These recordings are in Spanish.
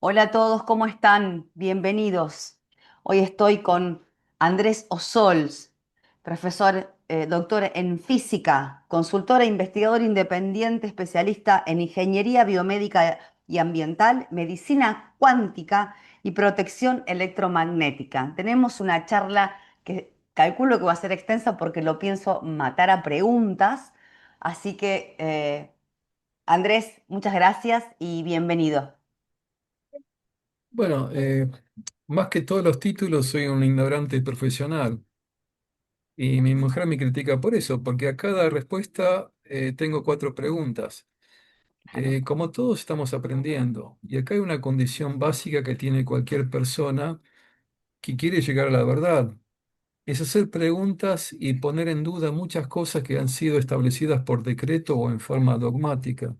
Hola a todos, ¿cómo están? Bienvenidos. Hoy estoy con Andrés Ozols, profesor, doctor en física, consultor e investigador independiente, especialista en ingeniería biomédica y ambiental, medicina cuántica y protección electromagnética. Tenemos una charla que calculo que va a ser extensa porque lo pienso matar a preguntas. Así que, Andrés, muchas gracias y bienvenido. Bueno, más que todos los títulos, soy un ignorante profesional y mi mujer me critica por eso, porque a cada respuesta tengo cuatro preguntas. Claro. Como todos estamos aprendiendo, y acá hay una condición básica que tiene cualquier persona que quiere llegar a la verdad, es hacer preguntas y poner en duda muchas cosas que han sido establecidas por decreto o en forma dogmática.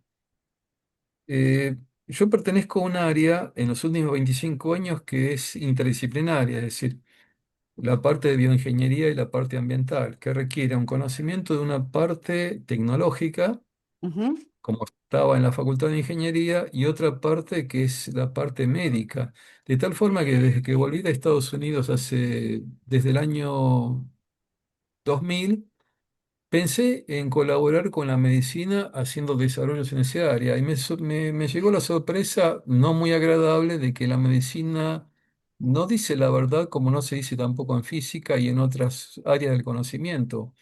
Eh, yo pertenezco a un área en los últimos 25 años que es interdisciplinaria, es decir, la parte de bioingeniería y la parte ambiental, que requiere un conocimiento de una parte tecnológica, Ujú. como estaba en la Facultad de Ingeniería, y otra parte que es la parte médica. De tal forma que desde que volví de Estados Unidos desde el año 2000, pensé en colaborar con la medicina haciendo desarrollos en esa área y me llegó la sorpresa no muy agradable de que la medicina no dice la verdad como no se dice tampoco en física y en otras áreas del conocimiento.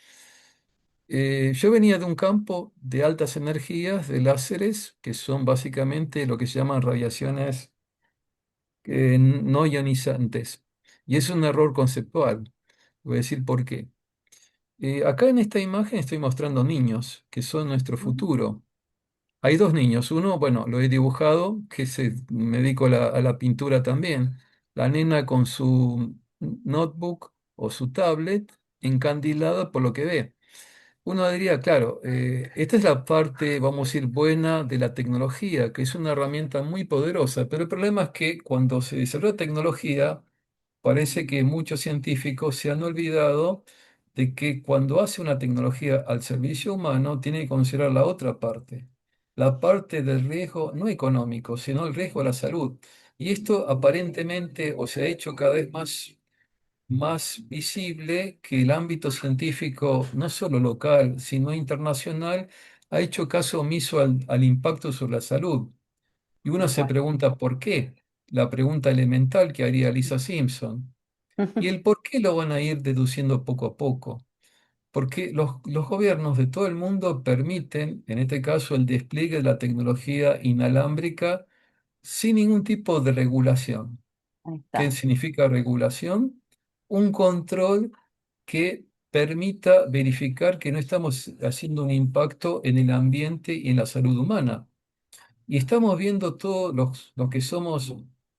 Yo venía de un campo de altas energías, de láseres, que son básicamente lo que se llaman radiaciones no ionizantes. Y es un error conceptual. Voy a decir por qué. Acá en esta imagen estoy mostrando niños, que son nuestro Ujú. futuro. Hay dos niños, uno, bueno, lo he dibujado, me dedico a la pintura también. La nena con su notebook o su tablet encandilada por lo que ve. Uno diría, claro, esta es la parte, vamos a decir, buena de la tecnología, que es una herramienta muy poderosa, pero el problema es que cuando se desarrolla tecnología, parece que muchos científicos se han olvidado de que cuando hace una tecnología al servicio humano, tiene que considerar la parte del riesgo no económico, sino el riesgo a la salud. Y esto aparentemente, o se ha hecho cada vez más visible que el ámbito científico, no solo local, sino internacional, ha hecho caso omiso al impacto sobre la salud. Y uno Tal se cual. pregunta por qué, la pregunta elemental que haría Lisa Simpson. Y el por qué lo van a ir deduciendo poco a poco. Porque los gobiernos de todo el mundo permiten, en este caso, el despliegue de la tecnología inalámbrica sin ningún tipo de regulación. Ahí ¿Qué está. significa regulación? Un control que permita verificar que no estamos haciendo un impacto en el ambiente y en la salud humana. Y estamos viendo todos los que somos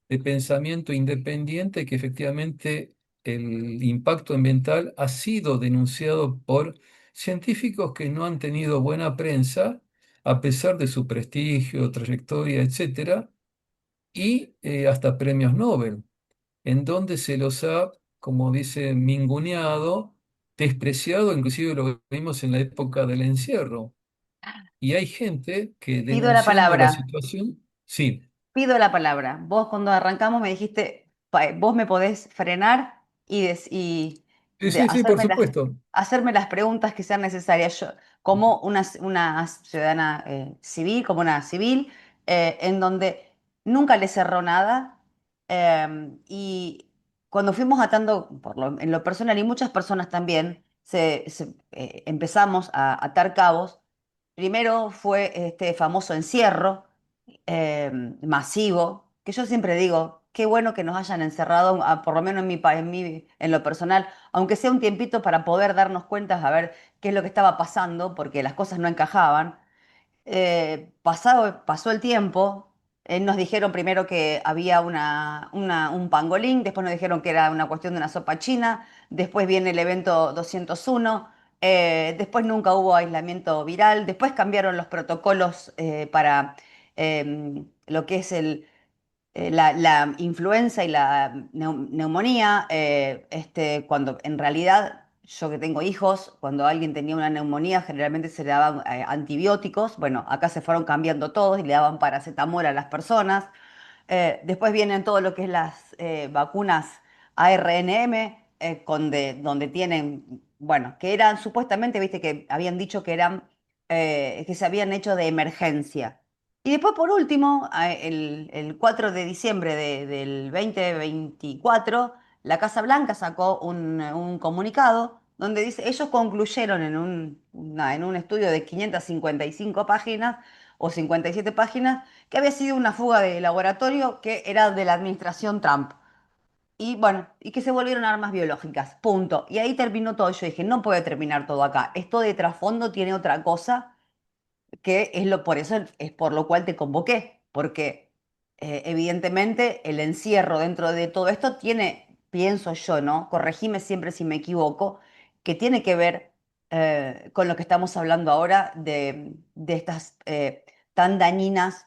de pensamiento independiente que efectivamente el impacto ambiental ha sido denunciado por científicos que no han tenido buena prensa, a pesar de su prestigio, trayectoria, etcétera, y hasta premios Nobel, en donde se los ha, como dice, minguneado, despreciado, inclusive lo vimos en la época del encierro. Y hay gente que Pido la denunciando la palabra. situación, sí, Pido la palabra. Vos cuando arrancamos me dijiste, vos me podés frenar y sí, sí, sí, por supuesto. hacerme las preguntas que sean necesarias. Yo, como una ciudadana civil, como una civil, en donde nunca le cerró nada. Y cuando fuimos atando, en lo personal y muchas personas también, empezamos a atar cabos. Primero fue este famoso encierro eh, masivo, que yo siempre digo, qué bueno que nos hayan encerrado, por lo menos en mi, en lo personal, aunque sea un tiempito para poder darnos cuenta, a ver qué es lo que estaba pasando, porque las cosas no encajaban. Pasó el tiempo, nos dijeron primero que había un pangolín, después nos dijeron que era una cuestión de una sopa china, después viene el evento 201, después nunca hubo aislamiento viral, después cambiaron los protocolos para lo que es la influenza y la neumonía, cuando en realidad yo que tengo hijos, cuando alguien tenía una neumonía generalmente se le daban antibióticos, bueno, acá se fueron cambiando todos y le daban paracetamol a las personas. Después vienen todo lo que es las vacunas ARNM, donde tienen, bueno, que eran supuestamente, viste, que habían dicho que eran, que se habían hecho de emergencia. Y después, por último, el 4 de diciembre del 2024, la Casa Blanca sacó un comunicado donde dice, ellos concluyeron en un estudio de 555 páginas o 57 páginas, que había sido una fuga de laboratorio que era de la administración Trump. Y bueno, y que se volvieron armas biológicas, punto. Y ahí terminó todo. Yo dije, no puede terminar todo acá. Esto de trasfondo tiene otra cosa que es por eso es por lo cual te convoqué, porque evidentemente el encierro dentro de todo esto tiene, pienso yo, ¿no? Corregime siempre si me equivoco, que tiene que ver con lo que estamos hablando ahora de estas tan dañinas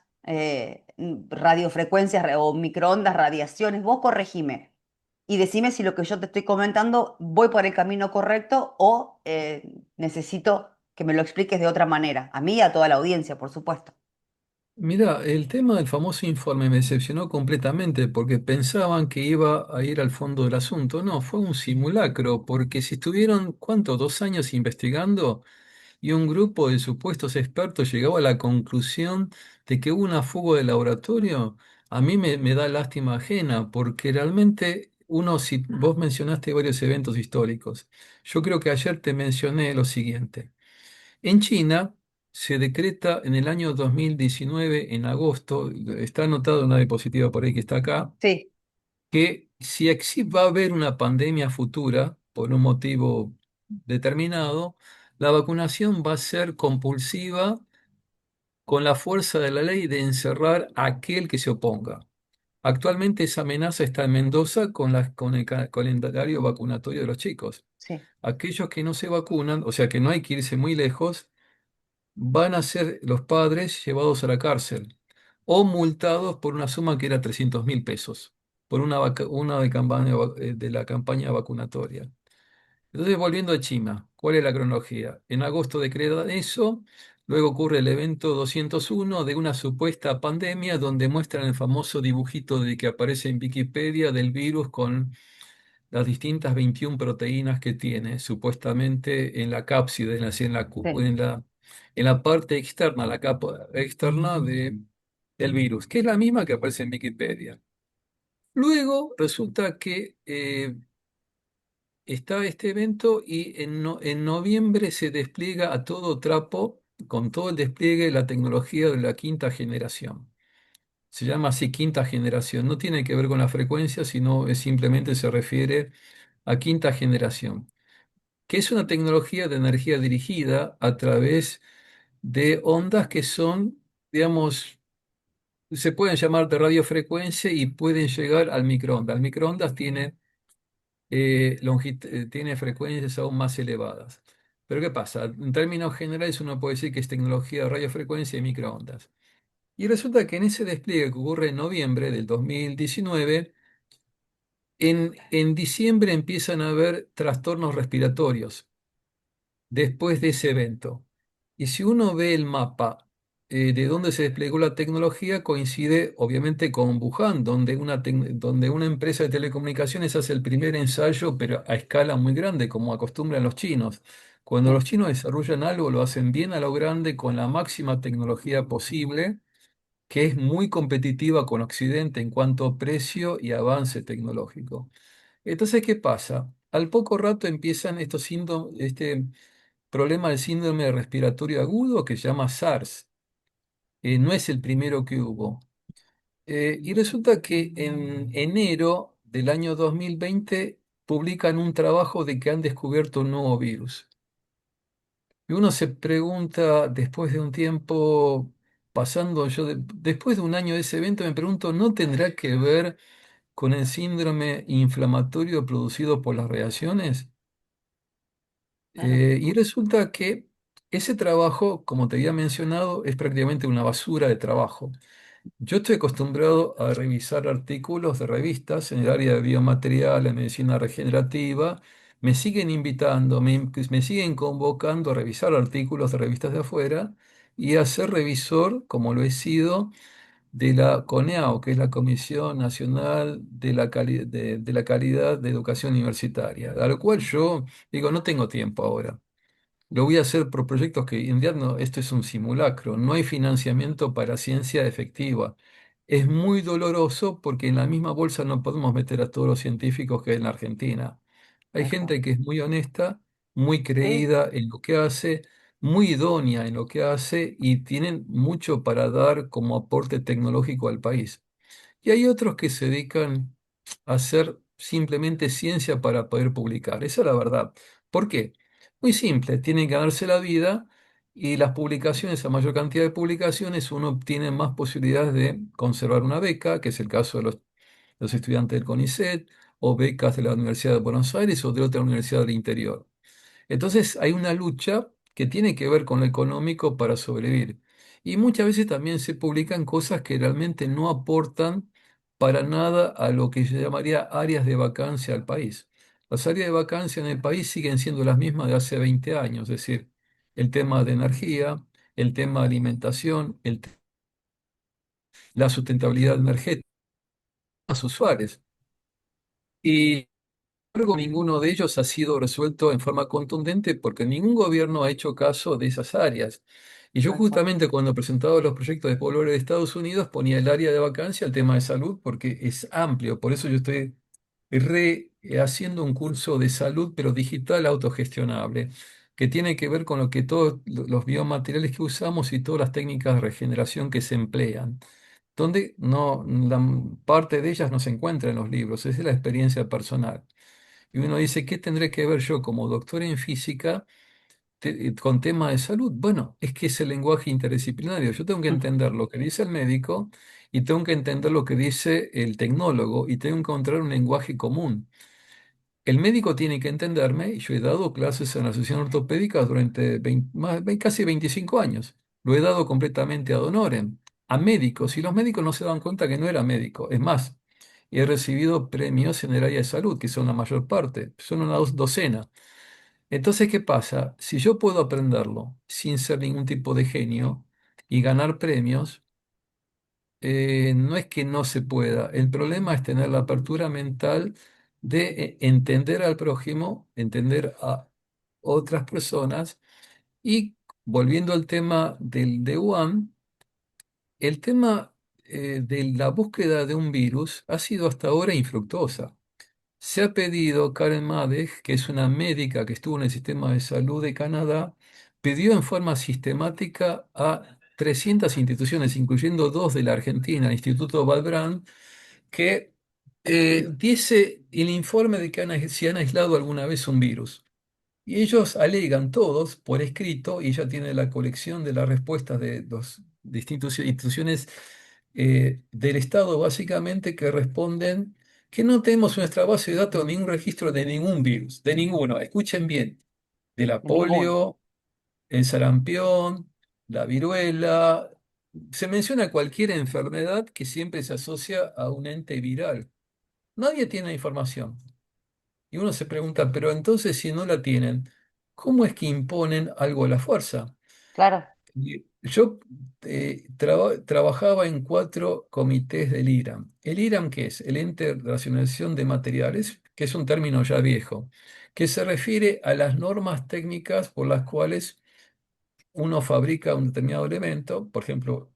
radiofrecuencias o microondas, radiaciones. Vos corregime. Y decime si lo que yo te estoy comentando voy por el camino correcto o necesito que me lo expliques de otra manera. A mí y a toda la audiencia, por supuesto. Mira, el tema del famoso informe me decepcionó completamente porque pensaban que iba a ir al fondo del asunto. No, fue un simulacro, porque si estuvieron, ¿cuánto? 2 años investigando y un grupo de supuestos expertos llegaba a la conclusión de que hubo una fuga de laboratorio, a mí me da lástima ajena, porque realmente uno, si vos mencionaste varios eventos históricos, yo creo que ayer te mencioné lo siguiente. En China se decreta en el año 2019, en agosto, está anotado en una diapositiva por ahí que está acá, Sí, que si va a haber una pandemia futura, por un motivo determinado, la vacunación va a ser compulsiva con la fuerza de la ley de encerrar a aquel que se oponga. Actualmente esa amenaza está en Mendoza con el calendario vacunatorio de los chicos. sí, Aquellos que no se vacunan, o sea que no hay que irse muy lejos, van a ser los padres llevados a la cárcel o multados por una suma que era 300.000 pesos por una de la campaña vacunatoria. Entonces, volviendo a China, ¿cuál es la cronología? En agosto decretan eso, luego ocurre el evento 201 de una supuesta pandemia donde muestran el famoso dibujito de que aparece en Wikipedia del virus con las distintas 21 proteínas que tiene, supuestamente en la cápside, sí, en la parte externa, la capa externa del virus, que es la misma que aparece en Wikipedia. Luego resulta que está este evento y en noviembre se despliega a todo trapo, con todo el despliegue de la tecnología de la quinta generación. Se llama así quinta generación. No tiene que ver con la frecuencia, sino simplemente se refiere a quinta generación, que es una tecnología de energía dirigida a través de ondas que son, digamos, se pueden llamar de radiofrecuencia y pueden llegar al microondas. El microondas tiene frecuencias aún más elevadas. Pero ¿qué pasa? En términos generales uno puede decir que es tecnología de radiofrecuencia y microondas. Y resulta que en ese despliegue que ocurre en noviembre del 2019, en diciembre empiezan a haber trastornos respiratorios después de ese evento. Y si uno ve el mapa de dónde se desplegó la tecnología, coincide obviamente con Wuhan, donde una empresa de telecomunicaciones hace el primer ensayo, pero a escala muy grande, como acostumbran los chinos. Cuando sí, los chinos desarrollan algo, lo hacen bien a lo grande, con la máxima tecnología posible, que es muy competitiva con Occidente en cuanto a precio y avance tecnológico. Entonces, ¿qué pasa? Al poco rato empiezan estos síntomas, problema del síndrome respiratorio agudo que se llama SARS. No es el primero que hubo. Y resulta que en enero del año 2020 publican un trabajo de que han descubierto un nuevo virus. Y uno se pregunta, después de un tiempo pasando, después de un año de ese evento, me pregunto, ¿no tendrá que ver con el síndrome inflamatorio producido por las reacciones? claro, Y resulta que ese trabajo, como te había mencionado, es prácticamente una basura de trabajo. Yo estoy acostumbrado a revisar artículos de revistas en el área de biomateriales, medicina regenerativa. Me siguen invitando, me siguen convocando a revisar artículos de revistas de afuera y a ser revisor, como lo he sido, de la CONEAU, que es la Comisión Nacional de la Calidad de Educación Universitaria, a lo cual yo digo, no tengo tiempo ahora. Lo voy a hacer por proyectos que en realidad no, esto es un simulacro, no hay financiamiento para ciencia efectiva. Es muy doloroso porque en la misma bolsa no podemos meter a todos los científicos que hay en la Argentina. Hay tal cual. gente que es muy honesta, muy Sí, creída en lo que hace, muy idónea en lo que hace y tienen mucho para dar como aporte tecnológico al país. Y hay otros que se dedican a hacer simplemente ciencia para poder publicar. Esa es la verdad. ¿Por qué? Muy simple, tienen que ganarse la vida y las publicaciones, a mayor cantidad de publicaciones, uno obtiene más posibilidades de conservar una beca, que es el caso de los estudiantes del CONICET, o becas de la Universidad de Buenos Aires o de otra universidad del interior. Entonces hay una lucha que tiene que ver con lo económico para sobrevivir. Y muchas veces también se publican cosas que realmente no aportan para nada a lo que se llamaría áreas de vacancia al país. Las áreas de vacancia en el país siguen siendo las mismas de hace 20 años, es decir, el tema de energía, el tema de alimentación, la sustentabilidad energética, los usuarios. Y embargo, ninguno de ellos ha sido resuelto en forma contundente porque ningún gobierno ha hecho caso de esas áreas. Y yo tal cual. justamente cuando presentaba los proyectos de Poblado de Estados Unidos ponía el área de vacancia, el tema de salud, porque es amplio. Por eso yo estoy haciendo un curso de salud, pero digital autogestionable, que tiene que ver con lo que todos los biomateriales que usamos y todas las técnicas de regeneración que se emplean, donde no, la parte de ellas no se encuentra en los libros, es la experiencia personal. Y uno dice, ¿qué tendré que ver yo como doctor en física con tema de salud? Bueno, es que es el lenguaje interdisciplinario. Yo tengo que Mm. entender lo que dice el médico y tengo que entender lo que dice el tecnólogo y tengo que encontrar un lenguaje común. El médico tiene que entenderme, y yo he dado clases en la Asociación Ortopédica durante casi 25 años. Lo he dado completamente ad honorem, a médicos, y los médicos no se dan cuenta que no era médico. Es más, he recibido premios en el área de salud, que son la mayor parte, son una docena. Entonces, ¿qué pasa? Si yo puedo aprenderlo sin ser ningún tipo de genio y ganar premios, no es que no se pueda. El problema es tener la apertura mental de entender al prójimo, entender a otras personas y volviendo al tema del de Wuhan, el tema de la búsqueda de un virus ha sido hasta ahora infructuosa. Se ha pedido, Karen Madej, que es una médica que estuvo en el sistema de salud de Canadá, pidió en forma sistemática a 300 instituciones, incluyendo dos de la Argentina, el Instituto Valbrand, que diese el informe de que si han aislado alguna vez un virus. Y ellos alegan todos por escrito, y ella tiene la colección de las respuestas de las distintas instituciones del Estado, básicamente, que responden que no tenemos en nuestra base de datos ningún registro de ningún virus, de ninguno. Escuchen bien, de la De ninguno. polio, el sarampión, la viruela. Se menciona cualquier enfermedad que siempre se asocia a un ente viral. Nadie tiene información. Y uno se pregunta, pero entonces si no la tienen, ¿cómo es que imponen algo a la fuerza? Claro. Y yo trabajaba en 4 comités del IRAM. ¿El IRAM qué es? El Ente de Racionalización de Materiales, que es un término ya viejo, que se refiere a las normas técnicas por las cuales uno fabrica un determinado elemento, por ejemplo,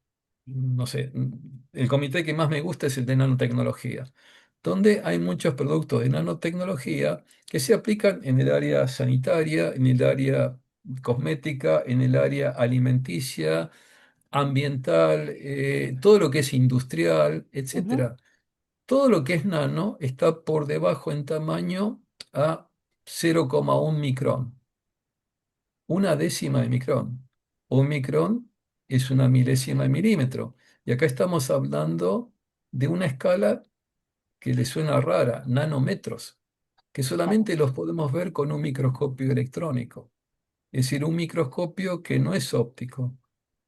no sé, el comité que más me gusta es el de nanotecnología, donde hay muchos productos de nanotecnología que se aplican en el área sanitaria, en el área cosmética, en el área alimenticia, ambiental, todo lo que es industrial, Ujú. etcétera. Todo lo que es nano está por debajo en tamaño a 0,1 micrón, una décima de micrón. Un micrón es una milésima de milímetro. Y acá estamos hablando de una escala que le suena rara, nanómetros, que Claro. solamente los podemos ver con un microscopio electrónico. Es decir, un microscopio que no es óptico.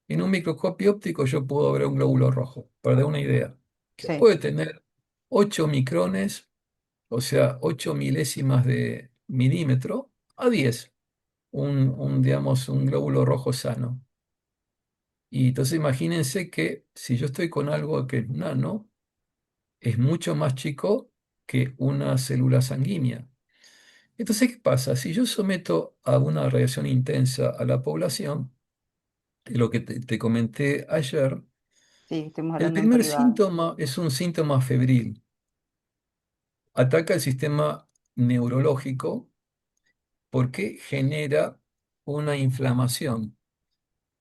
En un microscopio óptico yo puedo ver un glóbulo rojo, para dar una idea, que Sí, puede tener 8 micrones, o sea, 8 milésimas de milímetro, a 10 digamos, un glóbulo rojo sano. Y entonces imagínense que si yo estoy con algo que es nano, es mucho más chico que una célula sanguínea. Entonces, ¿qué pasa? Si yo someto a una radiación intensa a la población, lo que te comenté ayer, Sí, estuvimos el hablando en primer privado. síntoma es un síntoma febril. Ataca el sistema neurológico porque genera una inflamación.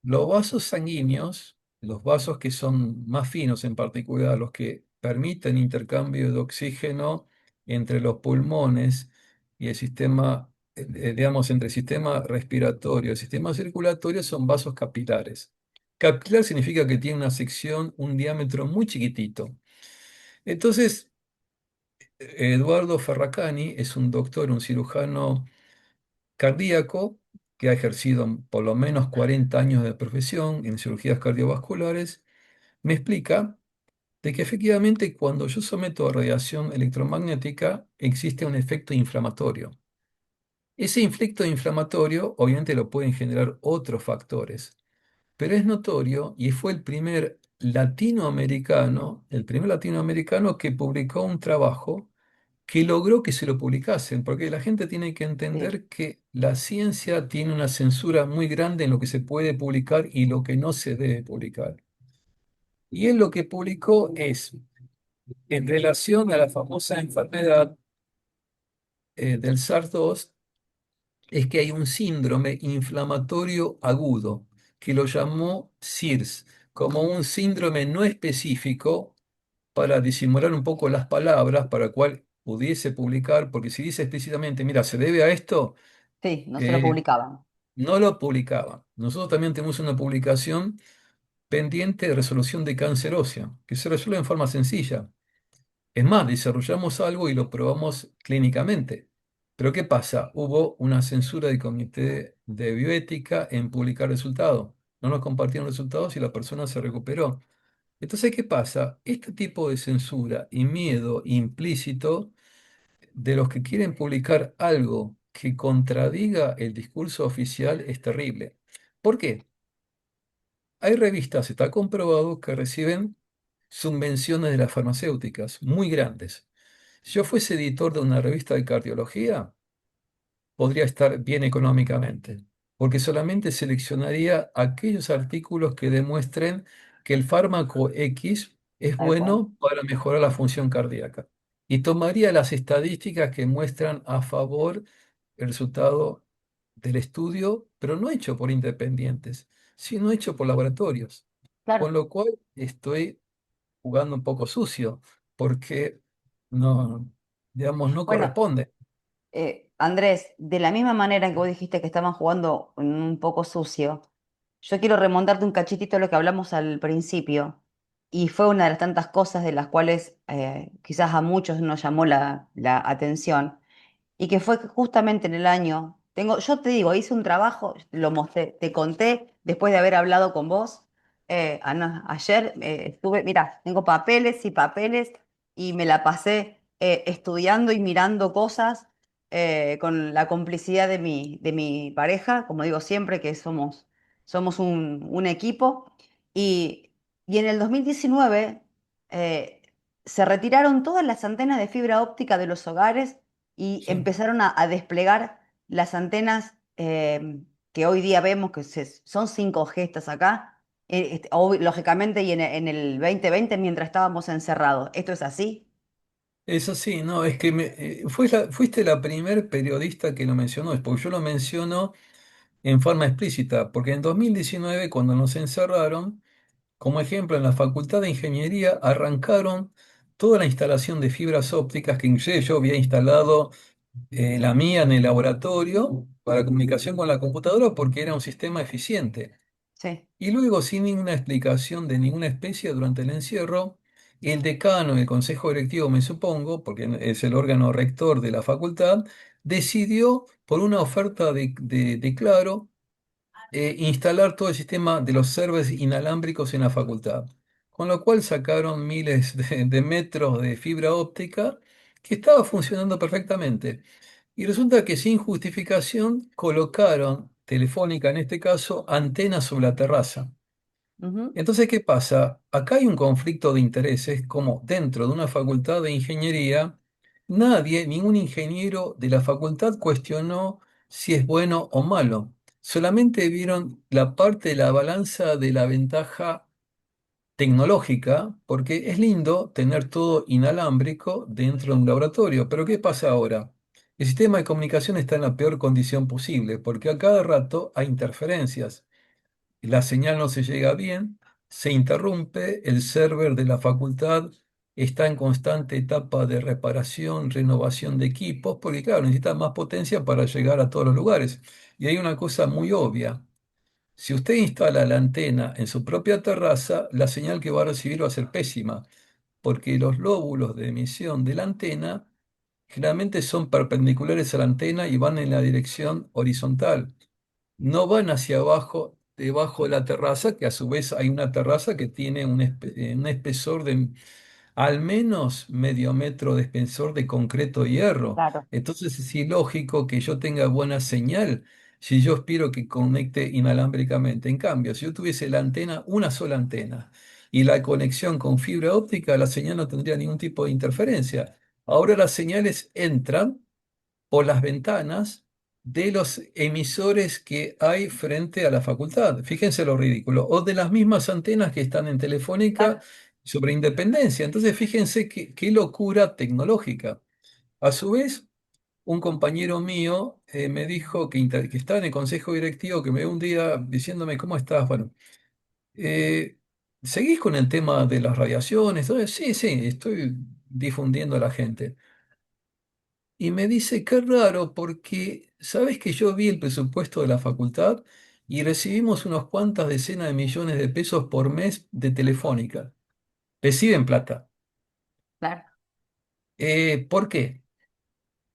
Los vasos sanguíneos, los vasos que son más finos en particular, los que permiten intercambio de oxígeno entre los pulmones y el sistema, digamos, entre el sistema respiratorio y el sistema circulatorio, son vasos capilares. Capilar significa que tiene una sección, un diámetro muy chiquitito. Entonces, Eduardo Ferracani es un doctor, un cirujano cardíaco que ha ejercido por lo menos 40 años de profesión en cirugías cardiovasculares, me explica de que efectivamente cuando yo someto a radiación electromagnética existe un efecto inflamatorio. Ese efecto inflamatorio obviamente lo pueden generar otros factores, pero es notorio y fue el primer latinoamericano que publicó un trabajo que logró que se lo publicasen, porque la gente tiene que Sí, entender que la ciencia tiene una censura muy grande en lo que se puede publicar y lo que no se debe publicar. Y él lo que publicó es, en relación a la famosa enfermedad del SARS-2, es que hay un síndrome inflamatorio agudo, que lo llamó SIRS, como un síndrome no específico para disimular un poco las palabras, para cual pudiese publicar, porque si dice explícitamente, mira, se debe a esto, sí, no se lo eh, publicaban. no lo publicaba. Nosotros también tenemos una publicación pendiente de resolución de cáncer óseo, que se resuelve en forma sencilla. Es más, desarrollamos algo y lo probamos clínicamente. Pero ¿qué pasa? Hubo una censura del Comité de Bioética en publicar resultados. No nos compartieron resultados y la persona se recuperó. Entonces, ¿qué pasa? Este tipo de censura y miedo implícito de los que quieren publicar algo que contradiga el discurso oficial es terrible. ¿Por qué? Hay revistas, está comprobado, que reciben subvenciones de las farmacéuticas muy grandes. Si yo fuese editor de una revista de cardiología, podría estar bien económicamente, porque solamente seleccionaría aquellos artículos que demuestren que el fármaco X es Tal cual. bueno para mejorar la función cardíaca. Y tomaría las estadísticas que muestran a favor el resultado del estudio, pero no hecho por independientes, sino hecho por laboratorios. Con Claro. lo cual estoy jugando un poco sucio, porque no, digamos, no Bueno, corresponde. Andrés, de la misma manera que vos dijiste que estaban jugando un poco sucio, yo quiero remontarte un cachitito a lo que hablamos al principio, y fue una de las tantas cosas de las cuales quizás a muchos nos llamó la atención, y que fue que justamente en el año, yo te digo, hice un trabajo, lo mostré, te conté después de haber hablado con vos, ayer estuve, mira, tengo papeles y papeles y me la pasé estudiando y mirando cosas con la complicidad de mi pareja, como digo siempre, que somos un equipo, y, y en el 2019 eh, se retiraron todas las antenas de fibra óptica de los hogares y Sí. empezaron a desplegar las antenas que hoy día vemos que son 5G estas acá, lógicamente, y en el 2020 mientras estábamos encerrados. ¿Esto es así? Eso sí, no, es que fuiste la primer periodista que lo mencionó, es porque yo lo menciono en forma explícita, porque en 2019, cuando nos encerraron, como ejemplo, en la Facultad de Ingeniería arrancaron toda la instalación de fibras ópticas que inclusive yo había instalado la mía en el laboratorio para comunicación con la computadora porque era un sistema eficiente. Sí, Y luego, sin ninguna explicación de ninguna especie durante el encierro, el decano y el consejo directivo, me supongo, porque es el órgano rector de la facultad, decidió, por una oferta de Claro, instalar todo el sistema de los servers inalámbricos en la facultad. Con lo cual sacaron miles de metros de fibra óptica que estaba funcionando perfectamente. Y resulta que sin justificación colocaron, Telefónica en este caso, antenas sobre la terraza. Ujú. Entonces, ¿qué pasa? Acá hay un conflicto de intereses, como dentro de una facultad de ingeniería, nadie, ningún ingeniero de la facultad cuestionó si es bueno o malo. Solamente vieron la parte de la balanza de la ventaja tecnológica, porque es lindo tener todo inalámbrico dentro de un laboratorio. Pero ¿qué pasa ahora? El sistema de comunicación está en la peor condición posible, porque a cada rato hay interferencias, la señal no se llega bien, se interrumpe, el server de la facultad está en constante etapa de reparación, renovación de equipos, porque claro, necesita más potencia para llegar a todos los lugares. Y hay una cosa muy obvia. Si usted instala la antena en su propia terraza, la señal que va a recibir va a ser pésima, porque los lóbulos de emisión de la antena generalmente son perpendiculares a la antena y van en la dirección horizontal, no van hacia abajo, debajo de la terraza, que a su vez hay una terraza que tiene un espesor de al menos medio metro de espesor de concreto y hierro. Claro, Entonces es ilógico que yo tenga buena señal si yo aspiro que conecte inalámbricamente. En cambio, si yo tuviese la antena, una sola antena, y la conexión con fibra óptica, la señal no tendría ningún tipo de interferencia. Ahora las señales entran por las ventanas de los emisores que hay frente a la facultad. Fíjense lo ridículo. O de las mismas antenas que están en Telefónica claro, sobre Independencia. Entonces, fíjense qué locura tecnológica. A su vez, un compañero mío me dijo que estaba en el consejo directivo, que me dio un día diciéndome, ¿cómo estás? Bueno, eh, ¿seguís con el tema de las radiaciones? Entonces, sí, sí, estoy difundiendo a la gente. Y me dice, qué raro, porque sabes que yo vi el presupuesto de la facultad y recibimos unas cuantas decenas de millones de pesos por mes de Telefónica. Reciben plata. claro. ¿Por qué?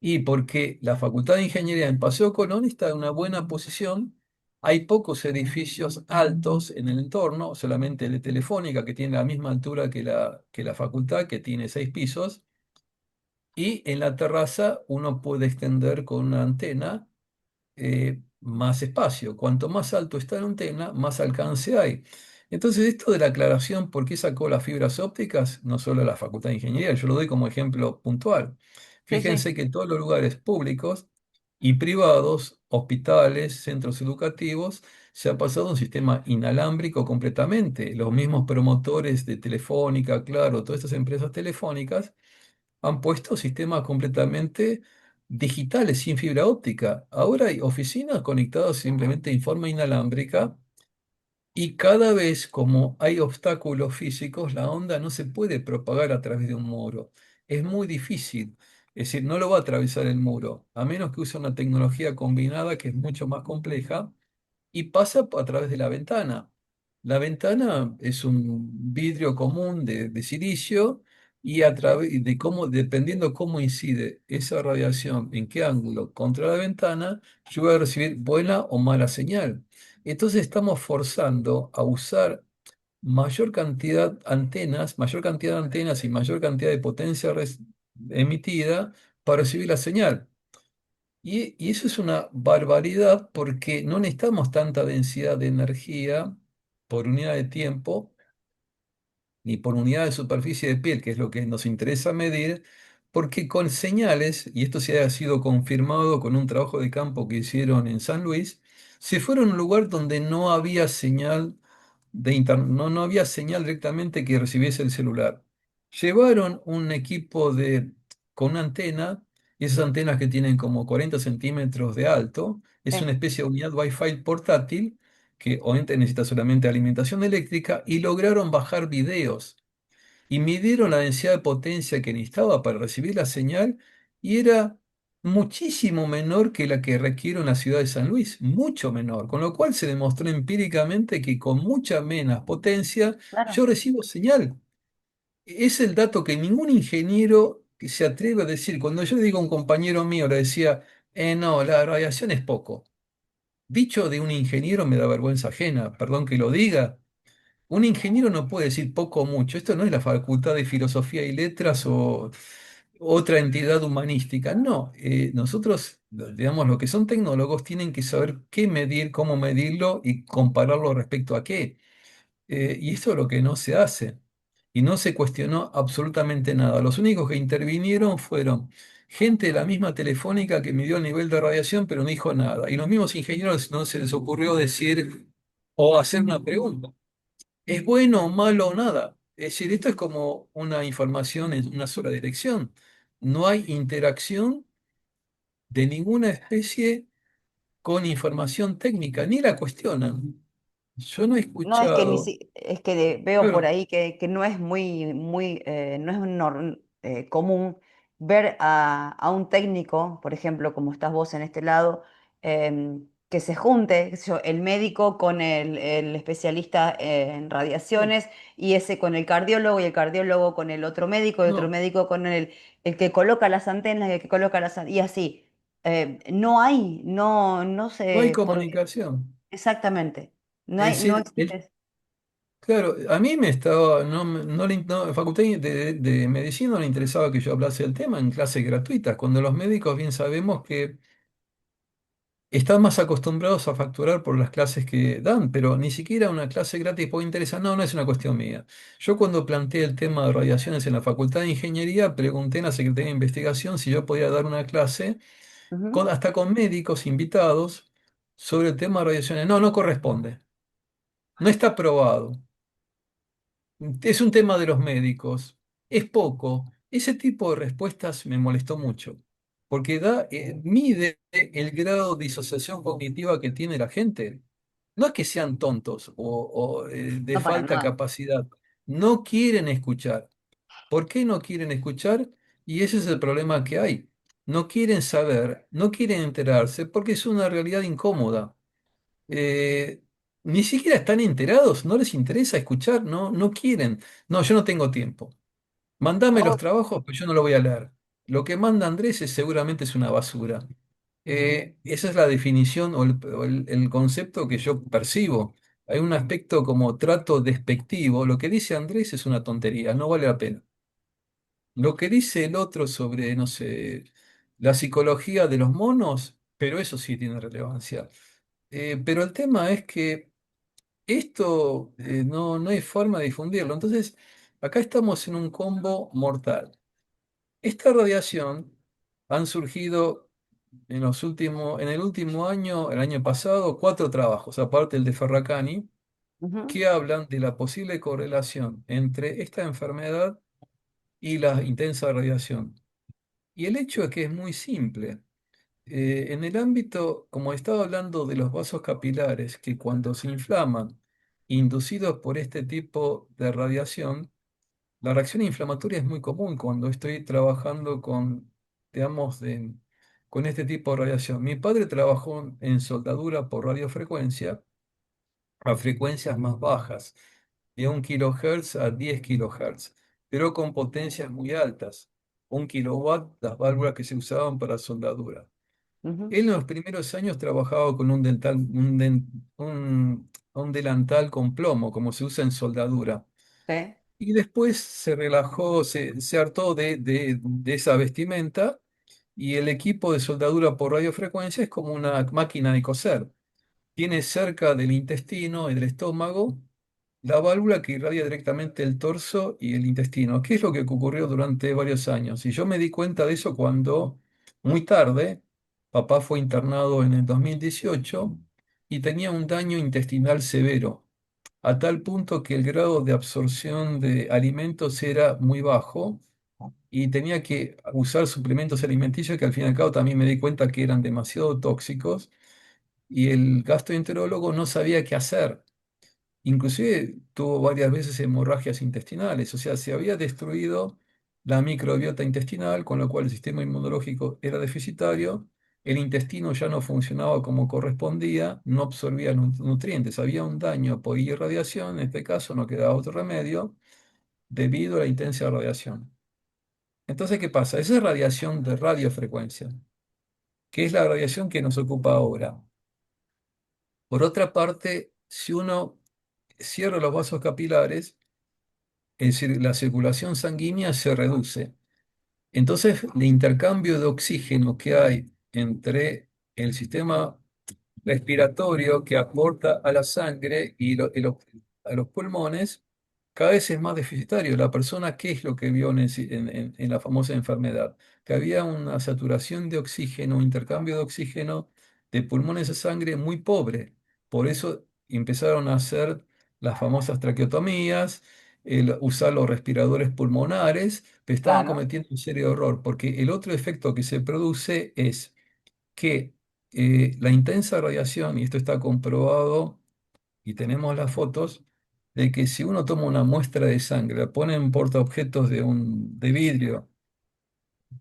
Y porque la Facultad de Ingeniería en Paseo Colón está en una buena posición. Hay pocos edificios altos en el entorno, solamente el de Telefónica, que tiene la misma altura que la facultad, que tiene 6 pisos. Y en la terraza uno puede extender con una antena más espacio. Cuanto más alto está la antena, más alcance hay. Entonces, esto de la aclaración, ¿por qué sacó las fibras ópticas? No solo la Facultad de Ingeniería, yo lo doy como ejemplo puntual. Sí, sí, Fíjense que en todos los lugares públicos y privados, hospitales, centros educativos, se ha pasado a un sistema inalámbrico completamente. Los mismos promotores de Telefónica, Claro, todas estas empresas telefónicas han puesto sistemas completamente digitales sin fibra óptica. Ahora hay oficinas conectadas simplemente en forma inalámbrica y cada vez como hay obstáculos físicos, la onda no se puede propagar a través de un muro. Es muy difícil. Es decir, no lo va a atravesar el muro, a menos que use una tecnología combinada que es mucho más compleja y pasa a través de la ventana. La ventana es un vidrio común de silicio y a través de cómo, dependiendo cómo incide esa radiación, en qué ángulo contra la ventana, yo voy a recibir buena o mala señal. Entonces estamos forzando a usar mayor cantidad de antenas y mayor cantidad de potencia emitida para recibir la señal. Y eso es una barbaridad porque no necesitamos tanta densidad de energía por unidad de tiempo ni por unidad de superficie de piel, que es lo que nos interesa medir, porque con señales, y esto se ha sido confirmado con un trabajo de campo que hicieron en San Luis, se fueron a un lugar donde no había señal no había señal directamente que recibiese el celular. Llevaron un equipo con una antena, y esas antenas que tienen como 40 centímetros de alto, es sí, una especie de unidad Wi-Fi portátil que obviamente necesita solamente alimentación eléctrica, y lograron bajar videos y midieron la densidad de potencia que necesitaba para recibir la señal y era muchísimo menor que la que requiere una ciudad de San Luis, mucho menor, con lo cual se demostró empíricamente que con mucha menos potencia claro. yo recibo señal. Es el dato que ningún ingeniero que se atreve a decir. Cuando yo le digo a un compañero mío, le decía, no, la radiación es poco. Dicho de un ingeniero me da vergüenza ajena, perdón que lo diga. Un ingeniero no puede decir poco o mucho. Esto no es la Facultad de Filosofía y Letras o otra entidad humanística. No, nosotros, digamos, los que son tecnólogos tienen que saber qué medir, cómo medirlo y compararlo respecto a qué. Y esto es lo que no se hace. Y no se cuestionó absolutamente nada. Los únicos que intervinieron fueron gente de la misma telefónica que midió el nivel de radiación, pero no dijo nada. Y los mismos ingenieros no se les ocurrió decir o hacer una pregunta. ¿Es bueno o malo o nada? Es decir, esto es como una información en una sola dirección. No hay interacción de ninguna especie con información técnica, ni la cuestionan. Yo no he No, es que escuchado, es que veo por claro, ahí que no es no es común ver a un técnico, por ejemplo, como estás vos en este lado, que se junte, qué sé yo, el médico con el especialista en no, radiaciones y ese con el cardiólogo y el cardiólogo con el otro médico y otro no, médico con el que coloca las antenas y el que coloca y así. No hay, no no hay sé, comunicación. exactamente. Es No decir, existe. claro, a mí me estaba, en Facultad de Medicina no le interesaba que yo hablase del tema en clases gratuitas, cuando los médicos bien sabemos que están más acostumbrados a facturar por las clases que dan, pero ni siquiera una clase gratis puede interesar. No, no es una cuestión mía. Yo cuando planteé el tema de radiaciones en la Facultad de Ingeniería, pregunté en la Secretaría de Investigación si yo podía dar una clase, Ujú. hasta con médicos invitados, sobre el tema de radiaciones. No, no corresponde. No está aprobado. Es un tema de los médicos. Es poco. Ese tipo de respuestas me molestó mucho, porque mide el grado de disociación cognitiva que tiene la gente. No es que sean tontos o de No para falta nada. capacidad. No quieren escuchar. ¿Por qué no quieren escuchar? Y ese es el problema que hay. No quieren saber, no quieren enterarse porque es una realidad incómoda. eh, Ni siquiera están enterados, no les interesa escuchar, no, no quieren. No, yo no tengo tiempo. Mándame los Oh, trabajos, pues yo no lo voy a leer. Lo que manda Andrés seguramente es una basura. Esa es la definición o el concepto que yo percibo. Hay un aspecto como trato despectivo. Lo que dice Andrés es una tontería, no vale la pena. Lo que dice el otro sobre, no sé, la psicología de los monos, pero eso sí tiene relevancia. Pero el tema es que esto no hay forma de difundirlo. Entonces, acá estamos en un combo mortal. Esta radiación han surgido en el último año, el año pasado, cuatro trabajos, aparte el de Ferracani, ujú, que hablan de la posible correlación entre esta enfermedad y la intensa radiación. Y el hecho es que es muy simple. En el ámbito, como estaba hablando de los vasos capilares, que cuando se inflaman, inducidos por este tipo de radiación, la reacción inflamatoria es muy común cuando estoy trabajando con, digamos, con este tipo de radiación. Mi padre trabajó en soldadura por radiofrecuencia a frecuencias más bajas, de 1 kHz a 10 kHz, pero con potencias muy altas. 1 kW, las válvulas que se usaban para soldadura. ujú. Él en los primeros años trabajaba con un delantal con plomo, como se usa en soldadura. Sí. Y después se relajó, se hartó de esa vestimenta y el equipo de soldadura por radiofrecuencia es como una máquina de coser. Tiene cerca del intestino y del estómago la válvula que irradia directamente el torso y el intestino. ¿Qué es lo que ocurrió durante varios años? Y yo me di cuenta de eso cuando, muy tarde, papá fue internado en el 2018 y tenía un daño intestinal severo, a tal punto que el grado de absorción de alimentos era muy bajo y tenía que usar suplementos alimenticios que al fin y al cabo también me di cuenta que eran demasiado tóxicos y el gastroenterólogo no sabía qué hacer. Inclusive tuvo varias veces hemorragias intestinales, o sea, se había destruido la microbiota intestinal, con lo cual el sistema inmunológico era deficitario, el intestino ya no funcionaba como correspondía, no absorbía nutrientes, había un daño por irradiación, en este caso no quedaba otro remedio, debido a la intensa radiación. Entonces, ¿qué pasa? Esa es radiación de radiofrecuencia, que es la radiación que nos ocupa ahora. Por otra parte, si uno cierra los vasos capilares, es decir, la circulación sanguínea se reduce. Entonces, el intercambio de oxígeno que hay entre el sistema respiratorio que aporta a la sangre y a los pulmones, cada vez es más deficitario. La persona, ¿qué es lo que vio en la famosa enfermedad? Que había una saturación de oxígeno, un intercambio de oxígeno de pulmones a sangre muy pobre. Por eso empezaron a hacer las famosas traqueotomías, usar los respiradores pulmonares, pero estaban Claro, cometiendo un serio error, porque el otro efecto que se produce es que la intensa radiación, y esto está comprobado, y tenemos las fotos, de que si uno toma una muestra de sangre, la pone en portaobjetos de vidrio,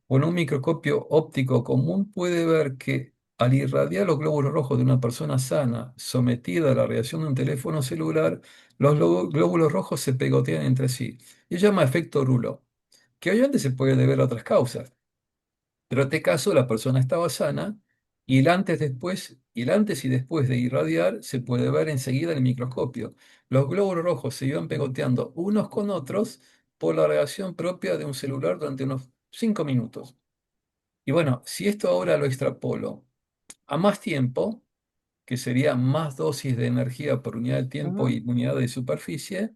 con un microscopio óptico común, puede ver que al irradiar los glóbulos rojos de una persona sana sometida a la radiación de un teléfono celular, los glóbulos rojos se pegotean entre sí. Y se llama efecto Rouleau, que obviamente se puede deber a otras causas. Pero en este caso la persona estaba sana y el antes y después de irradiar se puede ver enseguida en el microscopio. Los glóbulos rojos se iban pegoteando unos con otros por la reacción propia de un celular durante unos 5 minutos. Y bueno, si esto ahora lo extrapolo a más tiempo, que sería más dosis de energía por unidad de tiempo ujú, y unidad de superficie,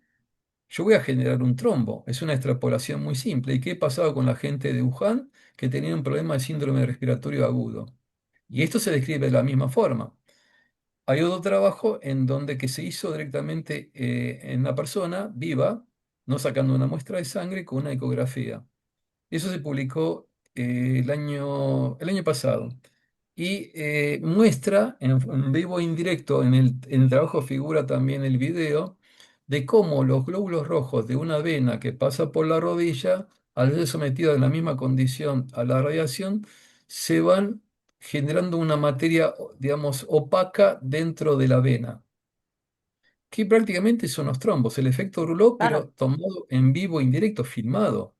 yo voy a generar un trombo. Es una extrapolación muy simple. ¿Y qué pasaba con la gente de Wuhan que tenía un problema de síndrome respiratorio agudo? Y esto se describe de la misma forma. Hay otro trabajo en donde que se hizo directamente en una persona viva, no sacando una muestra de sangre, con una ecografía. Eso se publicó el año pasado y muestra en vivo e indirecto, en el trabajo figura también el video, de cómo los glóbulos rojos de una vena que pasa por la rodilla, al ser sometida en la misma condición a la radiación, se van generando una materia, digamos, opaca dentro de la vena, que prácticamente son los trombos, el efecto Rouleau, claro. pero tomado en vivo e indirecto, filmado.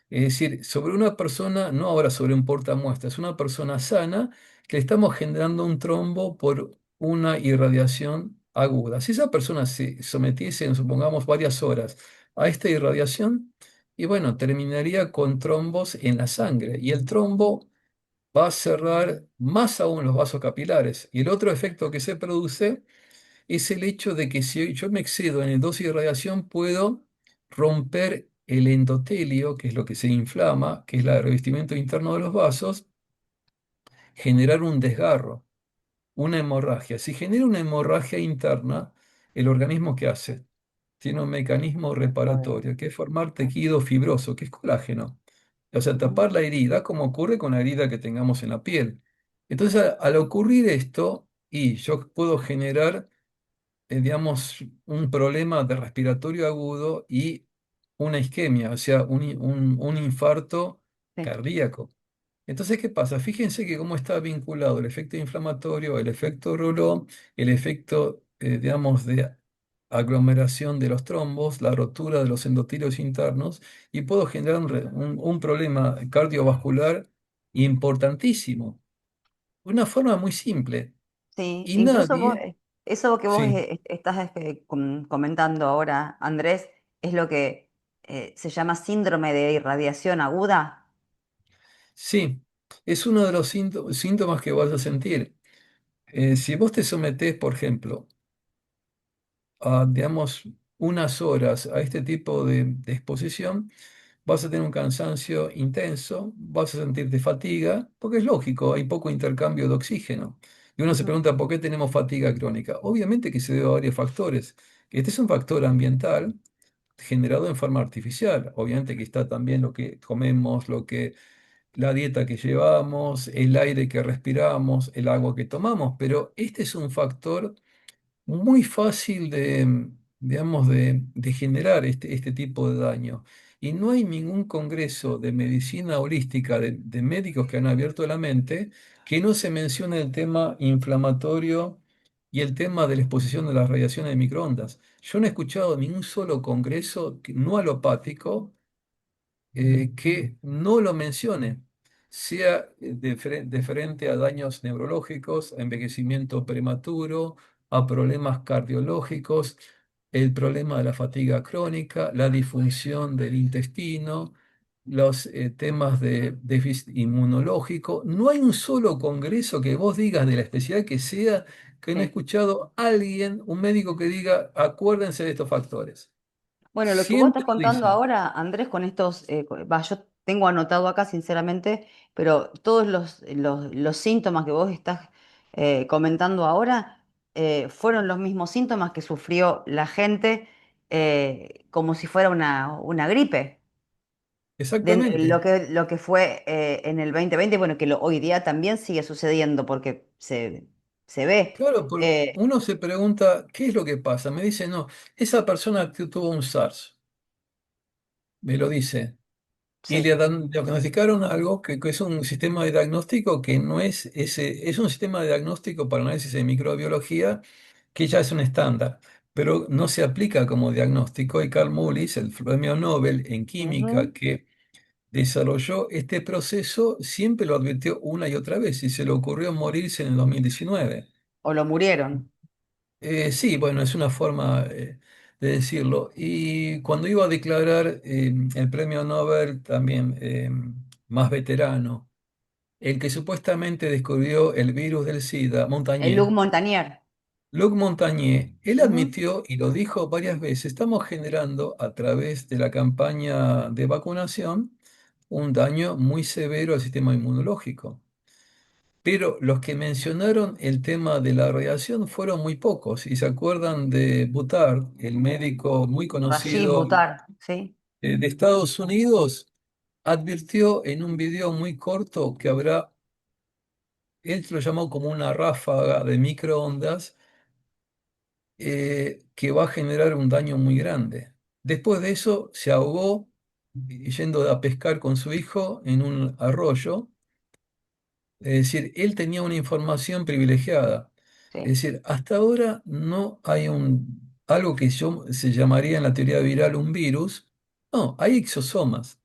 Es decir, sobre una persona, no ahora sobre un portamuestras, una persona sana que le estamos generando un trombo por una irradiación aguda. Si esa persona se sometiese, supongamos, varias horas a esta irradiación, y bueno, terminaría con trombos en la sangre. Y el trombo va a cerrar más aún los vasos capilares. Y el otro efecto que se produce es el hecho de que si yo me excedo en el dosis de radiación, puedo romper el endotelio, que es lo que se inflama, que es el revestimiento interno de los vasos, generar un desgarro, una hemorragia. Si genera una hemorragia interna, el organismo ¿qué hace? Tiene un mecanismo Joder. reparatorio, que es formar tejido fibroso, que es colágeno. O sea, Ujú, tapar la herida, como ocurre con la herida que tengamos en la piel. Entonces, al ocurrir esto, y yo puedo generar digamos, un problema de respiratorio agudo y una isquemia, o sea, un infarto sí, cardíaco. Entonces, ¿qué pasa? Fíjense que cómo está vinculado el efecto inflamatorio, el efecto Rouleau, el efecto, digamos, de aglomeración de los trombos, la rotura de los endotelios internos, y puedo generar un problema cardiovascular importantísimo. Una forma muy simple. sí. Y Incluso vos, nadie, eso que vos sí. estás comentando ahora, Andrés, es lo que se llama síndrome de irradiación aguda. Sí, es uno de los síntomas que vas a sentir. Si vos te sometés, por ejemplo, a, digamos, unas horas a este tipo de exposición, vas a tener un cansancio intenso, vas a sentirte fatiga, porque es lógico, hay poco intercambio de oxígeno. Y uno se Ujú, pregunta, ¿por qué tenemos fatiga crónica? Obviamente que se debe a varios factores. Este es un factor ambiental generado en forma artificial. Obviamente que está también lo que comemos, la dieta que llevamos, el aire que respiramos, el agua que tomamos, pero este es un factor muy fácil digamos, de generar este tipo de daño. Y no hay ningún congreso de medicina holística de médicos que han abierto la mente que no se mencione el tema inflamatorio y el tema de la exposición de las radiaciones de microondas. Yo no he escuchado ningún solo congreso no alopático que no lo mencione, sea de frente a daños neurológicos, a envejecimiento prematuro, a problemas cardiológicos, el problema de la fatiga crónica, la disfunción del intestino. los temas de déficit inmunológico. No hay un solo congreso que vos digas de la especialidad que sea que no he Sí. escuchado a alguien, un médico que diga, acuérdense de estos factores. Bueno, lo que vos estás Siempre lo contando dicen. ahora, Andrés, con estos, yo tengo anotado acá sinceramente, pero todos los síntomas que vos estás comentando ahora fueron los mismos síntomas que sufrió la gente como si fuera una gripe. Exactamente. Lo que fue en el 2020, bueno, que hoy día también sigue sucediendo porque se ve. Claro, porque uno se pregunta, ¿qué es lo que pasa? Me dice, no, esa persona que tuvo un SARS, me lo dice. Y Sí. diagnosticaron algo que es un sistema de diagnóstico que no es ese, es un sistema de diagnóstico para análisis de microbiología que ya es un estándar, pero no se aplica como diagnóstico. Y Carl Mullis, el premio Nobel en química Ujú. que desarrolló este proceso, siempre lo advirtió una y otra vez y se le ocurrió morirse en el 2019. O lo murieron. Sí, bueno, es una forma de decirlo. Y cuando iba a declarar el premio Nobel, también más veterano, el que supuestamente descubrió el virus del SIDA, El Luc Montagnier, Montagnier. Luc Montagnier, él Ujú. admitió y lo dijo varias veces, estamos generando a través de la campaña de vacunación un daño muy severo al sistema inmunológico. Pero los que mencionaron el tema de la radiación fueron muy pocos. Y se acuerdan de Butard, el médico muy Rashid conocido Buttar, ¿sí? de Estados Unidos, advirtió en un video muy corto que habrá, él lo llamó como una ráfaga de microondas que va a generar un daño muy grande. Después de eso se ahogó yendo a pescar con su hijo en un arroyo. Es decir, él tenía una información privilegiada. Sí. Es decir, hasta ahora no hay algo que se llamaría en la teoría viral un virus. No, hay exosomas.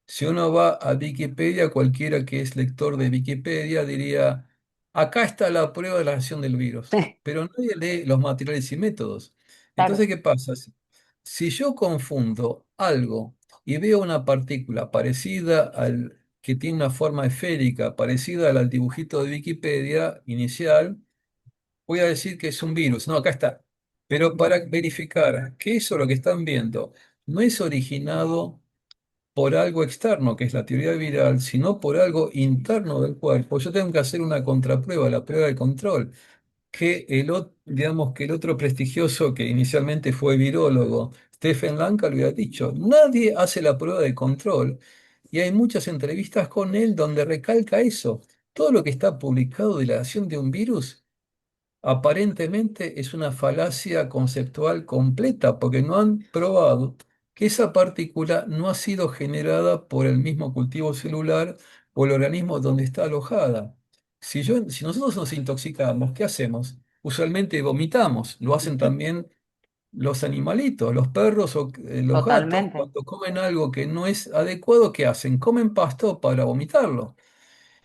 Si uno va a Wikipedia, cualquiera que es lector de Wikipedia diría, acá está la prueba de la acción del virus. Pero nadie lee los materiales y métodos. Entonces, Claro, ¿qué pasa? Si yo confundo algo y veo una partícula parecida al que tiene una forma esférica, parecida al dibujito de Wikipedia inicial, voy a decir que es un virus. No, acá está. Pero para verificar que eso lo que están viendo no es originado por algo externo, que es la teoría viral, sino por algo interno del cuerpo, yo tengo que hacer una contraprueba, la prueba de control digamos que el otro prestigioso que inicialmente fue virólogo, Stephen Lang, lo había dicho, nadie hace la prueba de control y hay muchas entrevistas con él donde recalca eso. Todo lo que está publicado de la acción de un virus aparentemente es una falacia conceptual completa porque no han probado que esa partícula no ha sido generada por el mismo cultivo celular o el organismo donde está alojada. Si nosotros nos intoxicamos, ¿qué hacemos? Usualmente vomitamos, lo hacen también los animalitos, los perros o los gatos. totalmente. Cuando comen algo que no es adecuado, ¿qué hacen? Comen pasto para vomitarlo.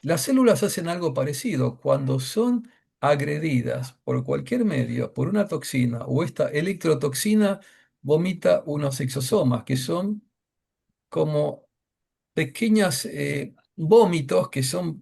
Las células hacen algo parecido. Cuando son agredidas por cualquier medio, por una toxina o esta electrotoxina, vomita unos exosomas, que son como pequeñas vómitos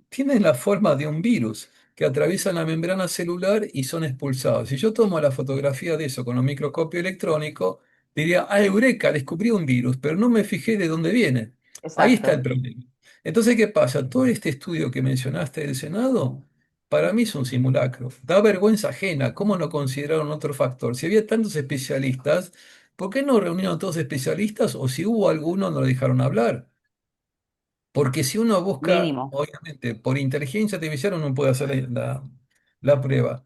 tienen la forma de un virus que atraviesan la membrana celular y son expulsados. Si yo tomo la fotografía de eso con un microscopio electrónico, diría, ah, eureka, descubrí un virus, pero no me fijé de dónde viene. Ahí está el Exacto. problema. Entonces, ¿qué pasa? Todo este estudio que mencionaste del Senado, para mí es un simulacro. Da vergüenza ajena. ¿Cómo no consideraron otro factor? Si había tantos especialistas, ¿por qué no reunieron a todos especialistas? O si hubo alguno, no lo dejaron hablar. Porque si uno busca, Mínimo. obviamente, por inteligencia artificial uno puede hacer la prueba.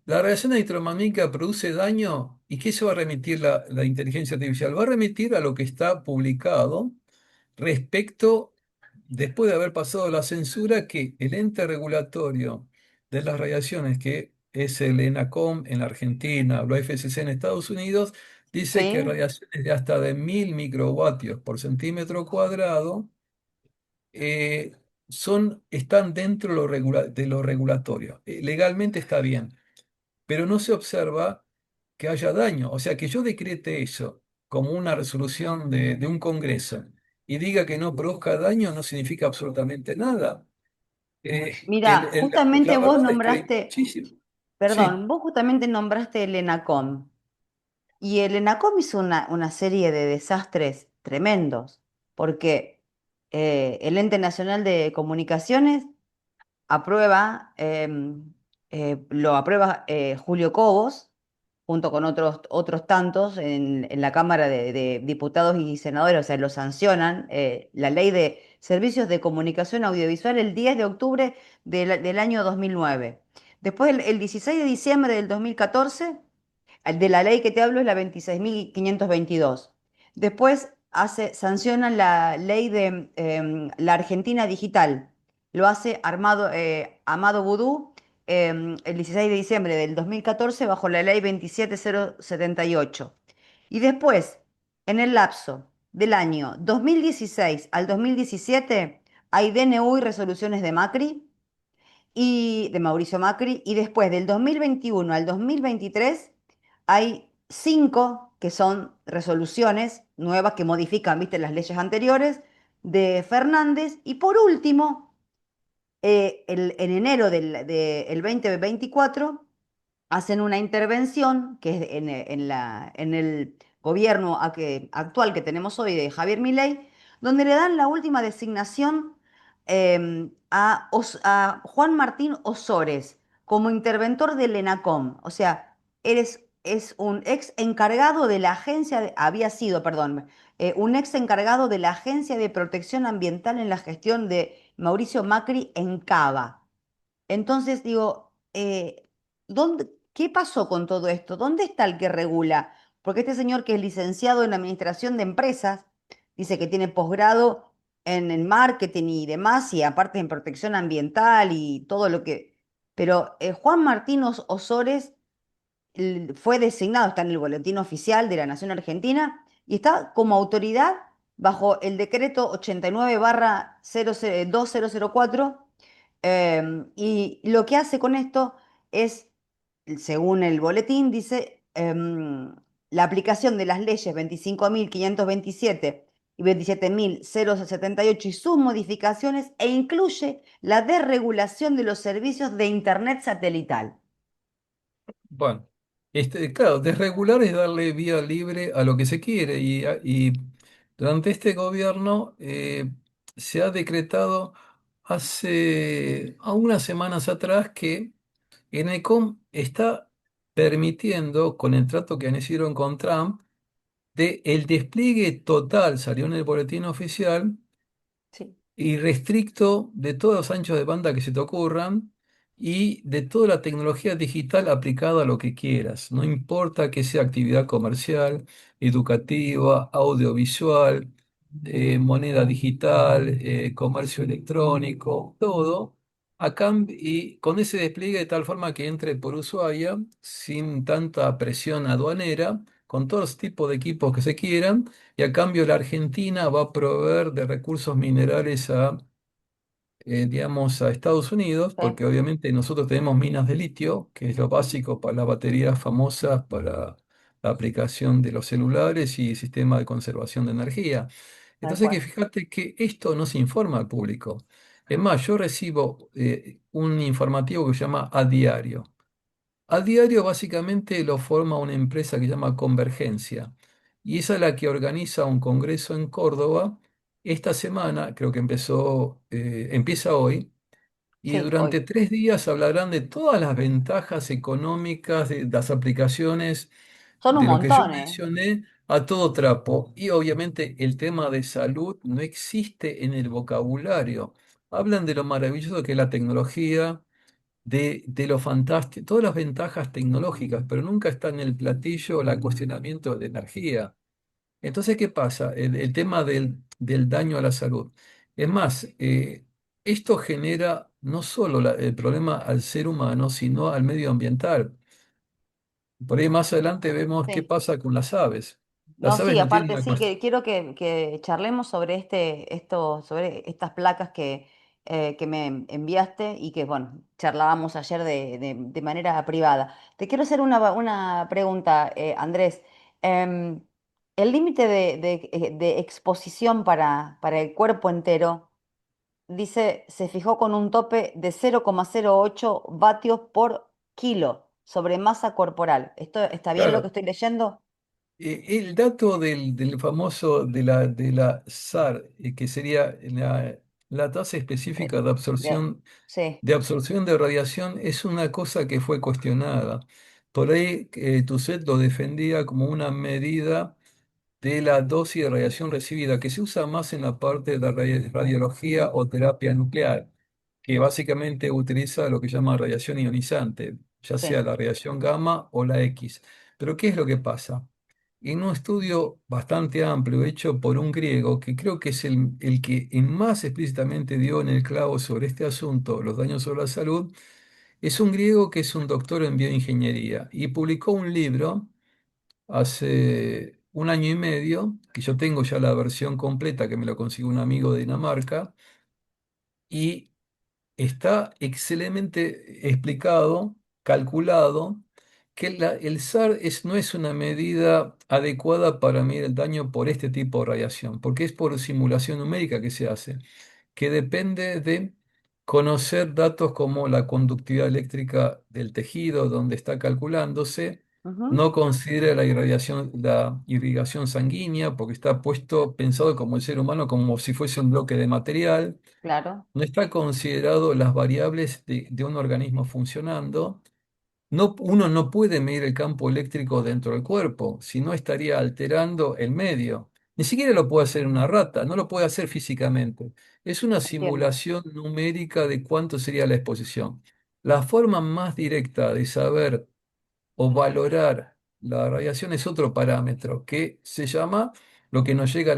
La radiación electromagnética produce daño. ¿Y qué se va a remitir la inteligencia artificial? Va a remitir a lo que está publicado respecto, después de haber pasado la censura, que el ente regulatorio de las radiaciones, que es el ENACOM en la Argentina, la FCC en Estados Unidos, dice que ¿Sí? radiaciones de hasta de 1000 microvatios por centímetro cuadrado eh, están dentro de lo regulatorio. Legalmente está bien, pero no se observa que haya daño. O sea, que yo decrete eso como una resolución de un congreso y diga que no produzca daño no significa absolutamente nada. Mira, La justamente vos verdad es que hay nombraste, muchísimo. Sí, perdón, vos justamente nombraste el ENACOM. Y el ENACOM hizo una serie de desastres tremendos, porque el Ente Nacional de Comunicaciones aprueba, lo aprueba Julio Cobos, junto con otros tantos en la Cámara de Diputados y Senadores, o sea, lo sancionan, la ley de servicios de comunicación audiovisual el 10 de octubre del año 2009. Después, el 16 de diciembre del 2014 de la ley que te hablo es la 26.522. Después sancionan la ley de la Argentina Digital. Lo hace Amado Vudú el 16 de diciembre del 2014 bajo la ley 27078. Y después, en el lapso del año 2016 al 2017, hay DNU y resoluciones de Macri y de Mauricio Macri, y después del 2021 al 2023 hay cinco que son resoluciones nuevas que modifican, viste, las leyes anteriores de Fernández, y por último, en enero del 2024 hacen una intervención que es en el gobierno actual que tenemos hoy de Javier Milei, donde le dan la última designación a Juan Martín Osores como interventor del ENACOM. O sea, es un ex encargado de la había sido, perdón, un ex encargado de la Agencia de Protección Ambiental en la gestión de Mauricio Macri en Cava. Entonces digo, ¿qué pasó con todo esto? ¿Dónde está el que regula? Porque este señor que es licenciado en Administración de Empresas, dice que tiene posgrado en marketing y demás, y aparte en protección ambiental y todo lo que... Pero Juan Martín Osores fue designado, está en el boletín oficial de la Nación Argentina, y está como autoridad bajo el decreto 89/2004, y lo que hace con esto es, según el boletín, dice la aplicación de las leyes 25.527 y 27.078 y sus modificaciones, e incluye la desregulación de los servicios de Internet satelital. bueno, claro, desregular es darle vía libre a lo que se quiere y durante este gobierno se ha decretado hace a unas semanas atrás que Enecom está permitiendo, con el trato que hicieron con Trump, de el despliegue total, salió en el boletín oficial, Sí, y restricto de todos los anchos de banda que se te ocurran y de toda la tecnología digital aplicada a lo que quieras. No importa que sea actividad comercial, educativa, audiovisual, moneda digital, comercio electrónico, todo. Y con ese despliegue de tal forma que entre por Ushuaia sin tanta presión aduanera, con todos los tipos de equipos que se quieran, y a cambio la Argentina va a proveer de recursos minerales digamos, a Estados Unidos, sí, porque obviamente nosotros tenemos minas de litio, que es lo básico para las baterías famosas, para la aplicación de los celulares y sistema de conservación de energía. tal Entonces, que cual. fíjate que esto no se informa al público. Es más, yo recibo un informativo que se llama A Diario. A diario básicamente lo forma una empresa que se llama Convergencia y esa es la que organiza un congreso en Córdoba. Esta semana, creo que empieza hoy, y Sí, hoy. durante 3 días hablarán de todas las ventajas económicas de las aplicaciones Son un de lo que yo montón, ¿eh? mencioné a todo trapo. Y obviamente el tema de salud no existe en el vocabulario. Hablan de lo maravilloso que es la tecnología, de lo fantástico, todas las ventajas tecnológicas, pero nunca está en el platillo el cuestionamiento de energía. Entonces, ¿qué pasa? El tema del daño a la salud. Es más, esto genera no solo el problema al ser humano, sino al medio ambiental. Por ahí más adelante vemos qué Sí. pasa con las aves. No, Las aves sí, no tienen aparte una sí, cuestión. que quiero que charlemos sobre sobre estas placas que me enviaste y que, bueno, charlábamos ayer de manera privada. Te quiero hacer una pregunta, Andrés. Em, el límite de exposición para el cuerpo entero, dice, se fijó con un tope de 0,08 vatios por kilo sobre masa corporal. ¿Esto está bien lo que Claro, estoy leyendo? el dato del famoso de la SAR, que sería la tasa Eh, específica de de- absorción sí, de radiación, es una cosa que fue cuestionada. Por ahí Tusset lo defendía como una medida de la dosis de radiación recibida, que se usa más en la parte de la radiología o terapia nuclear, que básicamente utiliza lo que llama radiación ionizante, ya sea sí. la radiación gamma o la X. Pero ¿qué es lo que pasa? En un estudio bastante amplio hecho por un griego, que creo que es el que más explícitamente dio en el clavo sobre este asunto, los daños sobre la salud, es un griego que es un doctor en bioingeniería y publicó un libro hace un año y medio, que yo tengo ya la versión completa, que me lo consiguió un amigo de Dinamarca, y está excelentemente explicado, calculado, que el SAR no es una medida adecuada para medir el daño por este tipo de radiación, porque es por simulación numérica que se hace, que depende de conocer datos como la conductividad eléctrica del tejido donde está calculándose. Ujú, No considera la irrigación sanguínea porque está pensado como el ser humano como si fuese un bloque de material. claro. No está considerado las variables de un organismo funcionando. No, uno no puede medir el campo eléctrico dentro del cuerpo, si no estaría alterando el medio. Ni siquiera lo puede hacer una rata, no lo puede hacer físicamente. Es una Entiendo. simulación numérica de cuánto sería la exposición. La forma más directa de saber o valorar la radiación es otro parámetro que se llama lo que nos llega a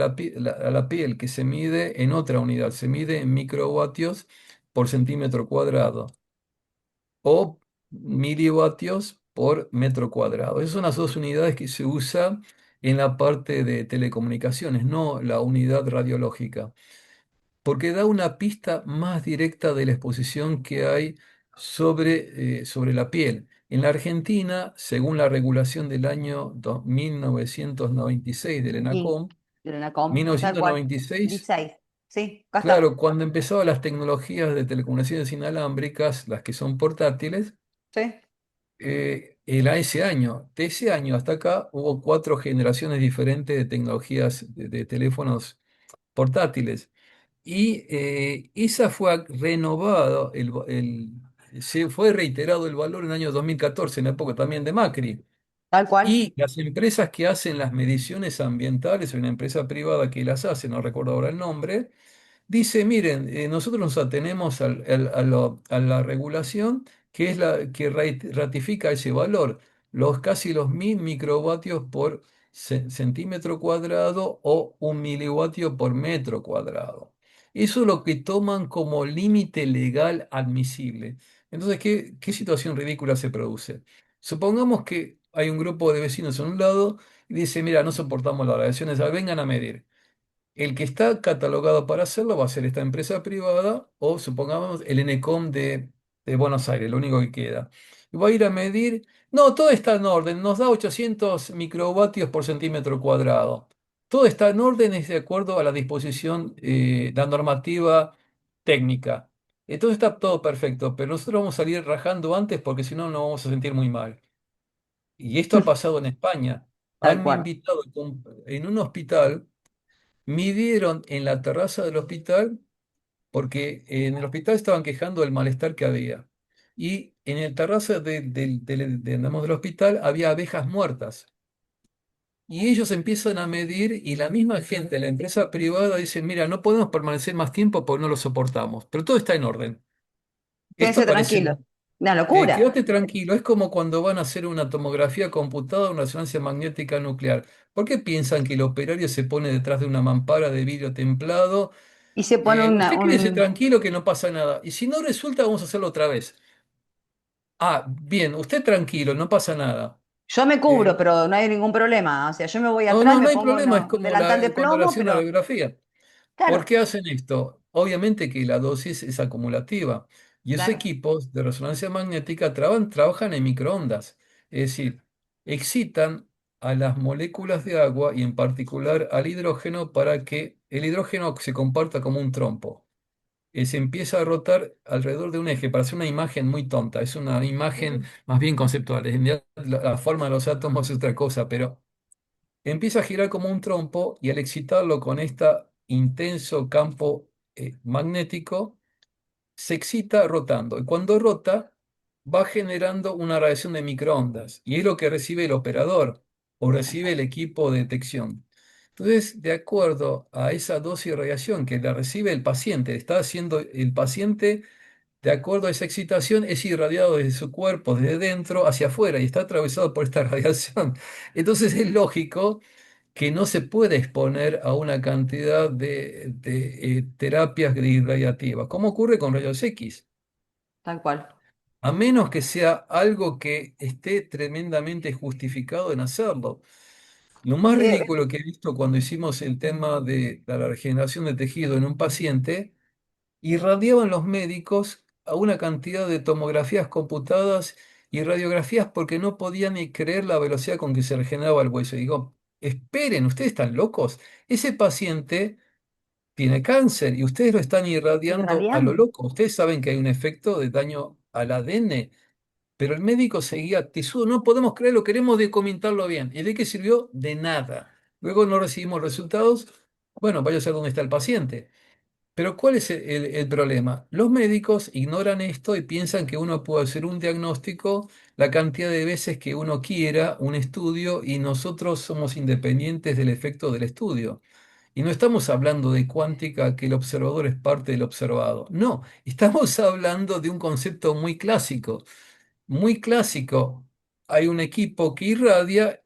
la piel, que se mide en otra unidad, se mide en microvatios por centímetro cuadrado o milivatios por metro cuadrado. Esas son las dos unidades que se usa en la parte de telecomunicaciones, no la unidad radiológica, porque da una pista más directa de la exposición que hay sobre la piel. En la Argentina, según la regulación del año 1996 del Y ENACOM, de Renacom, tal cual. 1996, 16. Sí, acá está. claro, cuando empezaban las tecnologías de telecomunicaciones inalámbricas, las que son portátiles, Sí. ese año, de ese año hasta acá, hubo cuatro generaciones diferentes de tecnologías de teléfonos portátiles. Y esa fue renovado, se fue reiterado el valor en el año 2014, en la época también de Macri. Tal cual. Y las empresas que hacen las mediciones ambientales, hay una empresa privada que las hace, no recuerdo ahora el nombre, dice, miren, nosotros nos atenemos a la regulación que es la que ratifica ese valor, casi los 1000 microvatios por centímetro cuadrado o 1 milivatio por metro cuadrado. Eso es lo que toman como límite legal admisible. Entonces, ¿qué situación ridícula se produce? Supongamos que hay un grupo de vecinos en un lado y dice, mira, no soportamos las radiaciones, vengan a medir. El que está catalogado para hacerlo va a ser esta empresa privada o supongamos el ENECOM de Buenos Aires, lo único que queda. Y va a ir a medir, no, todo está en orden, nos da 800 microvatios por centímetro cuadrado. Todo está en orden, es de acuerdo a la disposición, la normativa técnica. Entonces está todo perfecto, pero nosotros vamos a salir rajando antes porque si no nos vamos a sentir muy mal. Y esto ha pasado en España. Tal Han cual. invitado en un hospital. Midieron en la terraza del hospital porque en el hospital estaban quejando del malestar que había. Y en el terraza digamos, del hospital había abejas muertas. Y ellos empiezan a medir y la misma gente, la empresa privada, dice, mira, no podemos permanecer más tiempo porque no lo soportamos. Pero todo está en orden. Quédense Esto parece tranquilos. Una locura. quédate tranquilo, es como cuando van a hacer una tomografía computada o una resonancia magnética nuclear. ¿Por qué piensan que el operario se pone detrás de una mampara de vidrio templado? Y se pone Usted quédese tranquilo que no pasa nada. Y si no resulta, vamos a hacerlo otra vez. Ah, bien, usted tranquilo, no pasa nada. Yo me Eh, cubro, pero no hay ningún problema. O sea, yo me voy no, atrás, no, me no hay pongo problema, es un como delantal de cuando le plomo, hacen una pero radiografía. ¿Por claro, qué hacen esto? Obviamente que la dosis es acumulativa y esos claro. equipos de resonancia magnética trabajan en microondas, es decir, excitan. a las moléculas de agua y en particular al hidrógeno para que el hidrógeno se comporta como un trompo. Se empieza a rotar alrededor de un eje para hacer una imagen muy tonta. Es una imagen más bien conceptual. En realidad, la forma de los átomos es otra cosa, pero empieza a girar como un trompo y al excitarlo con este intenso campo magnético, se excita rotando. Y cuando rota, va generando una radiación de microondas. Y es lo que recibe el operador o recibe el equipo de detección. Entonces, de acuerdo a esa dosis de radiación que la recibe el paciente, está haciendo el paciente, de acuerdo a esa excitación, es irradiado desde su cuerpo, desde dentro hacia afuera, y está atravesado por esta radiación. Entonces, es lógico que no se puede exponer a una cantidad de terapias radiativas, como ocurre con rayos X, Tal cual. a menos que sea algo que esté tremendamente justificado en hacerlo. Lo más Eh, ridículo que he visto cuando hicimos el tema de la regeneración de tejido en un paciente, irradiaban los médicos a una cantidad de tomografías computadas y radiografías porque no podían ni creer la velocidad con que se regeneraba el hueso. Y digo, esperen, ¿ustedes están locos? Ese paciente tiene cáncer y ustedes lo están irradiando a lo Irradiando. loco. Ustedes saben que hay un efecto de daño al ADN, pero el médico seguía tesudo, no podemos creerlo, queremos documentarlo bien. ¿Y de qué sirvió? De nada. Luego no recibimos resultados. Bueno, vaya a ser dónde está el paciente. Pero ¿cuál es el problema? Los médicos ignoran esto y piensan que uno puede hacer un diagnóstico la cantidad de veces que uno quiera, un estudio, y nosotros somos independientes del efecto del estudio. Y no estamos hablando de cuántica, que el observador es parte del observado. No, estamos hablando de un concepto muy clásico. Muy clásico. Hay un equipo que irradia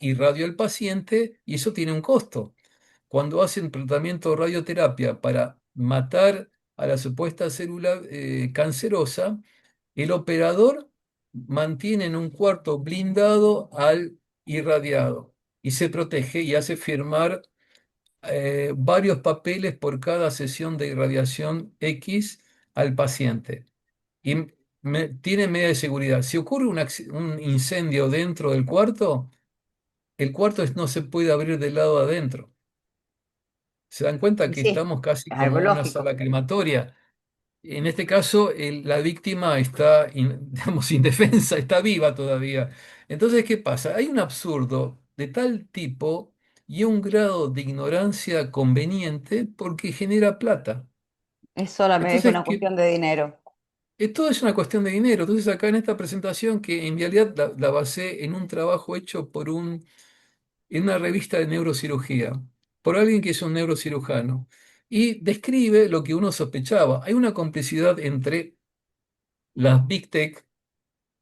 al paciente y eso tiene un costo. Cuando hacen tratamiento de radioterapia para matar a la supuesta célula cancerosa, el operador mantiene en un cuarto blindado al irradiado y se protege y hace firmar varios papeles por cada sesión de irradiación X al paciente. Y tiene media de seguridad. Si ocurre un incendio dentro del cuarto, el cuarto no se puede abrir del lado adentro. Se dan cuenta Y que sí, estamos casi algo como una lógico. sala crematoria. En este caso, la víctima está, digamos, indefensa, está viva todavía. Entonces, ¿qué pasa? Hay un absurdo de tal tipo y un grado de ignorancia conveniente porque genera plata. Es solamente es Entonces, una cuestión de dinero. todo es una cuestión de dinero. Entonces, acá en esta presentación, que en realidad la basé en un trabajo hecho en una revista de neurocirugía, por alguien que es un neurocirujano, y describe lo que uno sospechaba. Hay una complicidad entre las Big Tech,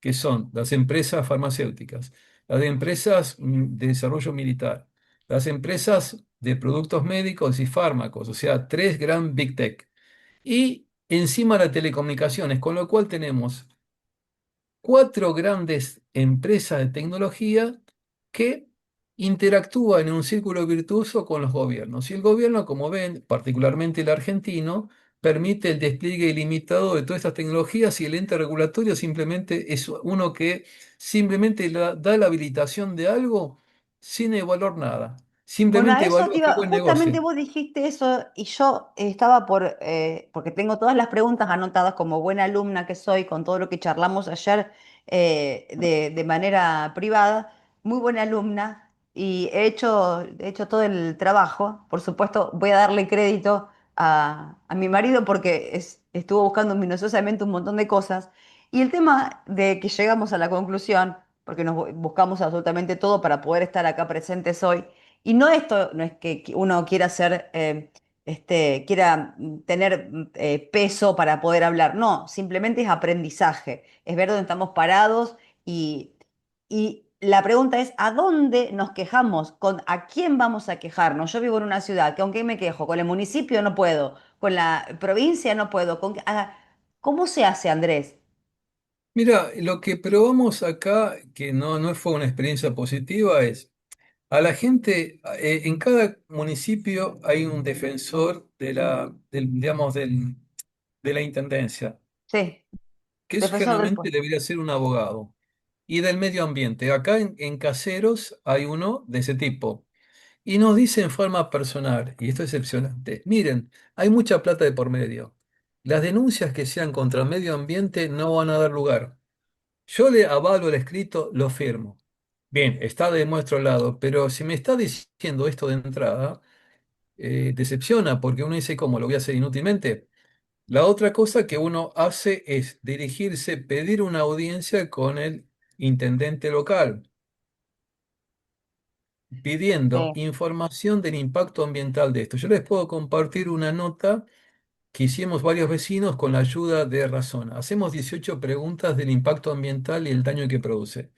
que son las empresas farmacéuticas, las empresas de desarrollo militar, las empresas de productos médicos y fármacos, o sea, tres gran Big Tech. Y encima las telecomunicaciones, con lo cual tenemos cuatro grandes empresas de tecnología que interactúan en un círculo virtuoso con los gobiernos. Y el gobierno, como ven, particularmente el argentino, permite el despliegue ilimitado de todas estas tecnologías y el ente regulatorio simplemente es uno que simplemente da la habilitación de algo sin evaluar nada. Bueno, a Simplemente eso te evalúa qué iba, buen justamente negocio. vos dijiste eso y yo estaba porque tengo todas las preguntas anotadas como buena alumna que soy, con todo lo que charlamos ayer de manera privada, muy buena alumna y he hecho todo el trabajo. Por supuesto, voy a darle crédito a mi marido porque estuvo buscando minuciosamente un montón de cosas. Y el tema de que llegamos a la conclusión, porque nos buscamos absolutamente todo para poder estar acá presentes hoy, y no esto, no es que uno quiera ser, quiera tener peso para poder hablar, no, simplemente es aprendizaje, es ver dónde estamos parados y la pregunta es, ¿a dónde nos quejamos? ¿A quién vamos a quejarnos? Yo vivo en una ciudad que aunque me quejo, con el municipio no puedo, con la provincia no puedo. ¿Cómo se hace, Andrés? Mira, lo que probamos acá, que no fue una experiencia positiva, es a la gente, en cada municipio hay un defensor digamos, de la intendencia, Sí, que eso defensor del generalmente pueblo. debería ser un abogado. y del medio ambiente. Acá en Caseros hay uno de ese tipo. Y nos dice en forma personal, y esto es excepcionante, miren, hay mucha plata de por medio. Las denuncias que sean contra el medio ambiente no van a dar lugar. Yo le avalo el escrito, lo firmo. Bien, está de nuestro lado, pero si me está diciendo esto de entrada, decepciona porque uno dice, ¿cómo lo voy a hacer inútilmente? La otra cosa que uno hace es dirigirse, pedir una audiencia con el intendente local, pidiendo Sí. información del impacto ambiental de esto. Yo les puedo compartir una nota que hicimos varios vecinos con la ayuda de Razón. Hacemos 18 preguntas del impacto ambiental y el daño que produce.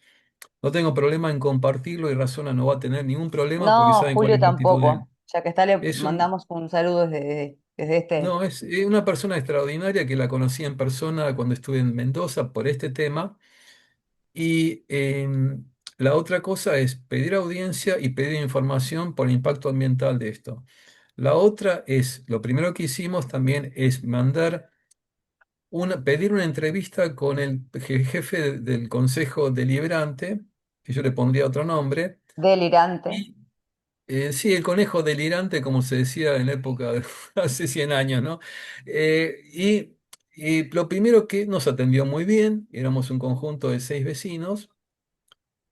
No tengo problema en compartirlo y Razona no va a tener ningún problema porque No, saben cuál Julio es la actitud de él. tampoco. Ya que está, le Es un, mandamos un saludo desde este. no, es una persona extraordinaria que la conocí en persona cuando estuve en Mendoza por este tema. Y la otra cosa es pedir audiencia y pedir información por el impacto ambiental de esto. La otra es, lo primero que hicimos también es pedir una entrevista con el jefe del Consejo Deliberante, que yo le pondría otro nombre. Delirante. Y sí, el conejo delirante, como se decía en la época de hace 100 años, ¿no? Y lo primero que nos atendió muy bien, éramos un conjunto de 6 vecinos,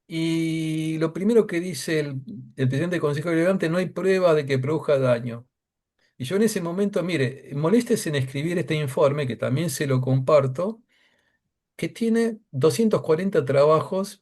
y lo primero que dice el presidente del Consejo Deliberante, no hay prueba de que produzca daño. Y yo en ese momento, mire, molestes en escribir este informe, que también se lo comparto, que tiene 240 trabajos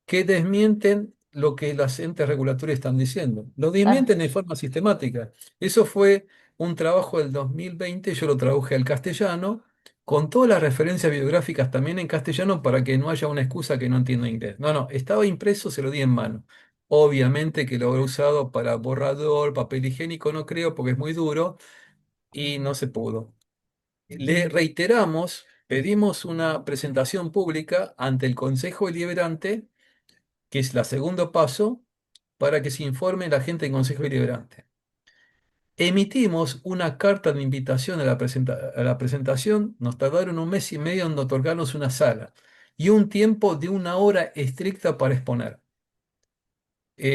que desmienten lo que las entes regulatorias están diciendo. Lo Ah, desmienten de forma sistemática. Eso fue un trabajo del 2020, yo lo traduje al castellano, con todas las referencias bibliográficas también en castellano para que no haya una excusa que no entiendo inglés. No, no, estaba impreso, se lo di en mano. Obviamente que lo habré usado para borrador, papel higiénico, no creo, porque es muy duro y no se pudo. Le reiteramos, pedimos una presentación pública ante el Consejo Deliberante, que es el segundo paso, para que se informe la gente del Consejo Deliberante. Emitimos una carta de invitación a a la presentación, nos tardaron un mes y medio en otorgarnos una sala y un tiempo de 1 hora estricta para exponer,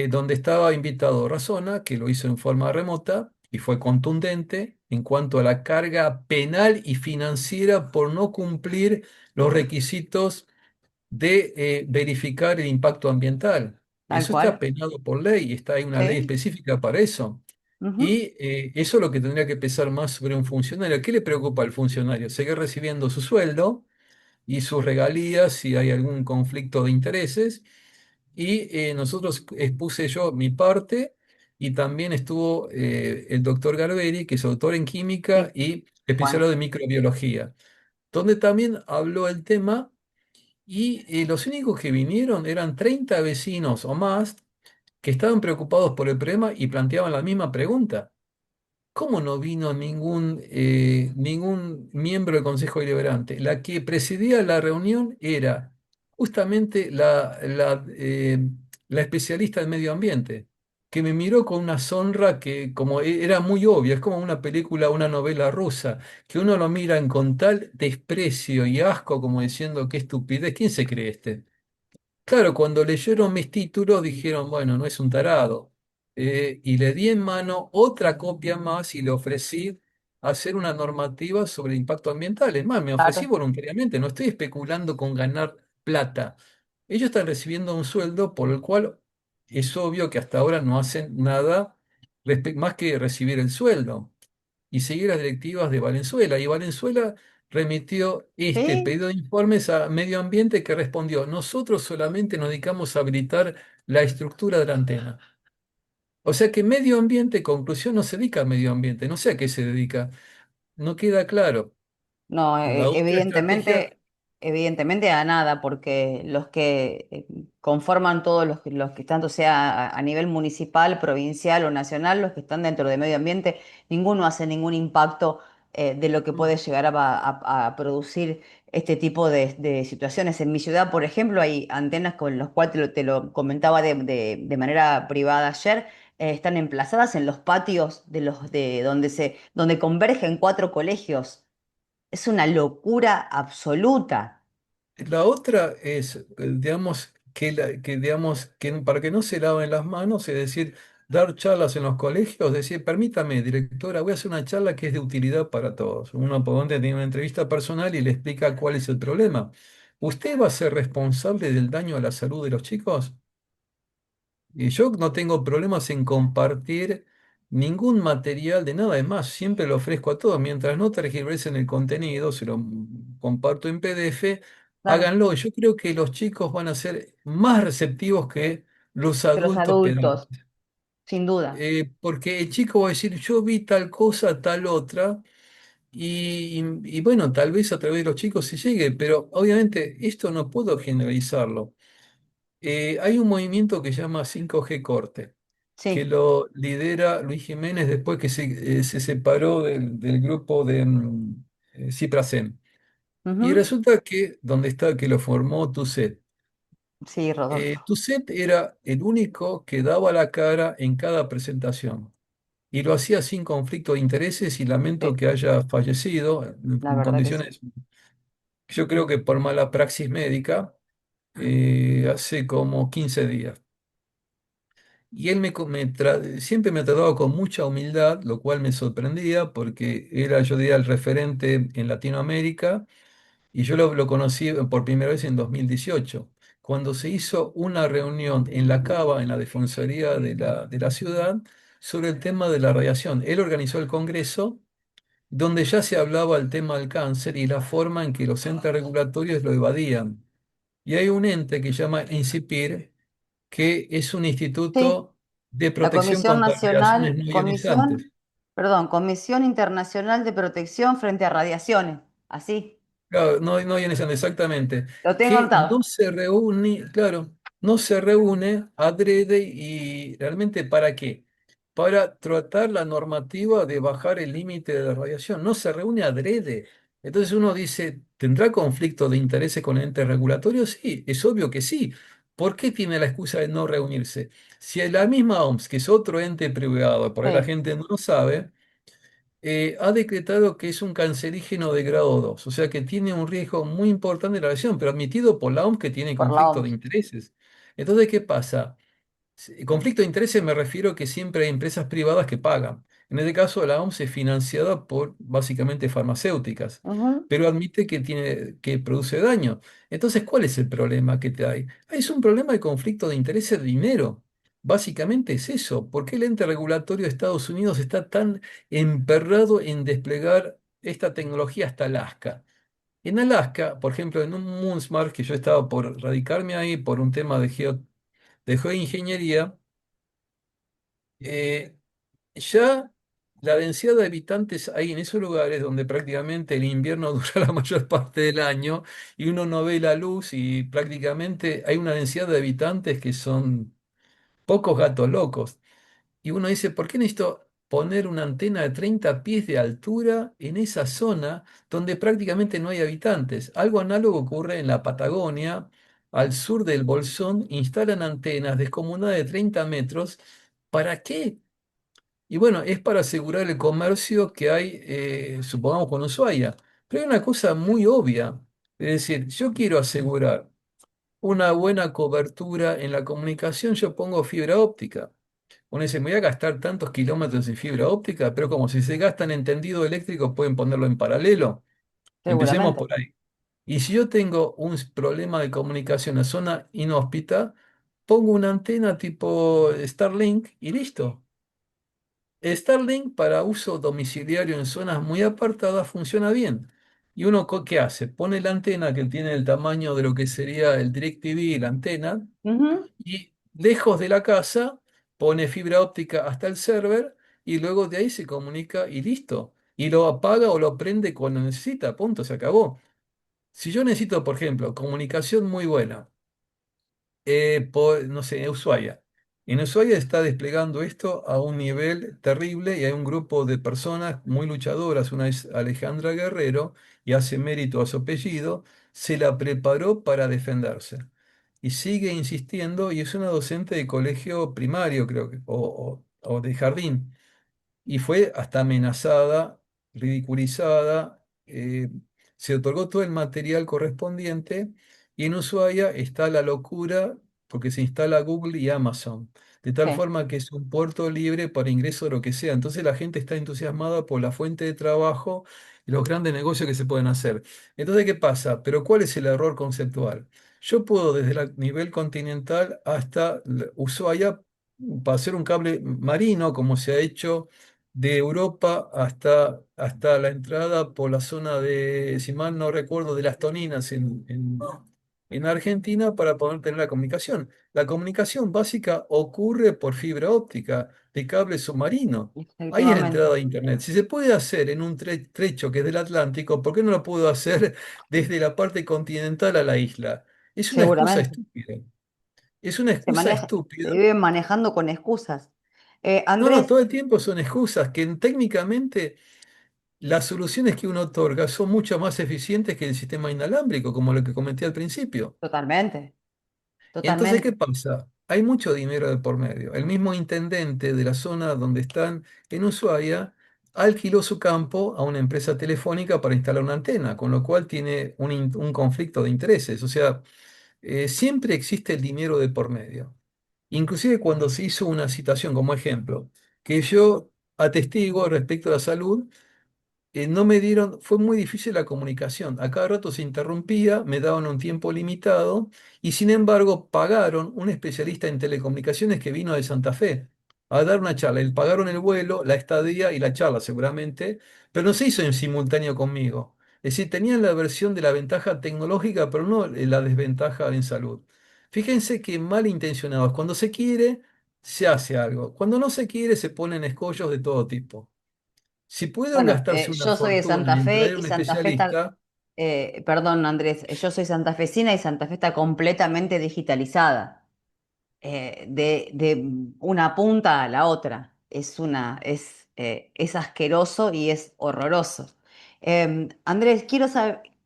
donde estaba invitado Razona, que lo hizo en forma remota y fue contundente en cuanto a la carga penal y financiera por no cumplir los requisitos de verificar el impacto ambiental. tal Eso está cual. penado por ley, está hay una ley Sí. específica para eso. Ujú. Y eso es lo que tendría que pesar más sobre un funcionario. ¿Qué le preocupa al funcionario? Seguir recibiendo su sueldo y sus regalías si hay algún conflicto de intereses. Y nosotros expuse yo mi parte y también estuvo el doctor Garberi, que es doctor en química Sí, y Juan. especialista de microbiología, donde también habló el tema y los únicos que vinieron eran 30 vecinos o más que estaban preocupados por el problema y planteaban la misma pregunta. ¿Cómo no vino ningún miembro del Consejo Deliberante? La que presidía la reunión era justamente la especialista del medio ambiente, que me miró con una sonra que como era muy obvia, es como una película, una novela rusa, que uno lo miran con tal desprecio y asco como diciendo qué estupidez, ¿quién se cree este? Claro, cuando leyeron mis títulos dijeron, bueno, no es un tarado. Y le di en mano otra copia más y le ofrecí hacer una normativa sobre impacto ambiental. Es más, me ofrecí Claro. voluntariamente, no estoy especulando con ganar plata. Ellos están recibiendo un sueldo por el cual es obvio que hasta ahora no hacen nada más que recibir el sueldo y seguir las directivas de Valenzuela. Y Valenzuela remitió este Sí. pedido de informes a Medio Ambiente que respondió, nosotros solamente nos dedicamos a habilitar la estructura de la antena. O sea que Medio Ambiente, conclusión, no se dedica al medio ambiente, no sé a qué se dedica, no queda claro. No, La otra estrategia, evidentemente a nada, porque los que conforman todos los que tanto sea a nivel municipal, provincial o nacional, los que están dentro de medio ambiente, ninguno hace ningún impacto de lo que puede no, llegar a producir este tipo de situaciones. En mi ciudad, por ejemplo, hay antenas con las cuales te lo comentaba de manera privada ayer. Están emplazadas en los patios de donde convergen 4 colegios. Es una locura absoluta. La otra es, digamos, digamos, que para que no se laven las manos, es decir, dar charlas en los colegios, decir, permítame, directora, voy a hacer una charla que es de utilidad para todos. Uno por donde tiene una entrevista personal y le explica cuál es el problema. ¿Usted va a ser responsable del daño a la salud de los chicos? Y yo no tengo problemas en compartir ningún material de nada, además, siempre lo ofrezco a todos, mientras no tergiversen el contenido, se lo comparto en PDF, Claro, háganlo. Yo creo que los chicos van a ser más receptivos que los de los adultos adultos, pedantes. sin duda. Porque el chico va a decir, yo vi tal cosa, tal otra, y bueno, tal vez a través de los chicos se llegue, pero obviamente esto no puedo generalizarlo. Hay un movimiento que se llama 5G Corte, que Sí. lo lidera Luis Jiménez después que se separó del grupo de Cipracem. Y Ujú. resulta que, donde está, que lo formó Tuset. Sí, Rodolfo. Tuset era el único que daba la cara en cada presentación. Y lo hacía sin conflicto de intereses y lamento Sí, que haya fallecido la en verdad que sí. condiciones, yo creo que por mala praxis médica, hace como 15 días. Y él siempre me ha tratado con mucha humildad, lo cual me sorprendía porque era, yo diría, el referente en Latinoamérica y yo lo conocí por primera vez en 2018, cuando se hizo una reunión en la Cava, en la Defensoría de la ciudad, sobre el tema de la radiación. Él organizó el congreso donde ya se hablaba el tema del cáncer y la forma en que los entes regulatorios lo evadían. Y hay un ente que se llama INCIPIR, que es un Sí, instituto de la protección Comisión contra radiaciones Nacional, no ionizantes. Comisión Internacional de Protección frente a Radiaciones. Así, Claro, no, no ionizantes, exactamente. lo tengo Que no anotado. se reúne, claro, no se reúne adrede y realmente ¿para qué? Para tratar la normativa de bajar el límite de la radiación. No se reúne adrede. Entonces uno dice, ¿tendrá conflicto de intereses con entes regulatorios? Sí, es obvio que sí. ¿Por qué tiene la excusa de no reunirse? Si la misma OMS, que es otro ente privado, por ahí la Sí, gente no lo sabe, ha decretado que es un cancerígeno de grado 2, o sea que tiene un riesgo muy importante de la radiación, pero admitido por la OMS que tiene por la conflicto de OMS. intereses. Entonces, ¿qué pasa? Conflicto de intereses me refiero que siempre hay empresas privadas que pagan. En este caso, la OMS es financiada por básicamente farmacéuticas, Ujú. pero admite que que produce daño. Entonces, ¿cuál es el problema que te hay? Es un problema de conflicto de intereses de dinero. Básicamente es eso. ¿Por qué el ente regulatorio de Estados Unidos está tan emperrado en desplegar esta tecnología hasta Alaska? En Alaska, por ejemplo, en un Moonsmart, que yo estaba por radicarme ahí por un tema de geoingeniería, eh, ya la densidad de habitantes ahí en esos lugares donde prácticamente el invierno dura la mayor parte del año y uno no ve la luz y prácticamente hay una densidad de habitantes que son pocos gatos locos. Y uno dice, ¿por qué necesito poner una antena de 30 pies de altura en esa zona donde prácticamente no hay habitantes? Algo análogo ocurre en la Patagonia, al sur del Bolsón, instalan antenas descomunales de 30 metros. ¿Para qué? Y bueno, es para asegurar el comercio que hay, supongamos, con Ushuaia. Pero hay una cosa muy obvia. Es decir, yo quiero asegurar una buena cobertura en la comunicación, yo pongo fibra óptica. Uno dice, me voy a gastar tantos kilómetros en fibra óptica, pero como si se gastan en tendido eléctrico, pueden ponerlo en paralelo. Empecemos Seguramente. por ahí. Y si yo tengo un problema de comunicación en la zona inhóspita, pongo una antena tipo Starlink y listo. Starlink para uso domiciliario en zonas muy apartadas funciona bien. ¿Y uno qué hace? Pone la antena que tiene el tamaño de lo que sería el DirecTV, la antena, Ujú, y lejos de la casa pone fibra óptica hasta el server y luego de ahí se comunica y listo. Y lo apaga o lo prende cuando necesita, punto, se acabó. Si yo necesito, por ejemplo, comunicación muy buena, no sé, Ushuaia. En Ushuaia está desplegando esto a un nivel terrible y hay un grupo de personas muy luchadoras, una es Alejandra Guerrero y hace mérito a su apellido, se la preparó para defenderse. Y sigue insistiendo y es una docente de colegio primario, creo que, o de jardín. Y fue hasta amenazada, ridiculizada. se otorgó todo el material correspondiente y en Ushuaia está la locura porque se instala Google y Amazon, de tal Sí, forma que es un puerto libre para ingreso de lo que sea. Entonces la gente está entusiasmada por la fuente de trabajo y los grandes negocios que se pueden hacer. Entonces, ¿qué pasa? Pero ¿cuál es el error conceptual? Yo puedo desde el nivel continental hasta Ushuaia hacer un cable marino, como se ha hecho de Europa hasta la entrada por la zona de, si mal no recuerdo, de las Toninas en Argentina para poder tener la comunicación. La comunicación básica ocurre por fibra óptica de cable submarino. Ahí es la entrada efectivamente. a Internet. Si se puede hacer en un trecho que es del Atlántico, ¿por qué no lo puedo hacer desde la parte continental a la isla? Es una excusa Seguramente. estúpida. Es una Se excusa maneja, estúpida. se viven manejando con excusas. No, no, Andrés, todo el tiempo son excusas que técnicamente las soluciones que uno otorga son mucho más eficientes que el sistema inalámbrico, como lo que comenté al principio. totalmente, Entonces, ¿qué totalmente. pasa? Hay mucho dinero de por medio. El mismo intendente de la zona donde están en Ushuaia alquiló su campo a una empresa telefónica para instalar una antena, con lo cual tiene un conflicto de intereses. O sea, siempre existe el dinero de por medio. Inclusive cuando se hizo una citación como ejemplo, que yo atestigo respecto a la salud, no me dieron, fue muy difícil la comunicación. A cada rato se interrumpía, me daban un tiempo limitado y sin embargo pagaron un especialista en telecomunicaciones que vino de Santa Fe a dar una charla. Le pagaron el vuelo, la estadía y la charla seguramente, pero no se hizo en simultáneo conmigo. Es decir, tenían la versión de la ventaja tecnológica, pero no la desventaja en salud. Fíjense que malintencionados, cuando se quiere, se hace algo. Cuando no se quiere, se ponen escollos de todo tipo. Si pueden Bueno, gastarse una yo soy de fortuna Santa en Fe traer y un Santa Fe está, especialista, perdón Andrés, yo soy santafesina y Santa Fe está completamente digitalizada. De una punta a la otra. Es asqueroso y es horroroso. Andrés,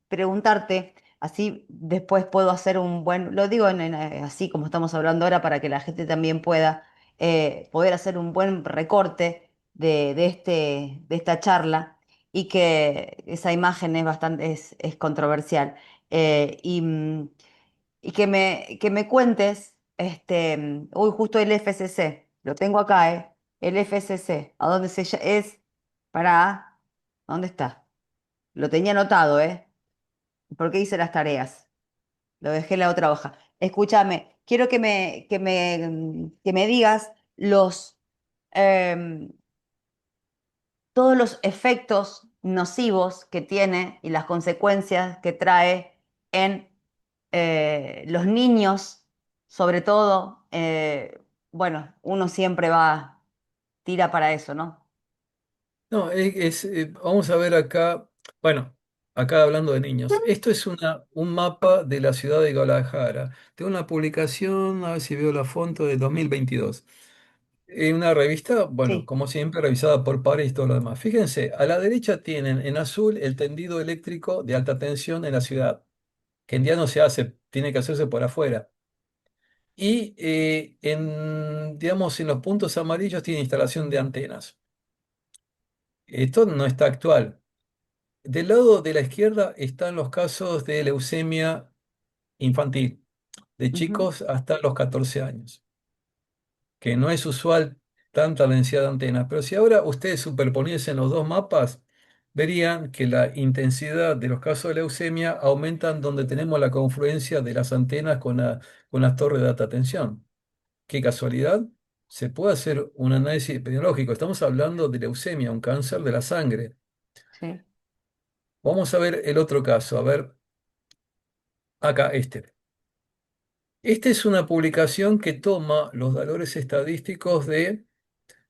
preguntarte, así después puedo hacer un buen, lo digo así como estamos hablando ahora para que la gente también pueda poder hacer un buen recorte de esta charla y que esa imagen es bastante, es controversial. Y que me cuentes, uy, justo el FCC, lo tengo acá, ¿eh? El FCC, ¿a dónde es? Para, ¿dónde está? Lo tenía anotado, ¿eh? Porque hice las tareas, lo dejé en la otra hoja. Escúchame, quiero que me digas em, todos los efectos nocivos que tiene y las consecuencias que trae en los niños, sobre todo, bueno, uno siempre tira para eso, ¿no? no, vamos a ver acá, bueno, acá hablando de niños, esto es un mapa de la ciudad de Guadalajara. Tengo una publicación, a ver si veo la foto de 2022. En una revista, bueno, Sí. como siempre, revisada por pares y todo lo demás. Fíjense, a la derecha tienen en azul el tendido eléctrico de alta tensión en la ciudad, que en día no se hace, tiene que hacerse por afuera. Y digamos, en los puntos amarillos tiene instalación de antenas. Esto no está actual. Del lado de la izquierda están los casos de leucemia infantil, de Ujú. chicos hasta los 14 años, que no es usual tanta densidad de antenas. Pero si ahora ustedes superponiesen los dos mapas, verían que la intensidad de los casos de leucemia aumentan donde tenemos la confluencia de las antenas con las torres de alta tensión. Qué casualidad. Se puede hacer un análisis epidemiológico. Estamos hablando de leucemia, un cáncer de la sangre. Sí. Vamos a ver el otro caso. A ver, acá este. Esta es una publicación que toma los valores estadísticos de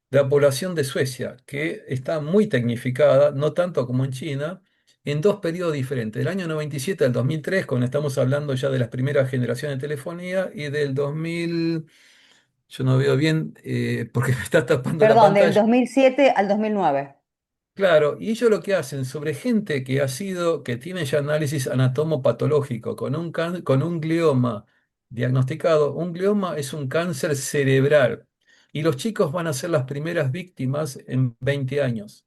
la población de Suecia, que está muy tecnificada, no tanto como en China, en dos periodos diferentes. Del año 97 al 2003, cuando estamos hablando ya de las primeras generaciones de telefonía, y del 2000, yo no veo bien porque me está tapando la Perdón, del pantalla. 2007 al 2009. Claro, y ellos lo que hacen sobre gente que tiene ya análisis anatomopatológico con un glioma diagnosticado, un glioma es un cáncer cerebral y los chicos van a ser las primeras víctimas en 20 años.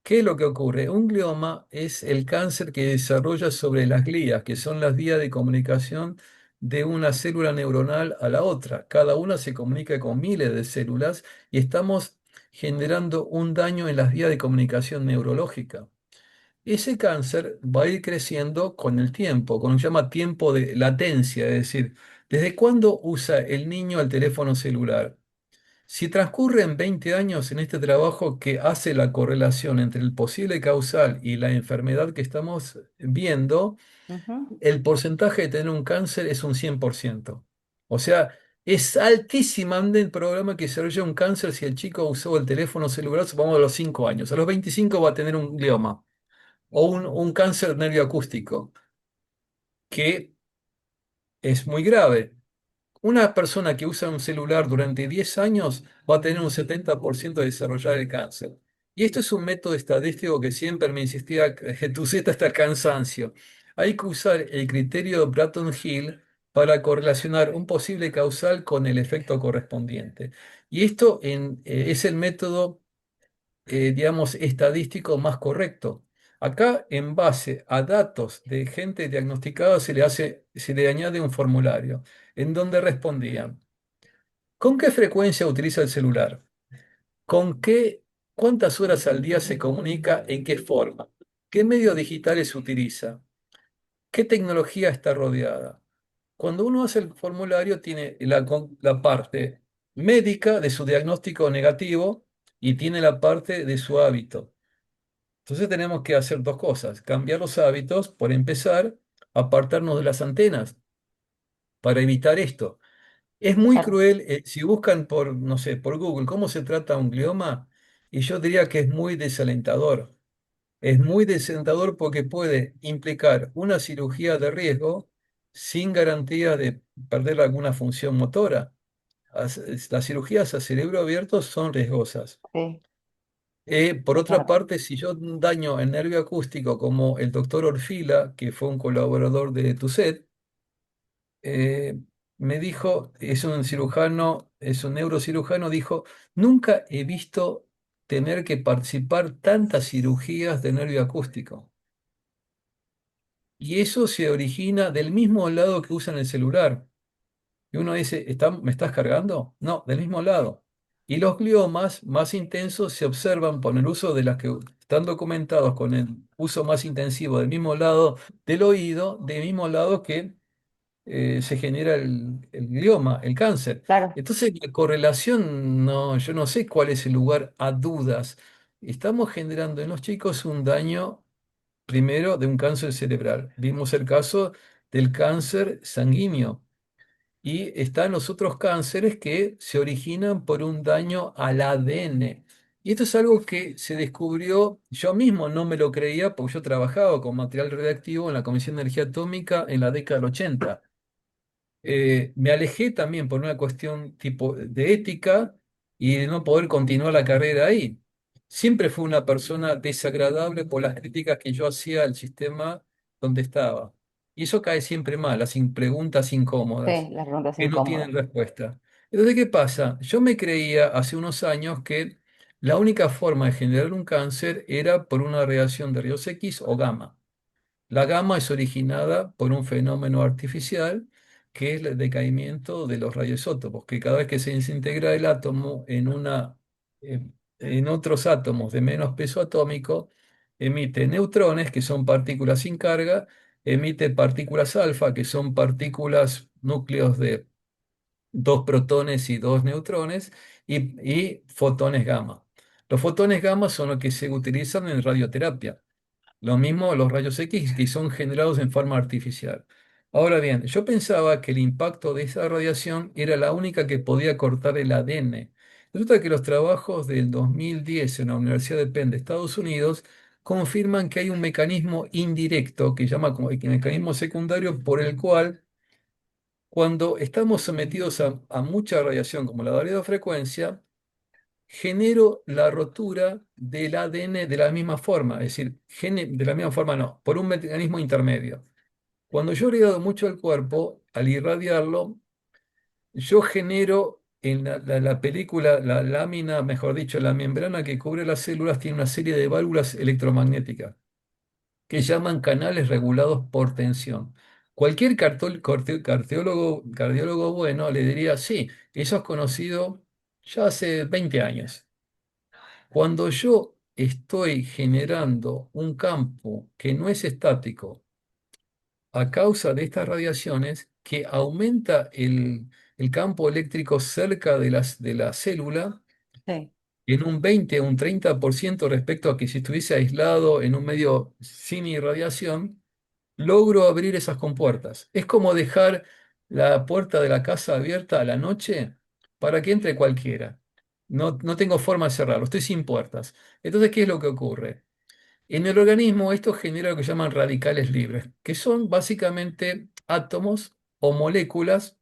¿Qué es lo que ocurre? Un glioma es el cáncer que desarrolla sobre las glías, que son las vías de comunicación de una célula neuronal a la otra. Cada una se comunica con miles de células y estamos generando un daño en las vías de comunicación neurológica. Ese cáncer va a ir creciendo con el tiempo, con lo que se llama tiempo de latencia, es decir, ¿desde cuándo usa el niño el teléfono celular? Si transcurren 20 años en este trabajo que hace la correlación entre el posible causal y la enfermedad que estamos viendo, Ujú. el porcentaje de tener un cáncer es un 100%. O sea, es altísimamente el programa que desarrolla un cáncer si el chico usó el teléfono celular, supongamos a los 5 años. A los 25 va a tener un glioma o un cáncer nervio acústico, que es muy grave. Una persona que usa un celular durante 10 años va a tener un 70% de desarrollar el cáncer. Y esto es un método estadístico que siempre me insistía tu Z hasta el cansancio. Hay que usar el criterio de Bratton-Hill para correlacionar un posible causal con el efecto correspondiente. Y esto es el método digamos, estadístico más correcto. Acá, en base a datos de gente diagnosticada, se le añade un formulario en donde respondían, ¿con qué frecuencia utiliza el celular? ¿Con qué, cuántas horas al día se comunica? ¿En qué forma? ¿Qué medios digitales utiliza? ¿Qué tecnología está rodeada? Cuando uno hace el formulario, tiene la parte médica de su diagnóstico negativo y tiene la parte de su hábito. Entonces tenemos que hacer dos cosas, cambiar los hábitos, por empezar, apartarnos de las antenas para evitar esto. Es muy Claro, cruel, si buscan por, no sé, por Google cómo se trata un glioma, y yo diría que es muy desalentador. Es muy desalentador porque puede implicar una cirugía de riesgo sin garantía de perder alguna función motora. Las cirugías a cerebro abierto son riesgosas. sí, Por es otra verdad. parte, si yo daño el nervio acústico, como el doctor Orfila, que fue un colaborador de TUSET, eh, me dijo, es un cirujano, es un neurocirujano, dijo, nunca he visto tener que participar tantas cirugías de nervio acústico. Y eso se origina del mismo lado que usan el celular. Y uno dice, ¿me estás cargando? No, del mismo lado. Y los gliomas más intensos se observan por el uso de las que están documentados con el uso más intensivo del mismo lado del oído, del mismo lado que se genera el glioma, el cáncer. Claro, Entonces, la correlación, no, yo no sé cuál es el lugar a dudas. Estamos generando en los chicos un daño, primero, de un cáncer cerebral. Vimos el caso del cáncer sanguíneo. Y están los otros cánceres que se originan por un daño al ADN. Y esto es algo que se descubrió, yo mismo no me lo creía porque yo trabajaba con material radiactivo en la Comisión de Energía Atómica en la década del 80. Me alejé también por una cuestión tipo de ética y de no poder continuar la carrera ahí. Siempre fui una persona desagradable por las críticas que yo hacía al sistema donde estaba. Y eso cae siempre mal, preguntas sí, incómodas las preguntas que no incómodas. tienen respuesta. Entonces, ¿qué pasa? Yo me creía hace unos años que la única forma de generar un cáncer era por una reacción de rayos X o gamma. La gamma es originada por un fenómeno artificial que es el decaimiento de los radioisótopos, que cada vez que se desintegra el átomo eh, en otros átomos de menos peso atómico, emite neutrones, que son partículas sin carga, emite partículas alfa, que son partículas núcleos de dos protones y dos neutrones, y fotones gamma. Los fotones gamma son los que se utilizan en radioterapia. Lo mismo los rayos X que son generados en forma artificial. Ahora bien, yo pensaba que el impacto de esa radiación era la única que podía cortar el ADN. Resulta que los trabajos del 2010 en la Universidad de Penn de Estados Unidos confirman que hay un mecanismo indirecto que llama como el mecanismo secundario por el cual cuando estamos sometidos a mucha radiación como la radiofrecuencia, genero la rotura del ADN de la misma forma, es decir, de la misma forma no, por un mecanismo intermedio. Cuando yo he irradiado mucho el cuerpo, al irradiarlo, yo genero en la película, la lámina, mejor dicho, la membrana que cubre las células tiene una serie de válvulas electromagnéticas que llaman canales regulados por tensión. Cualquier cardiólogo bueno le diría, sí, eso es conocido ya hace 20 años. Cuando yo estoy generando un campo que no es estático a causa de estas radiaciones, que aumenta el campo eléctrico cerca de la célula Sí. en un 20 o un 30% respecto a que si estuviese aislado en un medio sin irradiación, logro abrir esas compuertas. Es como dejar la puerta de la casa abierta a la noche para que entre cualquiera. No tengo forma de cerrarlo, estoy sin puertas. Entonces, ¿qué es lo que ocurre? En el organismo esto genera lo que llaman radicales libres, que son básicamente átomos o moléculas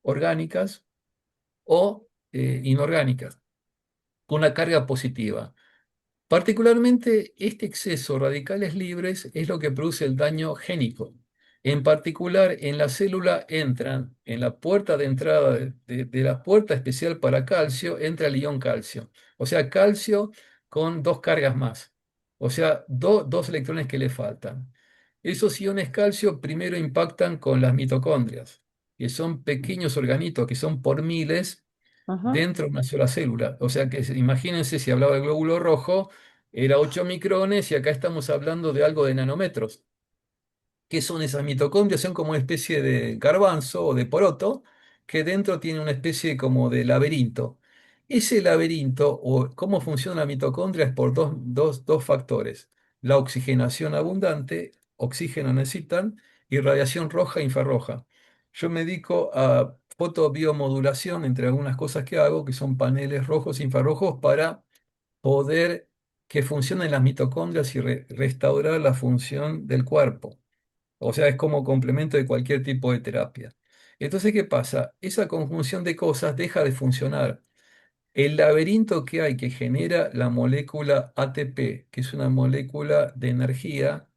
orgánicas o inorgánicas con una carga positiva. Particularmente, este exceso de radicales libres es lo que produce el daño génico. En particular, en la célula entran, en la puerta de entrada de la puerta especial para calcio, entra el ion calcio. O sea, calcio con dos cargas más. O sea, dos electrones que le faltan. Esos iones calcio primero impactan con las mitocondrias, que son pequeños organitos que son por miles Ujú. dentro de una sola célula. O sea que imagínense si hablaba del glóbulo rojo, era 8 micrones y acá estamos hablando de algo de nanómetros. ¿Qué son esas mitocondrias? Son como una especie de garbanzo o de poroto que dentro tiene una especie como de laberinto. Ese laberinto o cómo funciona la mitocondria es por dos factores. La oxigenación abundante, oxígeno necesitan, y radiación roja e infrarroja. Yo me dedico a fotobiomodulación, entre algunas cosas que hago, que son paneles rojos e infrarrojos para poder que funcionen las mitocondrias y restaurar la función del cuerpo. O sea, es como complemento de cualquier tipo de terapia. Entonces, ¿qué pasa? Esa conjunción de cosas deja de funcionar. El laberinto que hay que genera la molécula ATP, que es una molécula de energía,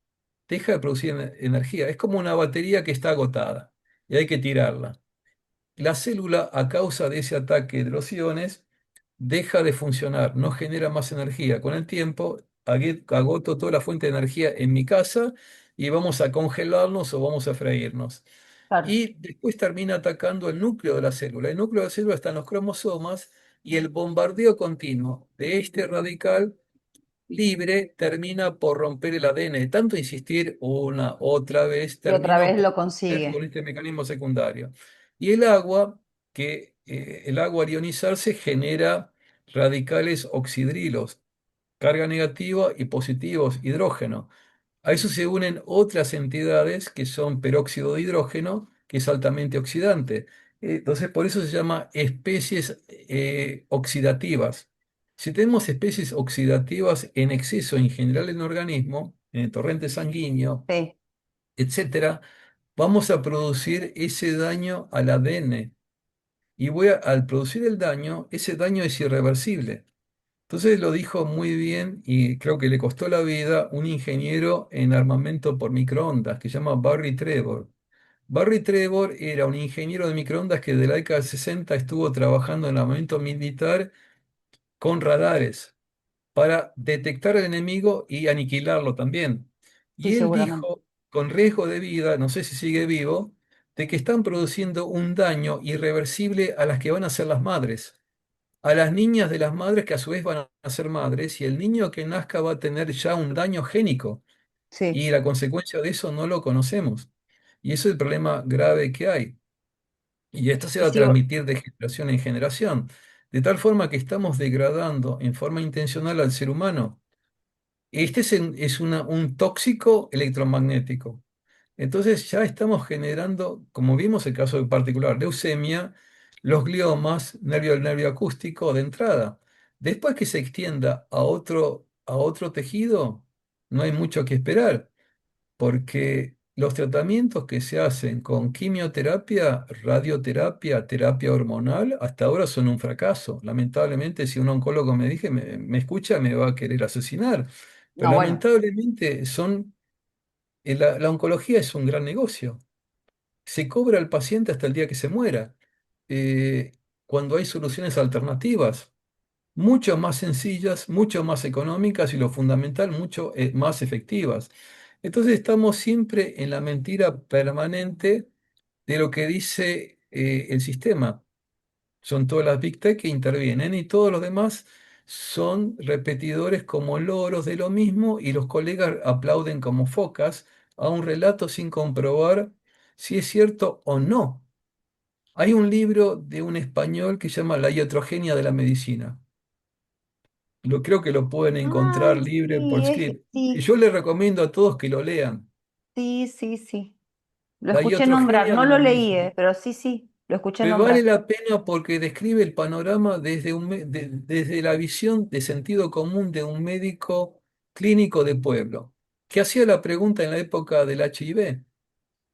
deja de producir energía. Es como una batería que está agotada y hay que tirarla. La célula, a causa de ese ataque de los iones, deja de funcionar, no genera más energía. Con el tiempo, agoto toda la fuente de energía en mi casa y vamos a congelarnos o vamos a freírnos. Claro. Y después termina atacando el núcleo de la célula. El núcleo de la célula están los cromosomas y el bombardeo continuo de este radical libre termina por romper el ADN. De tanto insistir una otra vez, Y otra termina vez por lo romper con consigue. este mecanismo secundario. Y el agua, el agua al ionizarse genera radicales oxidrilos, carga negativa y positivos, hidrógeno. A eso se unen otras entidades que son peróxido de hidrógeno, que es altamente oxidante. Entonces, por eso se llama especies oxidativas. Si tenemos especies oxidativas en exceso en general en el organismo, en el torrente sanguíneo, Sí, etcétera, vamos a producir ese daño al ADN. Y al producir el daño, ese daño es irreversible. Entonces lo dijo muy bien y creo que le costó la vida un ingeniero en armamento por microondas que se llama Barry Trevor. Barry Trevor era un ingeniero de microondas que de la década de 60 estuvo trabajando en armamento militar con radares para detectar al enemigo y aniquilarlo también. sí, Y él seguramente. dijo, con riesgo de vida, no sé si sigue vivo, de que están produciendo un daño irreversible a las que van a ser las madres, a las niñas de las madres que a su vez van a ser madres, y el niño que nazca va a tener ya un daño génico, Sí, y la consecuencia de eso no lo conocemos. Y eso es el problema grave que hay. Y esto se sí, va a sí, transmitir de generación en generación, de tal forma que estamos degradando en forma intencional al ser humano. Este es un tóxico electromagnético. Entonces ya estamos generando, como vimos el caso en particular, leucemia, los gliomas, el nervio acústico de entrada. Después que se extienda a otro tejido, no hay mucho que esperar, porque los tratamientos que se hacen con quimioterapia, radioterapia, terapia hormonal, hasta ahora son un fracaso. Lamentablemente, si un oncólogo me escucha, me va a querer asesinar. Pero no, bueno, lamentablemente la oncología es un gran negocio. Se cobra al paciente hasta el día que se muera. cuando hay soluciones alternativas, mucho más sencillas, mucho más económicas y lo fundamental, mucho más efectivas. Entonces estamos siempre en la mentira permanente de lo que dice el sistema. Son todas las Big Tech que intervienen y todos los demás son repetidores como loros de lo mismo y los colegas aplauden como focas a un relato sin comprobar si es cierto o no. Hay un libro de un español que se llama La iatrogenia de la medicina. Creo que lo pueden encontrar Ay, libre por sí, script. Y sí, yo les recomiendo a todos que lo lean. sí, sí, sí. Lo La escuché nombrar, iatrogenia no de lo la leí, medicina. pero sí, sí, lo escuché Pero vale nombrar. la pena porque describe el panorama desde la visión de sentido común de un médico clínico de pueblo, que hacía la pregunta en la época del HIV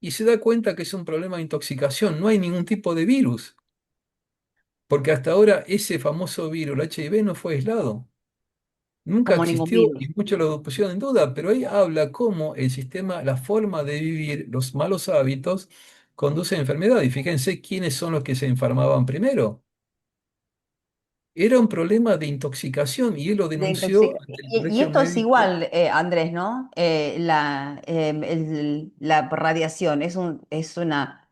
y se da cuenta que es un problema de intoxicación, no hay ningún tipo de virus, porque hasta ahora ese famoso virus, el HIV, no fue aislado. Nunca Como ningún existió virus. y muchos lo pusieron en duda, pero ahí habla cómo el sistema, la forma de vivir, los malos hábitos conducen a enfermedad. Y fíjense quiénes son los que se enfermaban primero. Era un problema de intoxicación y él lo denunció ante el Y colegio esto es médico. igual, Andrés, ¿no? La radiación es una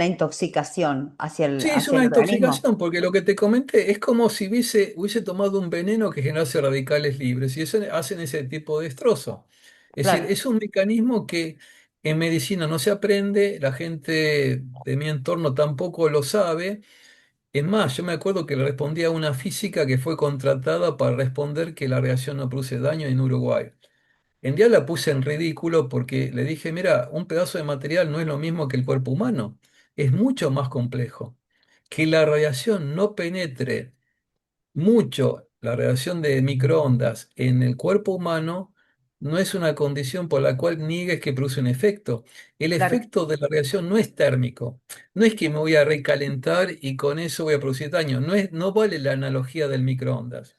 intoxicación Sí, es hacia una el organismo. intoxicación, porque lo que te comenté es como si hubiese tomado un veneno que generase radicales libres y eso hacen ese tipo de destrozo. Es decir, Claro, es un mecanismo que en medicina no se aprende, la gente de mi entorno tampoco lo sabe. Es más, yo me acuerdo que le respondí a una física que fue contratada para responder que la radiación no produce daño en Uruguay. En día la puse en ridículo porque le dije, mira, un pedazo de material no es lo mismo que el cuerpo humano, es mucho más complejo. Que la radiación no penetre mucho, la radiación de microondas en el cuerpo humano, no es una condición por la cual niegues que produce un efecto. El claro. efecto de la radiación no es térmico, no es que me voy a recalentar y con eso voy a producir daño, no vale la analogía del microondas.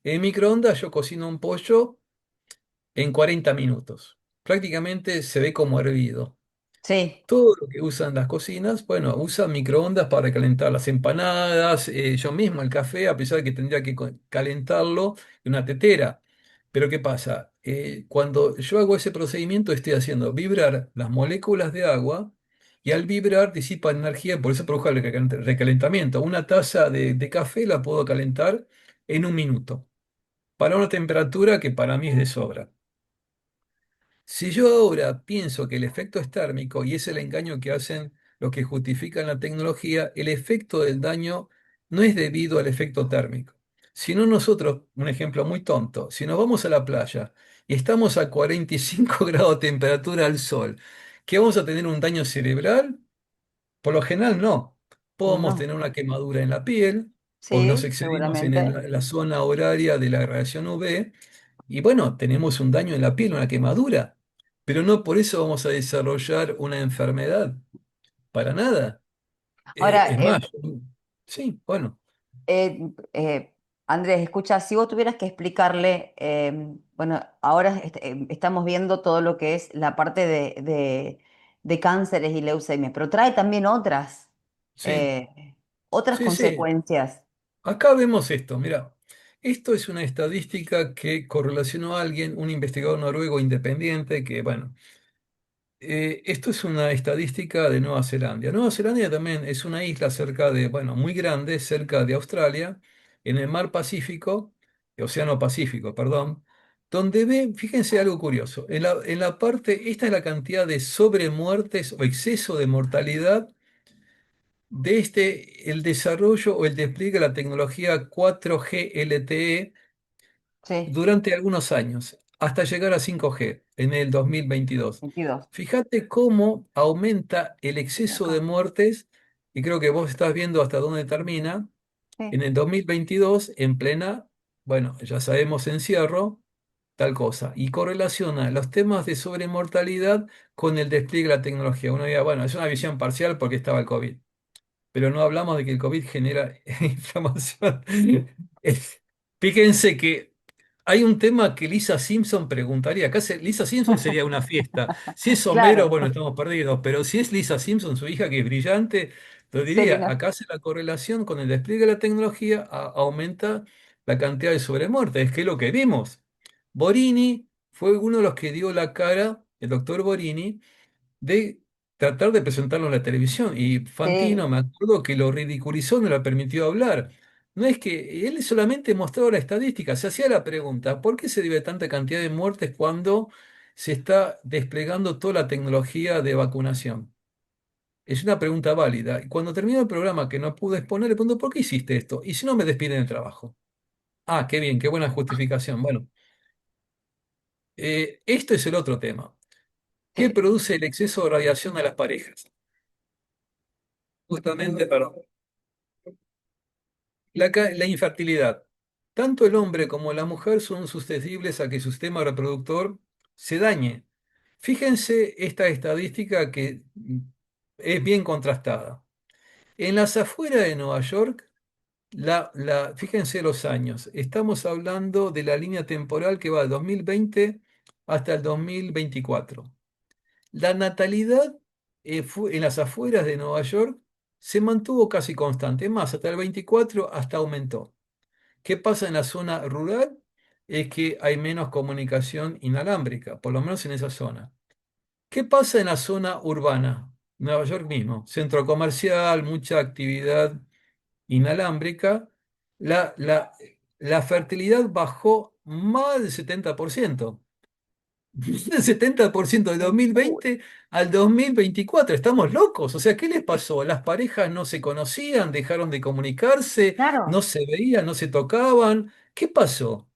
En microondas yo cocino un pollo en 40 minutos. Prácticamente se ve como hervido. Sí, Todo lo que usan las cocinas, bueno, usan microondas para calentar las empanadas, yo mismo el café, a pesar de que tendría que calentarlo en una tetera. Pero ¿qué pasa? Cuando yo hago ese procedimiento estoy haciendo vibrar las moléculas de agua y al vibrar disipa energía, por eso produjo el recalentamiento. Una taza de café la puedo calentar en un minuto, para una temperatura que para mí es de sobra. Si yo ahora pienso que el efecto es térmico y es el engaño que hacen los que justifican la tecnología, el efecto del daño no es debido al efecto térmico. Si no nosotros, un ejemplo muy tonto, si nos vamos a la playa y estamos a 45 grados de temperatura al sol, ¿qué vamos a tener un daño cerebral? Por lo general no. Podemos no, tener una quemadura en la piel porque nos sí, excedimos en seguramente. la zona horaria de la radiación UV y bueno, tenemos un daño en la piel, una quemadura, pero no por eso vamos a desarrollar una enfermedad, para nada. Ahora, Es más, sí, bueno, Eh, Andrés, escucha, si vos tuvieras que explicarle, bueno, ahora estamos viendo todo lo que es la parte de cánceres y leucemia, pero trae también sí, otras sí, sí. consecuencias. Acá vemos esto, mira, esto es una estadística que correlacionó a alguien, un investigador noruego independiente, que bueno, esto es una estadística de Nueva Zelanda. Nueva Zelanda también es una isla cerca de, bueno, muy grande, cerca de Australia, en el mar Pacífico, Océano Pacífico, perdón, donde ve, fíjense algo curioso, en la parte, esta es la cantidad de sobremuertes o exceso de mortalidad de el desarrollo o el despliegue de la tecnología 4G LTE Sí, durante algunos años, hasta llegar a 5G en el 2022. 22. Fíjate cómo aumenta el exceso de Acá. muertes, y creo que vos estás viendo hasta dónde termina, Sí, en el 2022, en plena, bueno, ya sabemos, encierro, tal cosa, y correlaciona los temas de sobremortalidad con el despliegue de la tecnología. Uno dirá, bueno, es una visión parcial porque estaba el COVID, pero no hablamos de que el COVID genera inflamación. Es- Fíjense que hay un tema que Lisa Simpson preguntaría. Lisa Simpson sería una fiesta. Si es Homero, claro. bueno, estamos perdidos, pero si es Lisa Simpson, su hija, que es brillante, Lo Sí, diría, no. acá hace la correlación con el despliegue de la tecnología, aumenta la cantidad de sobremuertes, que es lo que vimos. Borini fue uno de los que dio la cara, el doctor Borini, de tratar de presentarlo en la televisión. Y Fantino, Sí, me acuerdo que lo ridiculizó, no le permitió hablar. No es que él solamente mostraba la estadística, se hacía la pregunta, ¿por qué se debe tanta cantidad de muertes cuando se está desplegando toda la tecnología de vacunación? Es una pregunta válida. Y cuando terminó el programa que no pude exponer, le pregunto, ¿por qué hiciste esto? Y si no me despiden del trabajo. Ah, qué bien, qué buena justificación. Bueno, esto es el otro tema. ¿Qué sí, produce el exceso de radiación a las parejas? Justamente, perdón. La infertilidad. Tanto el hombre como la mujer son susceptibles a que su sistema reproductor se dañe. Fíjense esta estadística que es bien contrastada. En las afueras de Nueva York, fíjense los años. Estamos hablando de la línea temporal que va del 2020 hasta el 2024. La natalidad en las afueras de Nueva York se mantuvo casi constante. Es más, hasta el 24 hasta aumentó. ¿Qué pasa en la zona rural? Es que hay menos comunicación inalámbrica, por lo menos en esa zona. ¿Qué pasa en la zona urbana? Nueva York mismo, centro comercial, mucha actividad inalámbrica. La, la, la fertilidad bajó más del 70%. El 70% del Uy, 2020 al 2024. Estamos locos. O sea, ¿qué les pasó? Las parejas no se conocían, dejaron de comunicarse, no claro. se veían, no se tocaban. ¿Qué pasó?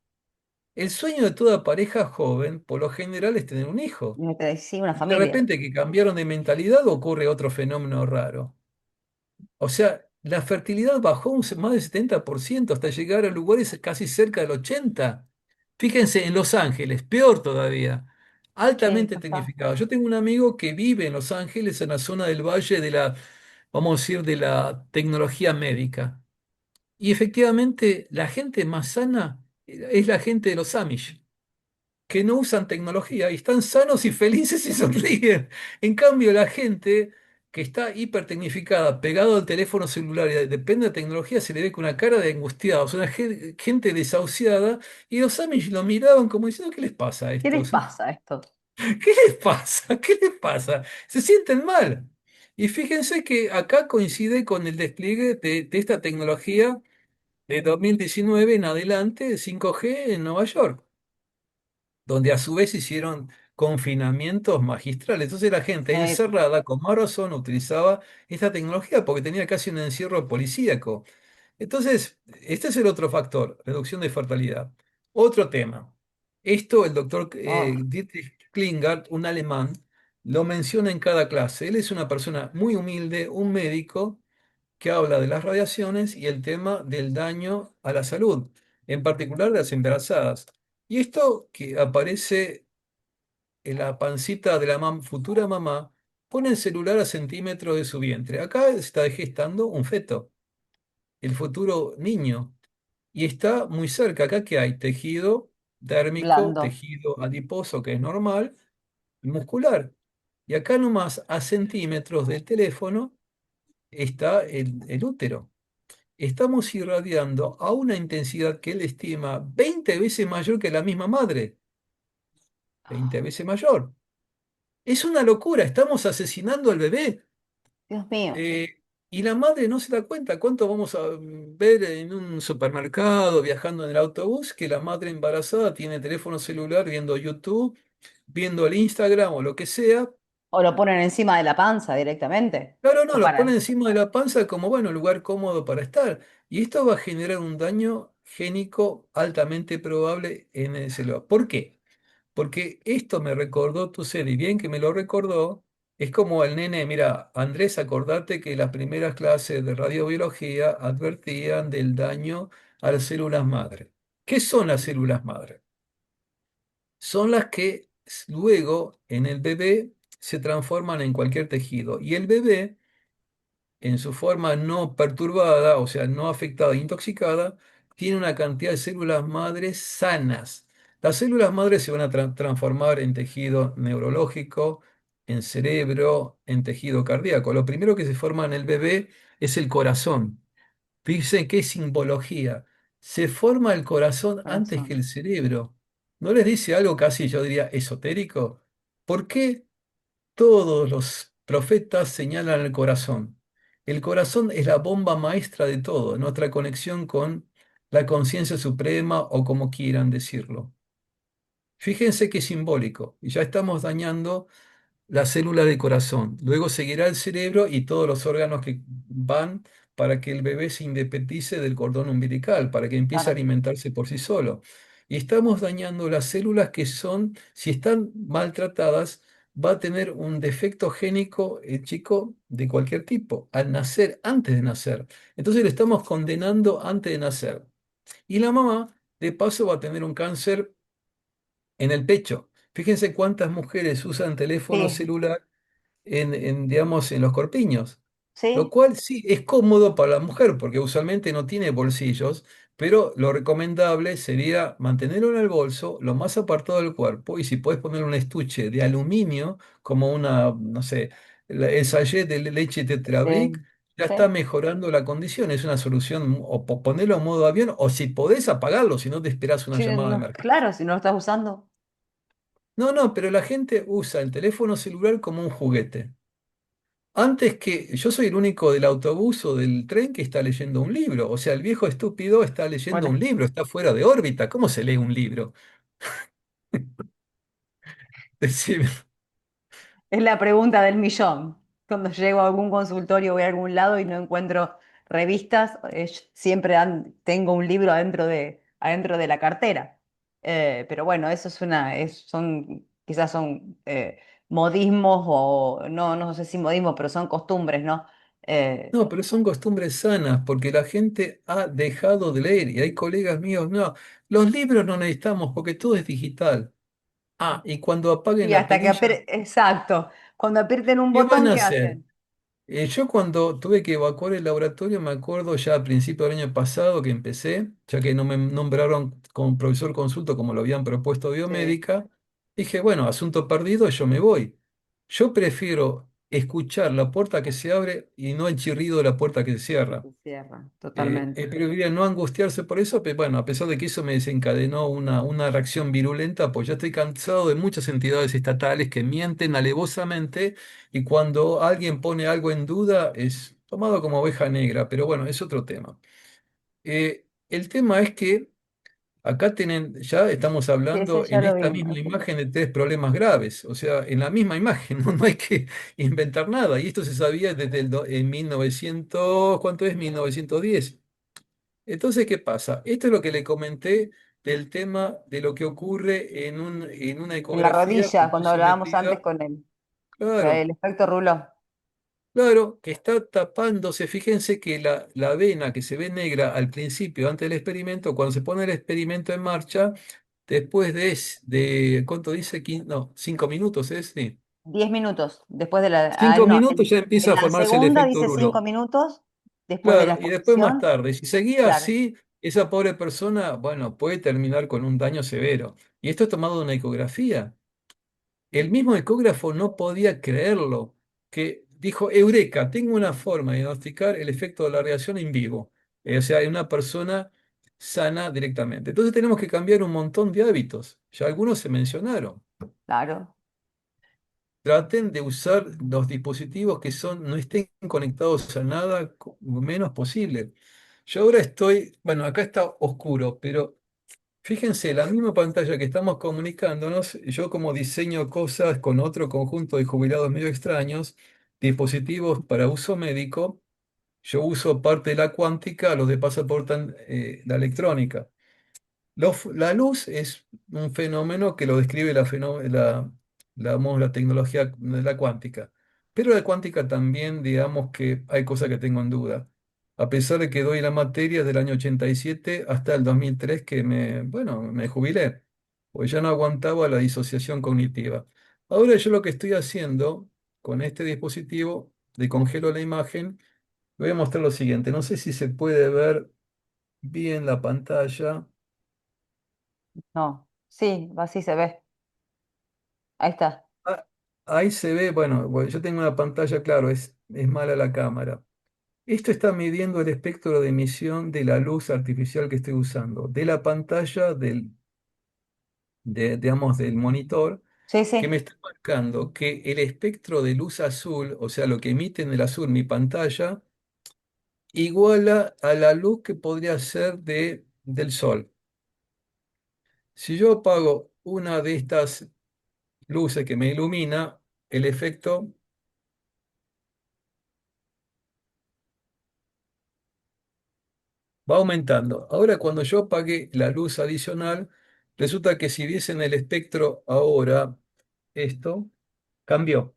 El sueño de toda pareja joven, por lo general, es tener un hijo. Sí, una Y de familia. repente que cambiaron de mentalidad ocurre otro fenómeno raro. O sea, la fertilidad bajó más del 70% hasta llegar a lugares casi cerca del 80%. Fíjense, en Los Ángeles, peor todavía, ¿Qué altamente pasa? tecnificado. Yo tengo un amigo que vive en Los Ángeles, en la zona del valle de la, vamos a decir, de la tecnología médica. Y efectivamente, la gente más sana es la gente de los Amish que no usan tecnología y están sanos y felices y sonríen. En cambio, la gente que está hipertecnificada, pegado al teléfono celular y depende de tecnología, se le ve con una cara de angustiados, una gente desahuciada, y los Amish lo miraban como diciendo, ¿qué les pasa a ¿Qué les estos? pasa a esto? ¿Qué les pasa? ¿Qué les pasa? Se sienten mal. Y fíjense que acá coincide con el despliegue de esta tecnología de 2019 en adelante, 5G en Nueva York, donde a su vez hicieron confinamientos magistrales. Entonces la gente Sí, encerrada, con más razón, utilizaba esta tecnología porque tenía casi un encierro policíaco. Entonces, este es el otro factor, reducción de fertilidad. Otro tema. Esto el doctor oh, Dietrich Klingart, un alemán, lo menciona en cada clase. Él es una persona muy humilde, un médico que habla de las radiaciones y el tema del daño a la salud, en particular de las embarazadas. Y esto que aparece en la pancita de la futura mamá, pone el celular a centímetros de su vientre. Acá se está gestando un feto, el futuro niño, y está muy cerca. Acá que hay tejido dérmico, blando. tejido adiposo, que es normal, y muscular. Y acá nomás a centímetros del teléfono está el útero. Estamos irradiando a una intensidad que él estima 20 veces mayor que la misma madre, 20 veces mayor. Es una locura, estamos asesinando al bebé. Dios mío. eh, y la madre no se da cuenta. ¿Cuánto vamos a ver en un supermercado, viajando en el autobús, que la madre embarazada tiene teléfono celular viendo YouTube, viendo el Instagram o lo que sea? O lo ponen encima de la panza directamente. Claro, no, O lo pone para. encima de la panza como, bueno, lugar cómodo para estar. Y esto va a generar un daño génico altamente probable en el celular. ¿Por qué? Porque esto me recordó tu serie, y bien que me lo recordó, es como el nene, mira, Andrés, acordate que las primeras clases de radiobiología advertían del daño a las células madre. ¿Qué son las células madre? Son las que luego en el bebé se transforman en cualquier tejido. Y el bebé, en su forma no perturbada, o sea, no afectada, intoxicada, tiene una cantidad de células madres sanas. Las células madres se van a transformar en tejido neurológico, en cerebro, en tejido cardíaco. Lo primero que se forma en el bebé es el corazón. Fíjense qué simbología. Se forma el corazón antes que Corazón. el cerebro. ¿No les dice algo casi, yo diría, esotérico? ¿Por qué todos los profetas señalan el corazón? El corazón es la bomba maestra de todo, nuestra conexión con la conciencia suprema o como quieran decirlo. Fíjense qué simbólico. Y ya estamos dañando la célula del corazón. Luego seguirá el cerebro y todos los órganos que van para que el bebé se independice del cordón umbilical, para que empiece a Claro, alimentarse por sí solo. Y estamos dañando las células que son, si están maltratadas, va a tener un defecto génico el chico de cualquier tipo, al nacer, antes de nacer. Entonces le estamos condenando antes de nacer. Y la mamá, de paso, va a tener un cáncer en el pecho. Fíjense cuántas mujeres usan teléfono sí, celular digamos, en los corpiños. Lo sí, cual sí es cómodo para la mujer, porque usualmente no tiene bolsillos, pero lo recomendable sería mantenerlo en el bolso, lo más apartado del cuerpo, y si puedes poner un estuche de aluminio, como una, no sé, el sachet de leche Tetra Brick, sí, ya sí, está mejorando la condición. Es una solución, o ponerlo en modo avión, o si podés apagarlo, si no te esperás una sí, llamada de no, emergencia. claro, si no lo estás usando. No, no, pero la gente usa el teléfono celular como un juguete. Antes que yo soy el único del autobús o del tren que está leyendo un libro. O sea, el viejo estúpido está leyendo Bueno, un libro, está fuera de órbita. ¿Cómo se lee un libro? Decime. es la pregunta del millón. Cuando llego a algún consultorio, voy a algún lado y no encuentro revistas, siempre tengo un libro adentro de la cartera. Pero bueno, eso es quizás son modismos o no, no sé si modismos, pero son costumbres, ¿no? Eh, No, pero son costumbres sanas porque la gente ha dejado de leer y hay colegas míos, no, los libros no necesitamos porque todo es digital. Ah, y cuando apaguen y la hasta que perilla, exacto, cuando aprieten un ¿qué van botón, a ¿qué hacer? hacen? Yo cuando tuve que evacuar el laboratorio, me acuerdo ya a principio del año pasado que empecé, ya que no me nombraron como profesor consulto como lo habían propuesto Sí, biomédica, dije, bueno, asunto perdido, yo me voy. Yo prefiero escuchar la puerta que se abre y no el chirrido de la puerta que se cierra. se cierra, totalmente. Preferiría no angustiarse por eso, pero bueno, a pesar de que eso me desencadenó una reacción virulenta, pues ya estoy cansado de muchas entidades estatales que mienten alevosamente y cuando alguien pone algo en duda es tomado como oveja negra, pero bueno, es otro tema. El tema es que acá ya estamos Sí, sí, hablando ya en lo esta vimos. misma imagen de tres problemas graves, o sea, en la misma imagen, no hay que inventar nada, y esto se sabía desde en 1900, ¿cuánto es? 1910. Entonces, ¿qué pasa? Esto es lo que le comenté del tema de lo que ocurre en una En la ecografía rodilla, con cuando luz hablábamos antes invertida. con Claro, el efecto Ruló. claro, que está tapándose. Fíjense que la vena que se ve negra al principio, antes del experimento, cuando se pone el experimento en marcha, después de ¿cuánto dice? No, 5 minutos, ¿es? Sí. 10 minutos después de la. cinco No, minutos ya empieza en a la formarse el segunda efecto dice cinco Ruló. minutos después de la Claro, y después más exposición. tarde, si seguía Claro, así, esa pobre persona, bueno, puede terminar con un daño severo. Y esto es tomado de una ecografía. El mismo ecógrafo no podía creerlo, que dijo, Eureka, tengo una forma de diagnosticar el efecto de la radiación en vivo. O sea, en una persona sana directamente. Entonces tenemos que cambiar un montón de hábitos. Ya algunos se mencionaron. claro. Traten de usar los dispositivos que no estén conectados a nada lo menos posible. Yo ahora estoy, bueno, acá está oscuro, pero fíjense, la misma pantalla que estamos comunicándonos, yo como diseño cosas con otro conjunto de jubilados medio extraños, dispositivos para uso médico, yo uso parte de la cuántica, los de paso aportan la electrónica. La luz es un fenómeno que lo describe digamos, la tecnología de la cuántica. Pero la cuántica también, digamos que hay cosas que tengo en duda. A pesar de que doy la materia del año 87 hasta el 2003 que bueno, me jubilé, pues ya no aguantaba la disociación cognitiva. Ahora yo lo que estoy haciendo con este dispositivo, de congelo la imagen, voy a mostrar lo siguiente. No sé si se puede ver bien la pantalla. No, sí, así se ve. Ahí está. ahí se ve, bueno, yo tengo una pantalla, claro, es mala la cámara. Esto está midiendo el espectro de emisión de la luz artificial que estoy usando, de la pantalla digamos, del monitor, Sí, que me sí. está marcando que el espectro de luz azul, o sea, lo que emite en el azul mi pantalla, iguala a la luz que podría ser del sol. Si yo apago una de estas luces que me ilumina, el efecto va aumentando. Ahora, cuando yo apague la luz adicional, resulta que si viesen el espectro ahora, esto cambió.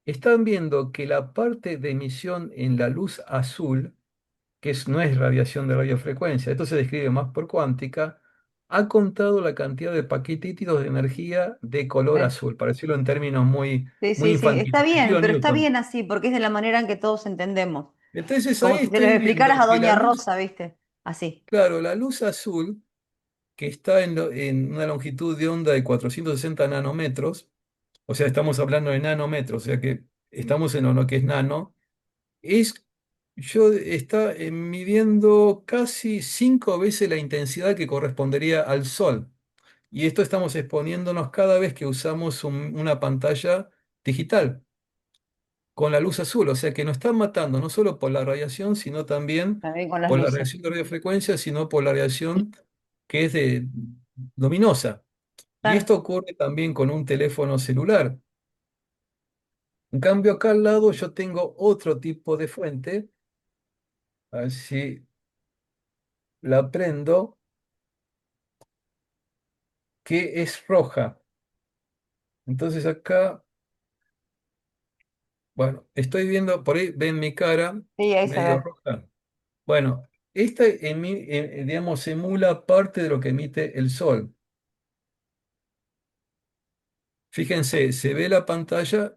Están viendo que la parte de emisión en la luz azul, no es radiación de radiofrecuencia, esto se describe más por cuántica, ha contado la cantidad de paquetitos de energía de color Sí, azul, para decirlo en términos muy, sí, muy sí, sí. Está infantiles, bien, estilo pero está Newton. bien así, porque es de la manera en que todos entendemos. Entonces ahí Como si se los estoy explicaras viendo a que la Doña luz, Rosa, ¿viste? Así. claro, la luz azul que está en una longitud de onda de 460 nanómetros, o sea, estamos hablando de nanómetros, o sea que estamos en lo que es nano, es, está midiendo casi 5 veces la intensidad que correspondería al Sol. Y esto estamos exponiéndonos cada vez que usamos una pantalla digital con la luz azul, o sea que nos están matando no solo por la radiación, sino también También con las por la luces. radiación de radiofrecuencia, sino por la radiación que es luminosa. Y esto Claro. ocurre también con un teléfono celular. En cambio, acá al lado yo tengo otro tipo de fuente, a ver si la prendo, que es roja. Entonces acá, bueno, estoy viendo, por ahí ven mi cara Sí, ahí se medio ve. roja. Bueno, esta, digamos, emula parte de lo que emite el sol. Fíjense, se ve la pantalla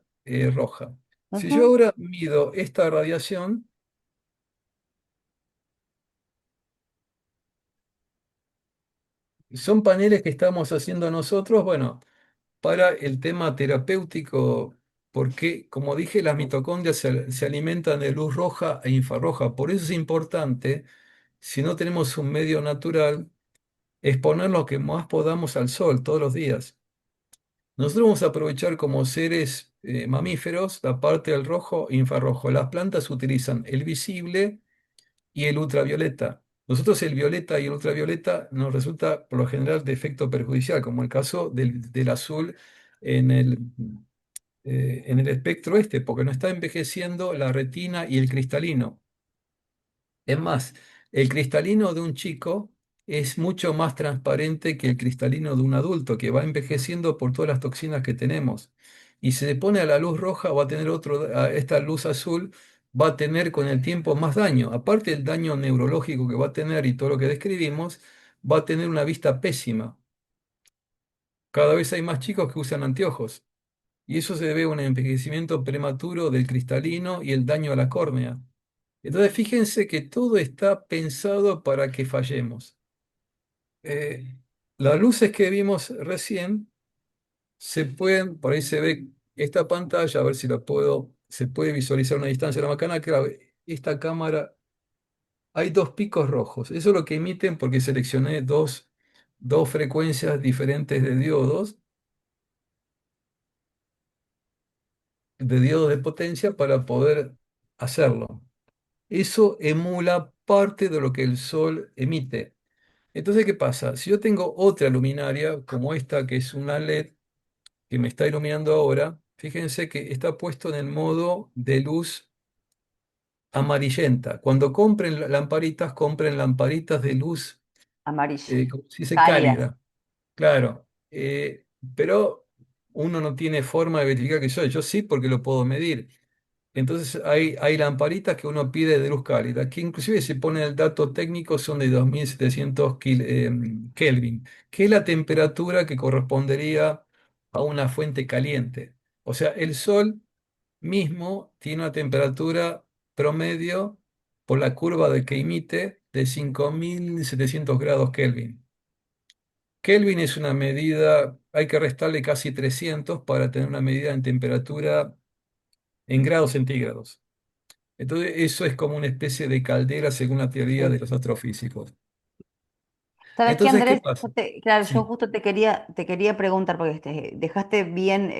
roja. Si yo Ujú. ahora mido esta radiación, son paneles que estamos haciendo nosotros, bueno, para el tema terapéutico, porque, como dije, las mitocondrias se alimentan de luz roja e infrarroja. Por eso es importante, si no tenemos un medio natural, exponer lo que más podamos al sol todos los días. Nosotros vamos a aprovechar como seres mamíferos la parte del rojo e infrarrojo. Las plantas utilizan el visible y el ultravioleta. Nosotros el violeta y el ultravioleta nos resulta por lo general de efecto perjudicial, como el caso del azul en en el espectro este, porque no está envejeciendo la retina y el cristalino. Es más, el cristalino de un chico es mucho más transparente que el cristalino de un adulto, que va envejeciendo por todas las toxinas que tenemos. Y si se pone a la luz roja, va a tener a esta luz azul, va a tener con el tiempo más daño. Aparte del daño neurológico que va a tener y todo lo que describimos, va a tener una vista pésima. Cada vez hay más chicos que usan anteojos. Y eso se debe a un envejecimiento prematuro del cristalino y el daño a la córnea. Entonces, fíjense que todo está pensado para que fallemos. Eh, las luces que vimos recién se pueden, por ahí se ve esta pantalla, a ver si se puede visualizar una distancia de la macana. Claro, esta cámara, hay dos picos rojos. Eso es lo que emiten porque seleccioné dos frecuencias diferentes de diodos de potencia para poder hacerlo. Eso emula parte de lo que el sol emite. Entonces, ¿qué pasa? Si yo tengo otra luminaria, como esta, que es una LED que me está iluminando ahora, fíjense que está puesto en el modo de luz amarillenta. Cuando compren lamparitas, compren lamparitas de luz, Amarillo. como se dice, Cálidas. cálida. Claro. Pero uno no tiene forma de verificar que soy. Yo sí porque lo puedo medir. Entonces hay lamparitas que uno pide de luz cálida, que inclusive se pone el dato técnico, son de 2700 Kelvin, que es la temperatura que correspondería a una fuente caliente. O sea, el Sol mismo tiene una temperatura promedio por la curva de que emite de 5700 grados Kelvin. Kelvin es una medida hay que restarle casi 300 para tener una medida en temperatura en grados centígrados. Entonces, eso es como una especie de caldera según la teoría de Sí. los astrofísicos. ¿Sabes qué, Entonces, ¿qué Andrés? pasa? Claro, yo Sí, justo te quería preguntar, porque dejaste bien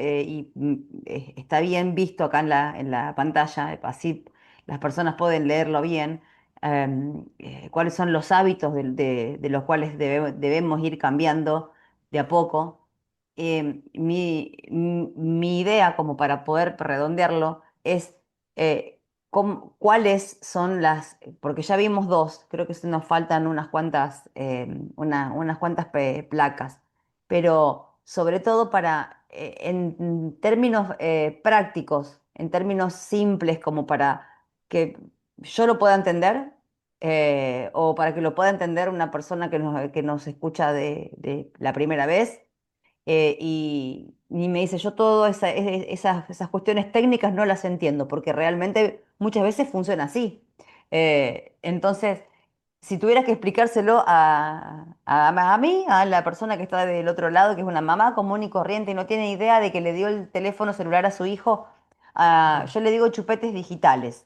está bien visto acá en la pantalla, así las personas pueden leerlo bien, cuáles son los hábitos de los cuales debemos ir cambiando de a poco. Mi idea, como para poder redondearlo, es cuáles son porque ya vimos dos, creo que nos faltan unas cuantas, unas cuantas placas, pero sobre todo en términos prácticos, en términos simples, como para que yo lo pueda entender, o para que lo pueda entender una persona que nos escucha de la primera vez, y me dice, yo todas esas cuestiones técnicas no las entiendo, porque realmente muchas veces funciona así. Entonces, si tuvieras que explicárselo a mí, a la persona que está del otro lado, que es una mamá común y corriente y no tiene idea de que le dio el teléfono celular a su hijo, yo le digo chupetes digitales.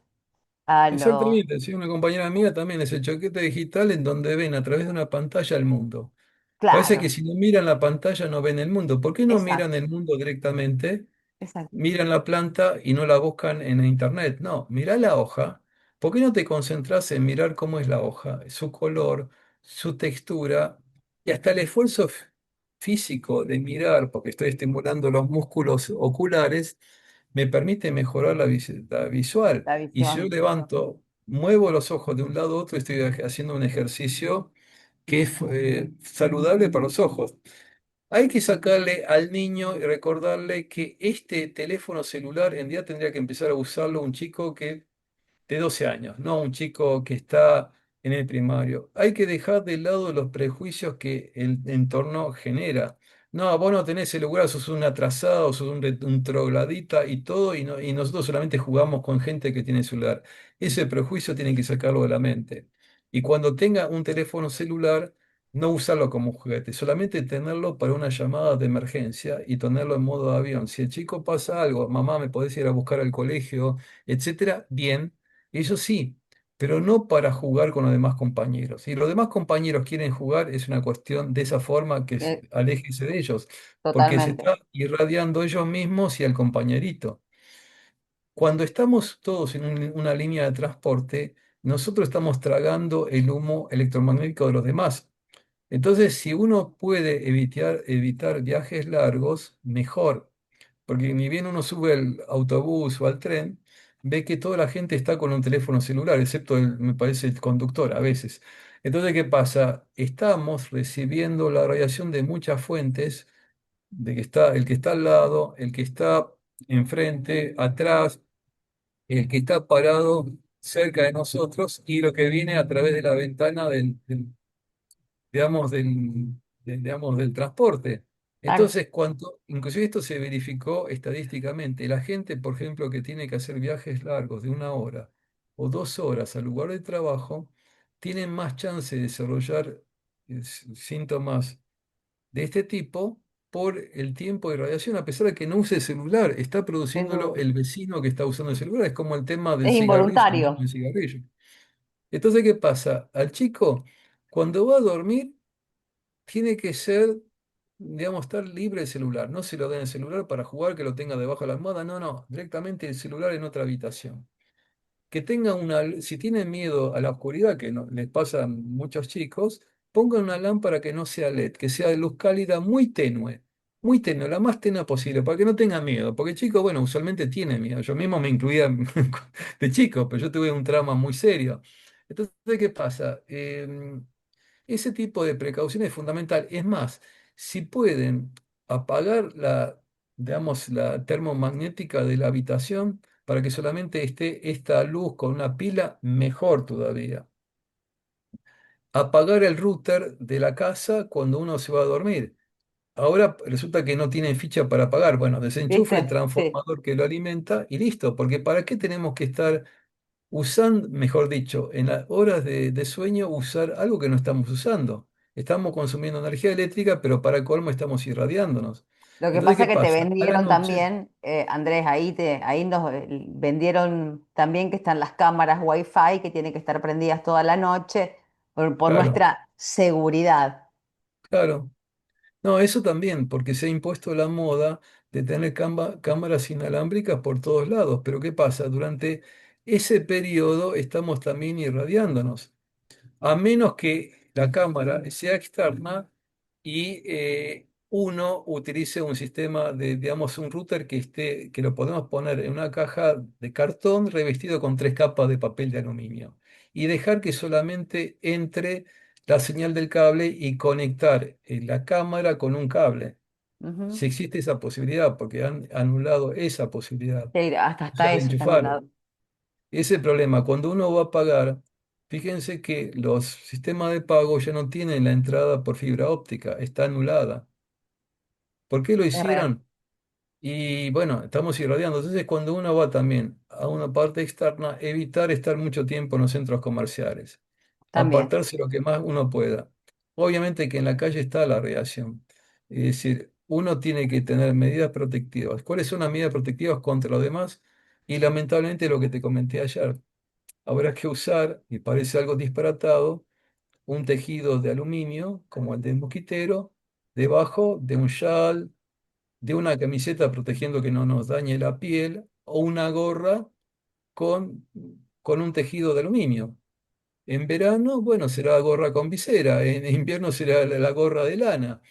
A los, exactamente. Sí, una compañera mía también es el choquete digital en donde ven a través de una pantalla el mundo. Parece que claro, si no miran la pantalla no ven el mundo. ¿Por qué no miran exacto, el mundo directamente? exacto. Miran la planta y no la buscan en internet. No, mirá la hoja. ¿Por qué no te concentras en mirar cómo es la hoja, su color, su textura y hasta el esfuerzo físico de mirar, porque estoy estimulando los músculos oculares, me permite mejorar la visual? La Y si yo visión. levanto, muevo los ojos de un lado a otro, estoy haciendo un ejercicio que es saludable para los ojos. Hay que sacarle al niño y recordarle que este teléfono celular en día tendría que empezar a usarlo un chico que de 12 años, no un chico que está en el primario. Hay que dejar de lado los prejuicios que el entorno genera. No, vos no tenés el lugar, sos un atrasado, sos un troglodita y todo, y nosotros solamente jugamos con gente que tiene celular. Ese prejuicio tienen que sacarlo de la mente. Y cuando tenga un teléfono celular, no usarlo como juguete, solamente tenerlo para una llamada de emergencia y tenerlo en modo avión. Si el chico pasa algo, mamá, ¿me podés ir a buscar al colegio, etcétera? Bien, eso sí, pero no para jugar con los demás compañeros. Si los demás compañeros quieren jugar, es una cuestión de esa forma que eh, aléjese de ellos, porque se Totalmente. está irradiando ellos mismos y al compañerito. Cuando estamos todos en una línea de transporte, nosotros estamos tragando el humo electromagnético de los demás. Entonces, si uno puede evitar viajes largos, mejor. Porque ni bien uno sube al autobús o al tren, ve que toda la gente está con un teléfono celular, excepto me parece, el conductor a veces. Entonces, ¿qué pasa? Estamos recibiendo la radiación de muchas fuentes, de que está el que está al lado, el que está enfrente, atrás, el que está parado cerca de nosotros y lo que viene a través de la ventana digamos, digamos, del transporte. Claro. Entonces, inclusive esto se verificó estadísticamente, la gente, por ejemplo, que tiene que hacer viajes largos de 1 hora o 2 horas al lugar de trabajo, tienen más chance de desarrollar síntomas de este tipo por el tiempo de radiación, a pesar de que no use celular, está Sin produciéndolo duda. el vecino que está usando el celular. Es como el tema del Es cigarrillo, el humo involuntario. del cigarrillo. Entonces, ¿qué pasa? Al chico, cuando va a dormir, tiene que ser, digamos, estar libre el celular. No se lo den el celular para jugar, que lo tenga debajo de la almohada. No, no, directamente el celular en otra habitación. Que tenga si tienen miedo a la oscuridad, que les pasa a muchos chicos, pongan una lámpara que no sea LED, que sea de luz cálida muy tenue, la más tenue posible, para que no tenga miedo. Porque el chico, bueno, usualmente tiene miedo. Yo mismo me incluía de chico, pero yo tuve un trauma muy serio. Entonces, ¿qué pasa? Ese tipo de precaución es fundamental. Es más, si pueden apagar digamos, la termomagnética de la habitación para que solamente esté esta luz con una pila, mejor todavía. Apagar el router de la casa cuando uno se va a dormir. Ahora resulta que no tienen ficha para apagar. Bueno, desenchufe el ¿Viste? Sí, transformador que lo alimenta y listo, porque ¿para qué tenemos que estar usando, mejor dicho, en las horas de sueño, usar algo que no estamos usando? Estamos consumiendo energía eléctrica, pero para colmo estamos irradiándonos. Lo que Entonces, pasa ¿qué es que te pasa? A la vendieron noche, también, Andrés, ahí nos vendieron también que están las cámaras Wi-Fi que tienen que estar prendidas toda la noche por claro, nuestra seguridad. claro. No, eso también, porque se ha impuesto la moda de tener cámaras inalámbricas por todos lados. Pero ¿qué pasa? Durante ese periodo estamos también irradiándonos. A menos que la cámara sea externa y uno utilice un sistema de, digamos, un router que lo podemos poner en una caja de cartón revestido con 3 capas de papel de aluminio y dejar que solamente entre la señal del cable y conectar la cámara con un cable. Ujú. Si existe esa posibilidad, porque han anulado esa posibilidad. Sí, O sea, hasta de eso está enchufar. anulado. Ese problema, cuando uno va a pagar, fíjense que los sistemas de pago ya no tienen la entrada por fibra óptica, está anulada. ¿Por qué lo Es real. hicieron? Y bueno, estamos irradiando. Entonces, cuando uno va también a una parte externa, evitar estar mucho tiempo en los centros comerciales, También. apartarse lo que más uno pueda. Obviamente que en la calle está la radiación. Es decir, uno tiene que tener medidas protectivas. ¿Cuáles son las medidas protectivas contra los demás? Y lamentablemente lo que te comenté ayer. Habrá que usar, y parece algo disparatado, un tejido de aluminio, como el del mosquitero, debajo de un chal, de una camiseta protegiendo que no nos dañe la piel, o una gorra con, con un tejido de aluminio. En verano, bueno, será gorra con visera, en invierno será la gorra de lana.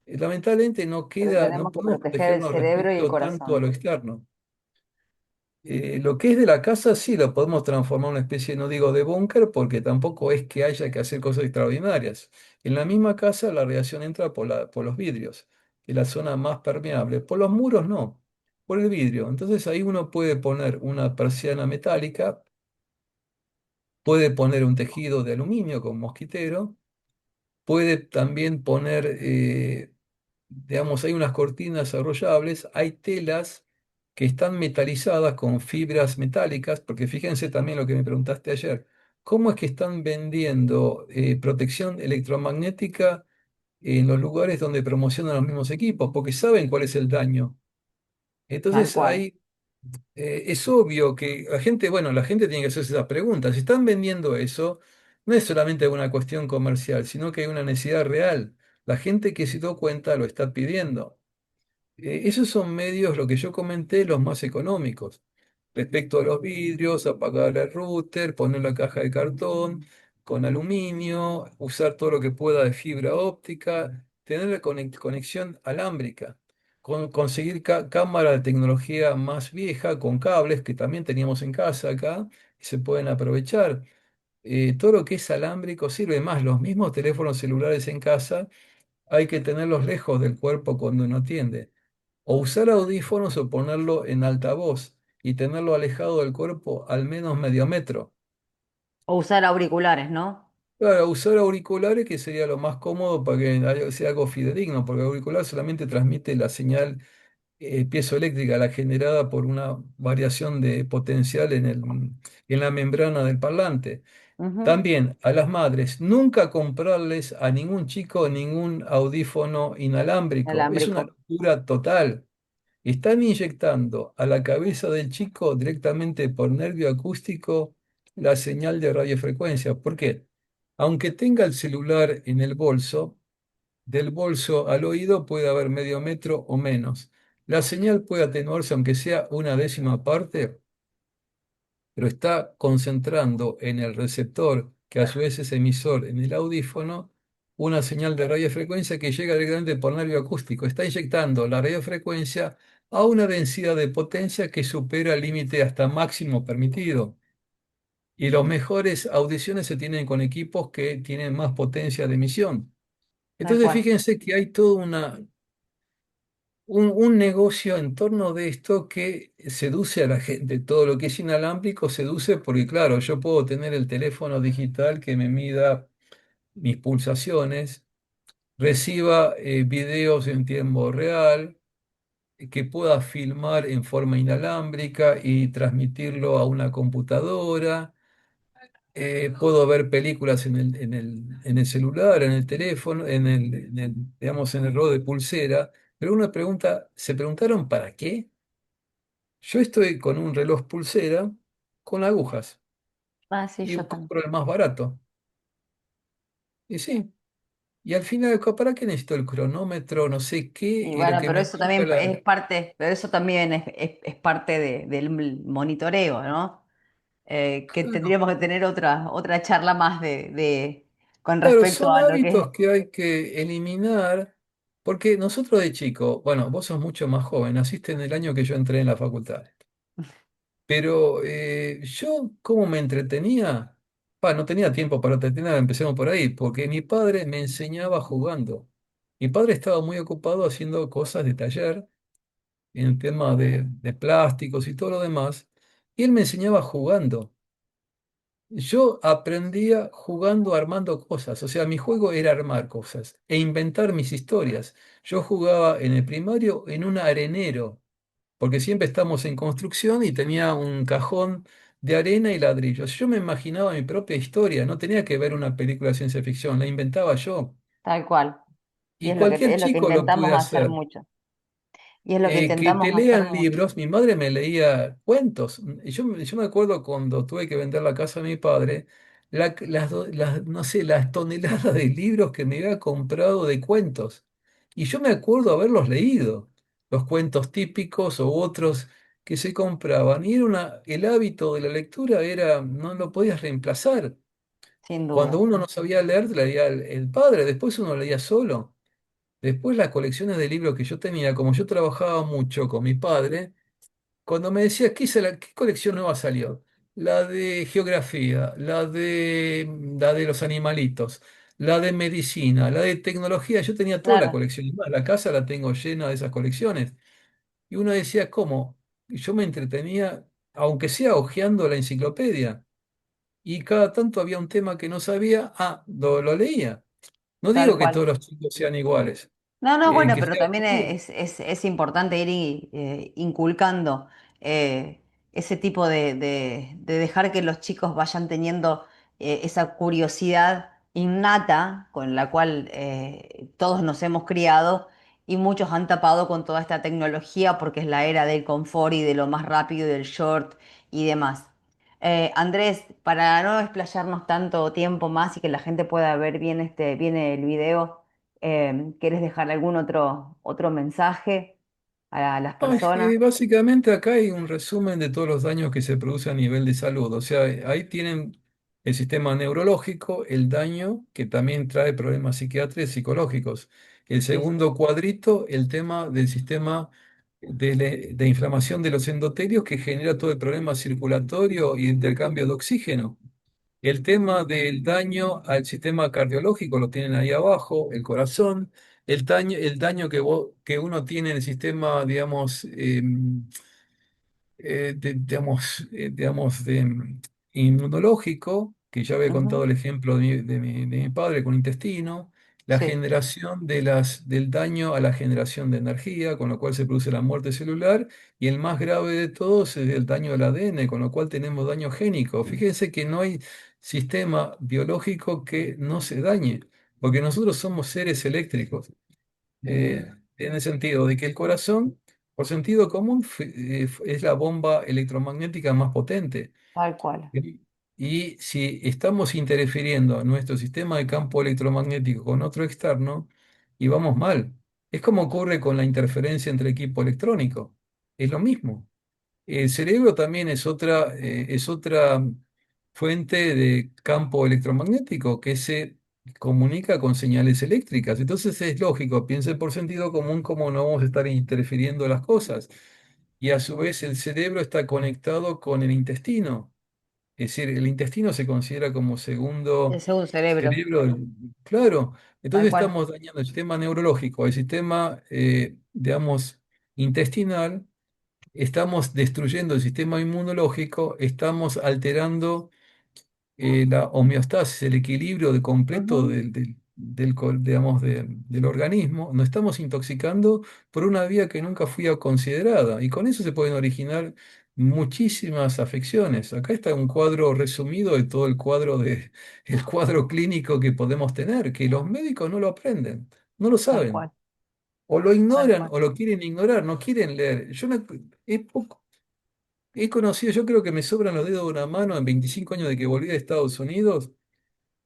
Lamentablemente no Pero queda, no tenemos que podemos proteger el protegernos cerebro y el respecto tanto a corazón. lo externo. Lo que es de la casa sí lo podemos transformar en una especie, no digo de búnker, porque tampoco es que haya que hacer cosas extraordinarias. En la misma casa la radiación entra por los vidrios, que es la zona más permeable. Por los muros no, por el vidrio. Entonces ahí uno puede poner una persiana metálica, puede poner un tejido de aluminio con mosquitero, puede también poner digamos, hay unas cortinas arrollables, hay telas que están metalizadas con fibras metálicas, porque fíjense también lo que me preguntaste ayer, ¿cómo es que están vendiendo protección electromagnética en los lugares donde promocionan los mismos equipos? Porque saben cuál es el daño. Tal Entonces cual. ahí es obvio que la gente, bueno, la gente tiene que hacerse esas preguntas. Si están vendiendo eso, no es solamente una cuestión comercial, sino que hay una necesidad real. La gente que se dio cuenta lo está pidiendo. Esos son medios, lo que yo comenté, los más económicos. Respecto a los vidrios, apagar el router, poner la caja de cartón con aluminio, usar todo lo que pueda de fibra óptica, tener la conexión alámbrica, conseguir cámara de tecnología más vieja con cables que también teníamos en casa acá y se pueden aprovechar. Todo lo que es alámbrico sirve más. Los mismos teléfonos celulares en casa hay que tenerlos lejos del cuerpo cuando uno atiende. O usar audífonos o ponerlo en altavoz y tenerlo alejado del cuerpo al menos medio metro. O usar auriculares, ¿no? Claro, usar auriculares que sería lo más cómodo para que sea algo fidedigno, porque el auricular solamente transmite la señal piezoeléctrica, la generada por una variación de potencial en la membrana del parlante. Ujú. También a las madres, nunca comprarles a ningún chico ningún audífono inalámbrico. Es una Alámbrico. locura total. Están inyectando a la cabeza del chico directamente por nervio acústico la señal de radiofrecuencia. ¿Por qué? Aunque tenga el celular en el bolso, del bolso al oído puede haber medio metro o menos. La señal puede atenuarse aunque sea una décima parte, pero está concentrando en el receptor, que a su vez es emisor en el audífono, una señal de radiofrecuencia que llega directamente por nervio acústico. Está inyectando la radiofrecuencia a una densidad de potencia que supera el límite hasta máximo permitido. Y las mejores audiciones se tienen con equipos que tienen más potencia de emisión. Tal Entonces, cual. fíjense que hay todo un negocio en torno de esto que seduce a la gente. Todo lo que es inalámbrico seduce porque, claro, yo puedo tener el teléfono digital que me mida mis pulsaciones, reciba videos en tiempo real, que pueda filmar en forma inalámbrica y transmitirlo a una computadora. Puedo ver películas en el celular, en el teléfono, digamos, en el reloj de pulsera, pero uno pregunta, ¿se preguntaron para qué? Yo estoy con un reloj pulsera con agujas Ah, sí, y yo también. compro el más barato. Y sí, y al final, ¿para qué necesito el cronómetro? No sé qué, Y y lo bueno, que pero me eso marca también es la... parte, pero eso también es parte del monitoreo, ¿no? Que Claro, tendríamos que tener otra charla más con claro, respecto son a lo que hábitos es. que hay que eliminar, porque nosotros de chico, bueno, vos sos mucho más joven, naciste en el año que yo entré en la facultad. Pero yo, ¿cómo me entretenía? No tenía tiempo para entretener, empecemos por ahí, porque mi padre me enseñaba jugando. Mi padre estaba muy ocupado haciendo cosas de taller, en el tema de plásticos y todo lo demás, y él me enseñaba jugando. Yo aprendía jugando, armando cosas, o sea, mi juego era armar cosas e inventar mis historias. Yo jugaba en el primario en un arenero porque siempre estamos en construcción y tenía un cajón de arena y ladrillos. Yo me imaginaba mi propia historia, no tenía que ver una película de ciencia ficción, la inventaba yo. Tal cual. Y Y cualquier es lo que chico lo puede intentamos hacer hacer. mucho. Y es lo que Que intentamos te hacer lean mucho. libros, mi madre me leía cuentos. Y yo me acuerdo cuando tuve que vender la casa de mi padre, no sé, las toneladas de libros que me había comprado de cuentos. Y yo me acuerdo haberlos leído, los cuentos típicos o otros que se compraban. Y era el hábito de la lectura era, no lo podías reemplazar. Sin Cuando duda. uno no sabía leer, leía el padre, después uno leía solo. Después las colecciones de libros que yo tenía, como yo trabajaba mucho con mi padre, cuando me decía, ¿qué colección nueva salió? La de geografía, la de los animalitos, la de medicina, la de tecnología. Yo tenía toda la Claro, colección. Y más, la casa la tengo llena de esas colecciones. Y uno decía, ¿cómo? Y yo me entretenía, aunque sea hojeando la enciclopedia. Y cada tanto había un tema que no sabía, lo leía. No tal digo que cual. todos los chicos sean iguales, No, no, bueno, que pero sea también objetivo. es importante ir inculcando eh, ese tipo de dejar que los chicos vayan teniendo esa curiosidad innata con la cual todos nos hemos criado y muchos han tapado con toda esta tecnología porque es la era del confort y de lo más rápido y del short y demás. Andrés, para no explayarnos tanto tiempo más y que la gente pueda ver bien el video. ¿Quieres dejar algún otro mensaje a las personas? Básicamente acá hay un resumen de todos los daños que se producen a nivel de salud. O sea, ahí tienen el sistema neurológico, el daño que también trae problemas psiquiátricos y psicológicos. El Sí, sí, segundo cuadrito, el tema del sistema de inflamación de los endotelios que genera todo el problema circulatorio y intercambio de oxígeno. El tema del daño al sistema cardiológico lo tienen ahí abajo, el corazón, el daño que uno tiene en el sistema, digamos, digamos, inmunológico, que ya había contado ujú, el ejemplo de mi padre con intestino, la sí, generación del daño a la generación de energía, con lo cual se produce la muerte celular, y el más grave de todos es el daño al ADN, con lo cual tenemos daño génico. Fíjense que no hay sistema biológico que no se dañe, porque nosotros somos seres eléctricos en el sentido de que el corazón, por sentido común, es la bomba electromagnética más potente. tal cual. Y y si estamos interfiriendo en nuestro sistema de campo electromagnético con otro externo, y vamos mal. Es como ocurre con la interferencia entre equipo electrónico. Es lo mismo. El cerebro también es otra fuente de campo electromagnético que se comunica con señales eléctricas. Entonces es lógico, piense por sentido común cómo no vamos a estar interfiriendo las cosas. Y a su vez el cerebro está conectado con el intestino. Es decir, el intestino se considera como El segundo segundo cerebro, cerebro. Claro, tal entonces cual. estamos dañando el sistema neurológico, el sistema, digamos, intestinal. Estamos destruyendo el sistema inmunológico, estamos alterando la homeostasis, el equilibrio de completo Ujú. digamos, del organismo. Nos estamos intoxicando por una vía que nunca fue considerada. Y con eso se pueden originar muchísimas afecciones. Acá está un cuadro resumido de todo el cuadro clínico que podemos tener, que los médicos no lo aprenden, no lo tal saben. cual, O lo tal ignoran cual, o lo quieren ignorar, no quieren leer. Yo no, he conocido, yo creo que me sobran los dedos de una mano en 25 años de que volví a Estados Unidos,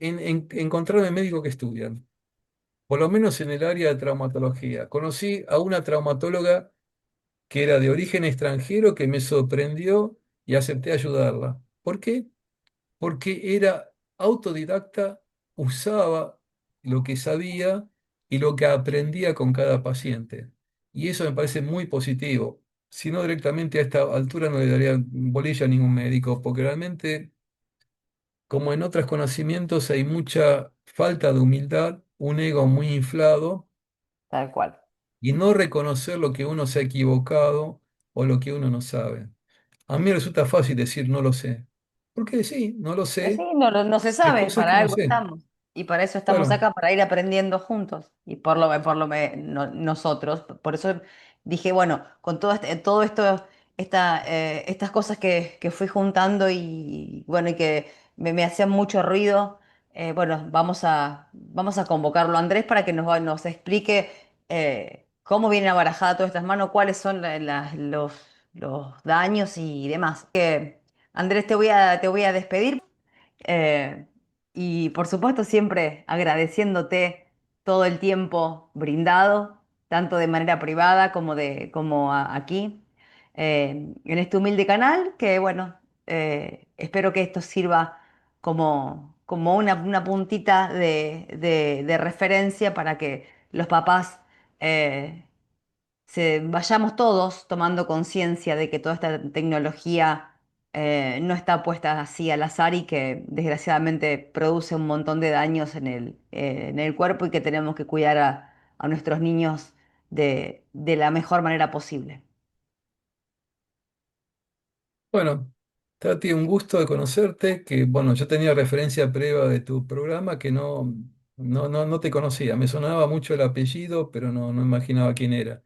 en encontrarme médicos que estudian, por lo menos en el área de traumatología. Conocí a una traumatóloga que era de origen extranjero que me sorprendió y acepté ayudarla. ¿Por qué? Porque era autodidacta, usaba lo que sabía y lo que aprendía con cada paciente. Y eso me parece muy positivo. Si no, directamente a esta altura no le daría bolilla a ningún médico, porque realmente, como en otros conocimientos, hay mucha falta de humildad, un ego muy inflado tal cual. y no reconocer lo que uno se ha equivocado o lo que uno no sabe. A mí me resulta fácil decir no lo sé. Porque sí, no lo Sí, sé. no, no se Hay sabe, cosas que para no algo sé. estamos. Y para eso estamos Claro. acá, para ir aprendiendo juntos. Y nosotros. Por eso dije, bueno, con todo esto, estas cosas que fui juntando y bueno, y que me hacían mucho ruido, bueno, vamos a convocarlo a Andrés para que nos explique cómo viene abarajada todas estas manos, cuáles son los daños y demás. Andrés, te voy a despedir. Eh, y por supuesto siempre agradeciéndote todo el tiempo brindado, tanto de manera privada como aquí, en este humilde canal, que bueno, espero que esto sirva como una puntita de referencia para que los papás vayamos todos tomando conciencia de que toda esta tecnología no está puesta así al azar y que desgraciadamente produce un montón de daños en el cuerpo y que tenemos que cuidar a nuestros niños de la mejor manera posible. Bueno, Tati, un gusto de conocerte, que bueno, yo tenía referencia previa de tu programa que no te conocía. Me sonaba mucho el apellido, pero no imaginaba quién era.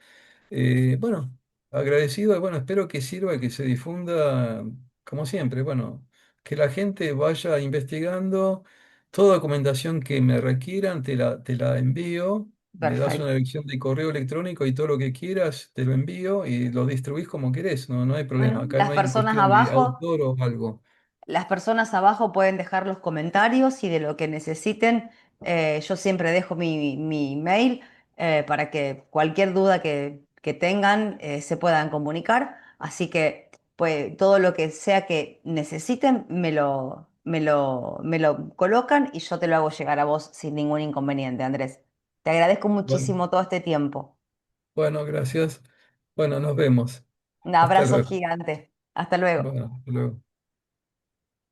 Bueno, agradecido y bueno, espero que sirva y que se difunda como siempre. Bueno, que la gente vaya investigando toda documentación que me requieran, te la envío, me das una Perfecto. dirección de correo electrónico y todo lo que quieras, te lo envío y lo distribuís como querés, no hay problema. Bueno, Acá no hay cuestión de autor o algo. las personas abajo pueden dejar los comentarios y de lo que necesiten. Yo siempre dejo mi mail para que cualquier duda que tengan se puedan comunicar. Así que pues, todo lo que sea que necesiten me lo colocan y yo te lo hago llegar a vos sin ningún inconveniente, Andrés. Te agradezco Bueno, muchísimo todo este tiempo. bueno, gracias. Bueno, nos vemos. Un Hasta abrazo luego. gigante. Hasta luego. Bueno, hasta luego.